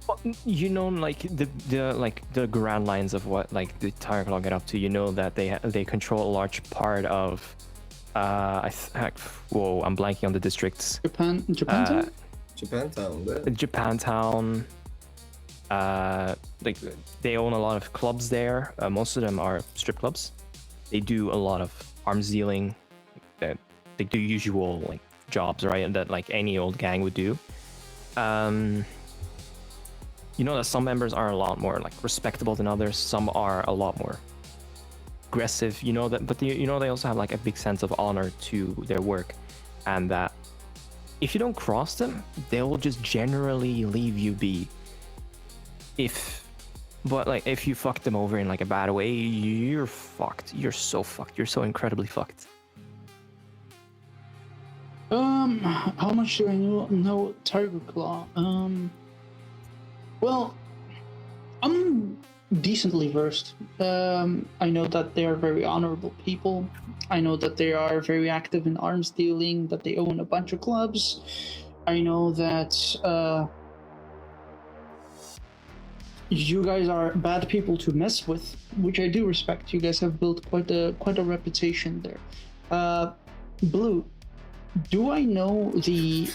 Well, you know, like the grand lines of what like the Tiger Claw get up to. You know that they control a large part of. Whoa, I'm blanking on the districts. Japantown? Japantown, there. Japantown. Like they own a lot of clubs there. Most of them are strip clubs. They do a lot of arms dealing. That they do usual like jobs, right? And that like any old gang would do. You know that some members are a lot more like respectable than others. Some are a lot more aggressive. You know that, but you know they also have like a big sense of honor to their work, and that if you don't cross them, they will just generally leave you be. But like if you fuck them over in like a bad way, you're fucked. You're so fucked. You're so incredibly fucked. How much do I know Tiger Claw? Well, I'm decently versed. I know that they are very honorable people. I know that they are very active in arms dealing, that they own a bunch of clubs. I know that you guys are bad people to mess with, which I do respect. You guys have built quite a reputation there. Blue, do I know the?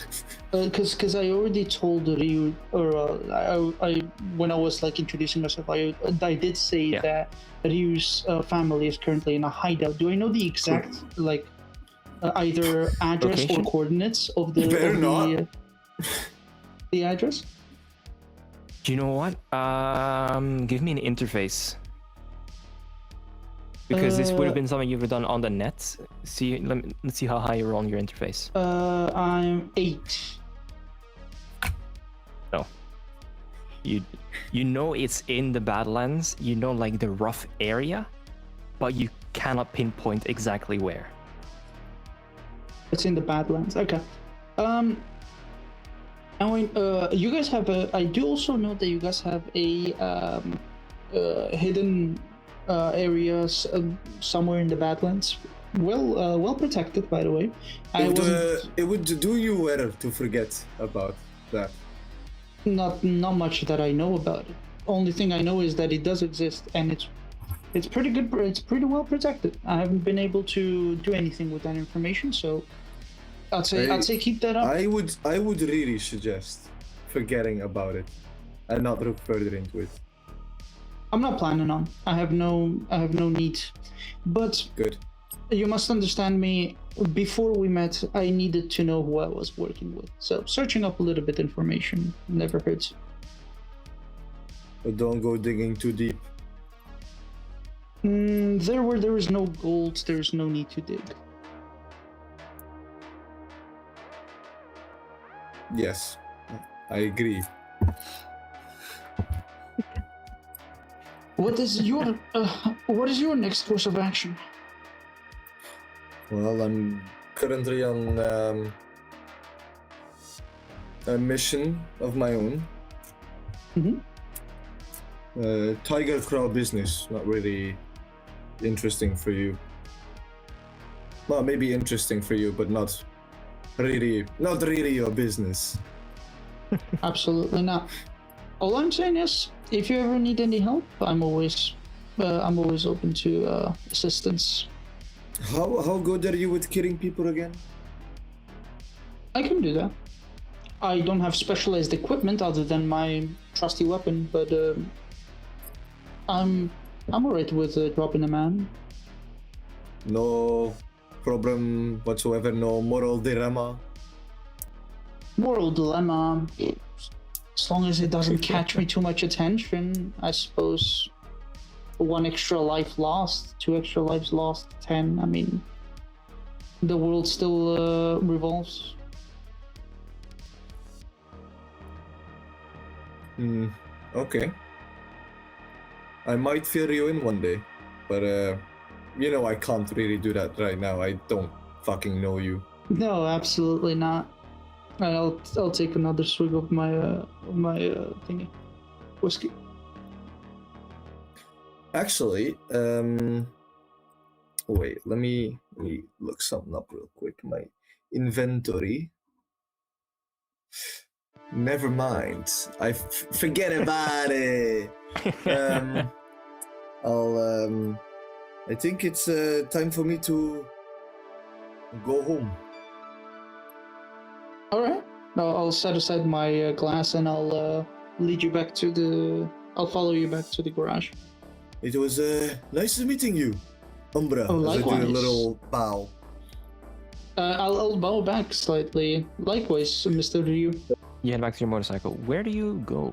Because I already told Ryu, or I when I was like introducing myself, I did say that Ryu's family is currently in a hideout. Do I know the exact like either address location? or coordinates of the the address? Do you know what? Give me an interface. Because this would have been something you've done on the net. Let's see how high you roll on your interface. I'm 8. No. You know it's in the Badlands. You know like the rough area, but you cannot pinpoint exactly where. It's in the Badlands. Okay. And when you guys have I do also know that you guys have a hidden areas somewhere in the Badlands. Well protected, by the way. It would do you well to forget about that. Not much that I know about it. Only thing I know is that it does exist, and it's pretty good. It's pretty well protected. I haven't been able to do anything with that information, so I'd say keep that up. I would really suggest forgetting about it and not look further into it. I'm not planning on. I have no need. But good. You must understand me. Before we met, I needed to know who I was working with. So searching up a little bit information never hurts. But don't go digging too deep. Where there is no gold, there's no need to dig. Yes, I agree. What is your next course of action? Well, I'm currently on a mission of my own. Tiger Claw business, not really interesting for you. Well, maybe interesting for you, but not really your business. Absolutely not. All I'm saying is, if you ever need any help, I'm always open to assistance. How good are you with killing people again? I can do that. I don't have specialized equipment other than my trusty weapon, but I'm alright with dropping a man. No problem whatsoever. No moral dilemma. Moral dilemma. As long as it doesn't catch me too much attention, I suppose. 1 extra life lost, 2 extra lives lost, 10. I mean, the world still revolves. Okay. I might fill you in one day, but you know I can't really do that right now. I don't fucking know you. No, absolutely not. I'll take another swig of my thingy, whiskey. Actually, wait, let me look something up real quick. My inventory. Never mind. Forget about it. I think it's time for me to go home. All right. I'll set aside my glass and I'll lead you back to the. I'll follow you back to the garage. It was nice meeting you, Umbra. Oh, as I do a likewise. little bow. I'll bow back slightly. Likewise, Mr. Ryu. You head back to your motorcycle. Where do you go,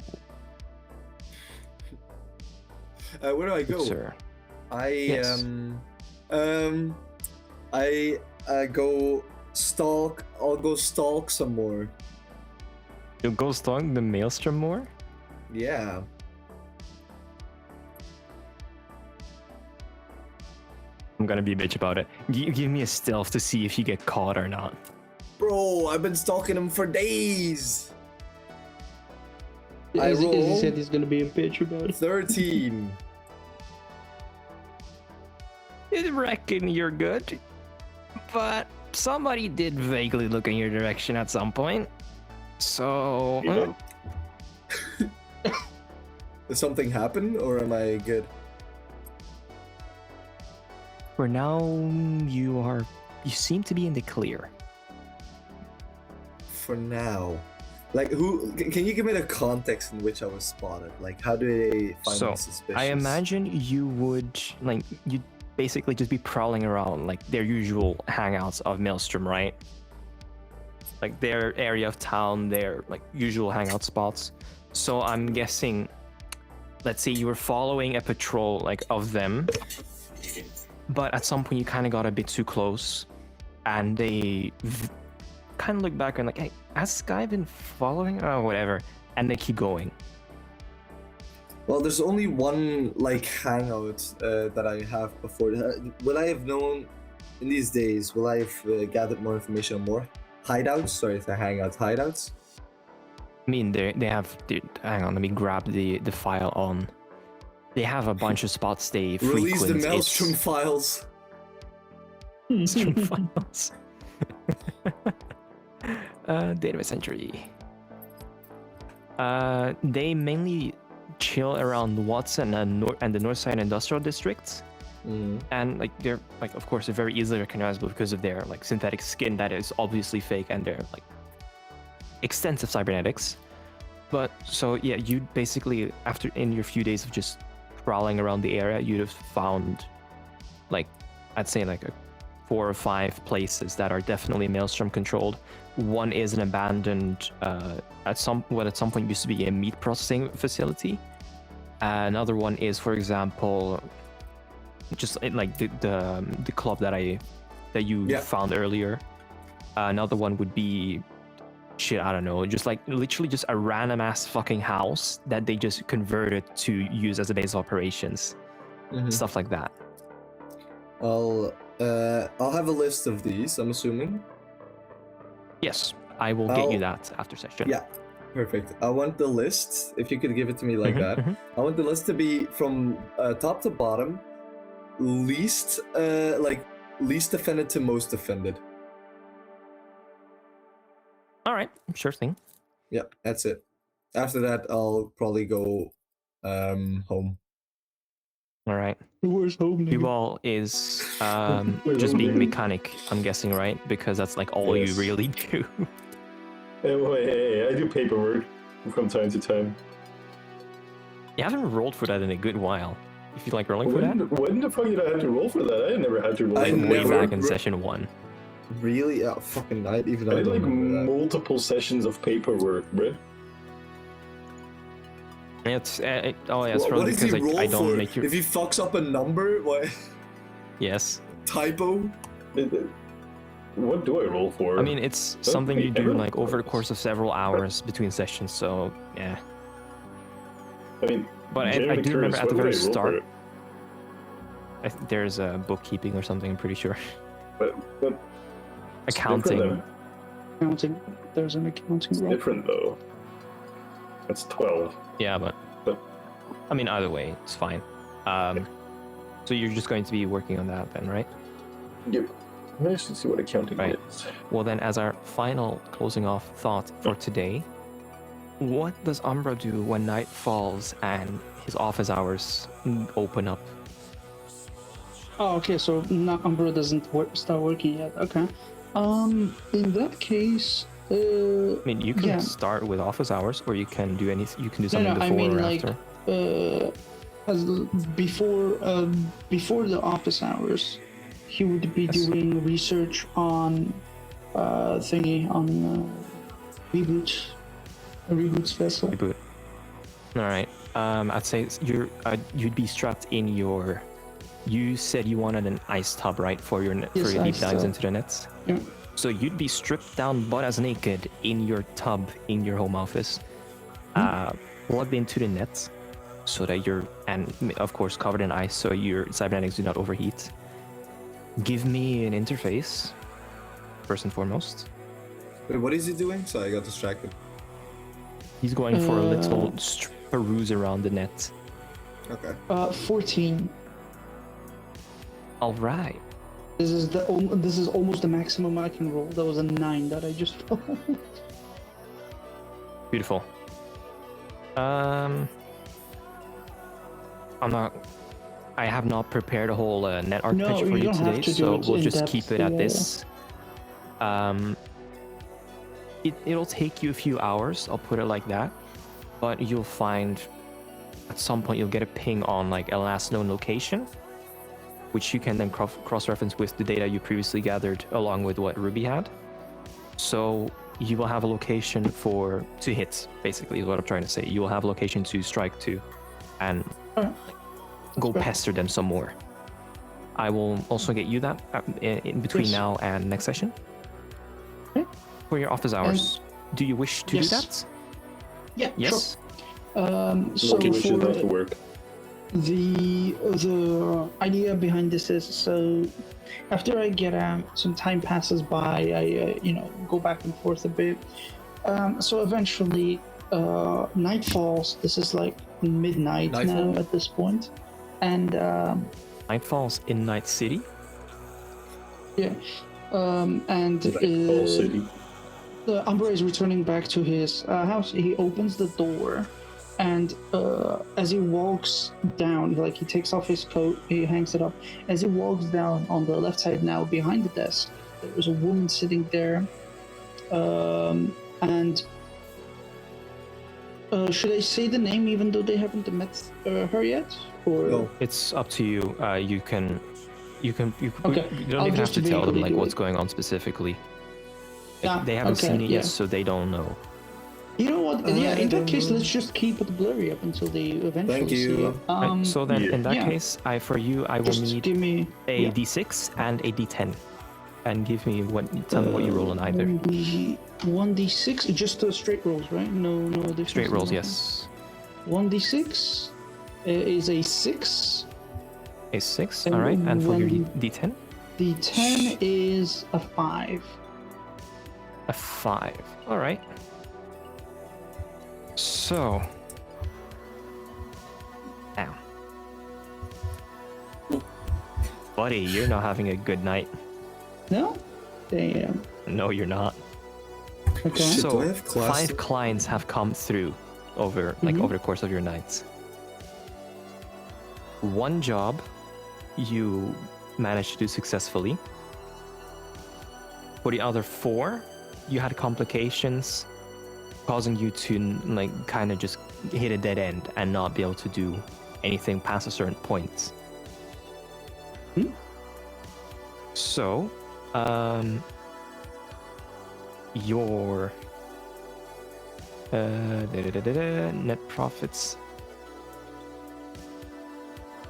Where do I go? sir? I go stalk. I'll go stalk some more. You'll go stalk the Maelstrom more? Yeah. I'm gonna be a bitch about it. Give me a stealth to see if you get caught or not. Bro, I've been stalking him for days. As he said, he's gonna be a bitch about it. 13. I reckon you're good, but somebody did vaguely look in your direction at some point. So, Did something happen, or am I good? for now, you seem to be in the clear. For now. Like, can you give me the context in which I was spotted? Like, how do they find me suspicious? I imagine you would, you'd basically just be prowling around, like, their usual hangouts of Maelstrom, right? Like, their area of town, their, usual hangout spots. So I'm guessing, let's say you were following a patrol, of them, but at some point you kind of got a bit too close, and they kind of look back and hey, has this guy been following? Oh, whatever. And they keep going. Well, there's only one hangout that I have before. Will I have known in these days? Will I have gathered more information on more hideouts? Sorry, the hangouts, hideouts. I mean, they have. Dude, hang on, let me grab the file on. They have a bunch of spots they frequent. Release the Maelstrom files. Maelstrom files. Database entry. They mainly chill around Watson and the Northside Industrial District, and they're of course they're very easily recognizable because of their synthetic skin that is obviously fake and their extensive cybernetics. But so yeah, you basically in your few days of just prowling around the area, you'd have found I'd say 4 or 5 places that are definitely Maelstrom controlled. One is an abandoned at some point used to be a meat processing facility. Another one is, for example, just the club that you found earlier. Another one would be I don't know, just literally just a random ass fucking house that they just converted to use as a base of operations. Stuff like that. I'll have a list of these, I'm assuming. Yes, I will get you that after session. Yeah, perfect. I want the list, if you could give it to me like that. I want the list to be from top to bottom, least offended to most offended. All right, sure thing. Yeah, that's it. After that, I'll probably go home. All right. Where's home? Duval is just being mechanic, I'm guessing, right? Because that's all you really do. Hey, I do paperwork from time to time. You haven't rolled for that in a good while. If you like rolling for that? When the fuck did I have to roll for that? I never had to roll for that. Way back in session 1. Really? Yeah, fucking night. Even I I did don't like remember that. multiple sessions of paperwork, bro. It's oh yeah, it's What probably does he because roll I don't for? make your If he fucks up a number, what? yes. Typo? What do I roll for? I mean, it's something you do everyone like over the knows. course of several hours between sessions. So yeah. I mean, But I genuinely do remember curious, at the what would very I roll start, for it? there's bookkeeping or something. I'm pretty sure. But it's Accounting. different Accounting. There's an accounting It's role. different though. It's 12. Yeah, but I mean, either way, it's fine. So you're just going to be working on that then, right? Yep. Let's see what accounting Right. is. Well, then, as our final closing off thought for today, what does Umbra do when night falls and his office hours open up? Oh, okay. So Umbra doesn't start working yet. Okay. In that case, I mean, you can yeah. start with office hours, or you can do anything. You can do something No, I before mean, or like, after. as before the office hours, he would be Yes. doing research on reboot's vessel. Reboot. All right. I'd say you'd be strapped in your. You said you wanted an ice tub, right, for your Yes, for your deep ice dives tub. into the nets. Yeah. So you'd be stripped down, butt as naked, in your tub in your home office, plugged into the nets, so that you're, and of course covered in ice, so your cybernetics do not overheat. Give me an interface, first and foremost. Wait, what is he doing? Sorry, I got distracted. He's going for a little peruse around the net. Okay. 14. All right. This is almost the maximum I can roll. That was a 9 that I just rolled. Beautiful. I have not prepared a whole net architecture for you you don't have today, to do so it we'll in just depth, keep it at yeah. this. It'll take you a few hours, I'll put it like that, but you'll find at some point you'll get a ping on like a last known location, which you can then cross-reference with the data you previously gathered along with what Ruby had. So you will have a location to hit, basically, is what I'm trying to say. You will have a location to strike to and go pester them some more. I will also get you that in between Yes. now and next session. Okay. For your office hours, do you wish to Yes. do that? Yeah, Yes? So Lucky wishes not to for work. the idea behind this is, so after I get some time passes by, I go back and forth a bit. So eventually, night falls. This is like midnight Nightfall? now at this point, and Night falls in Night City. yeah, and All city. Umbra is returning back to his house. He opens the door, and as he walks down, like he takes off his coat, he hangs it up. As he walks down on the left side now, behind the desk, there's a woman sitting there. And should I say the name even though they haven't met her yet? Or No. It's up to you. You can Okay, you don't I'll even have just to tell them vaguely like do what's it. going on specifically. Like, Yeah, they haven't okay, seen it yeah. yet, so they don't know. You know what? Yeah, in that don't case, know. let's just keep it blurry up until they eventually Thank see you. it. Right, so then, in that yeah. case, I will Just need give me a yeah. d6 and a d10, and give me tell me what you roll on either. 1d6, just straight rolls, right? No difference. Straight rolls, in yes. 1d6 is a 6. A 6, And all right. And for your one- d10, D10 is a 5. a 5. All right. So, now, buddy, you're not having a good night. No? Damn. No, you're not. Okay. Shit, do So I have class? 5 clients have come through over over the course of your nights. 1 job you managed to do successfully. For the other 4, you had complications causing you to like kind of just hit a dead end and not be able to do anything past a certain point. So, your net profits.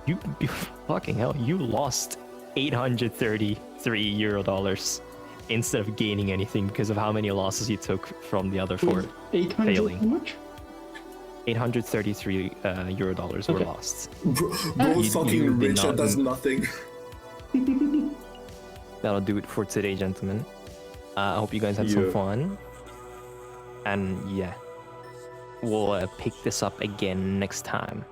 You fucking hell, you lost 833 euro dollars instead of gaining anything because of how many losses you took from the other four 800 failing. how much? 833 euro dollars were lost. Bro's fucking rich and does nothing. That'll do it for today, gentlemen. I hope you guys had some fun. And yeah, we'll pick this up again next time.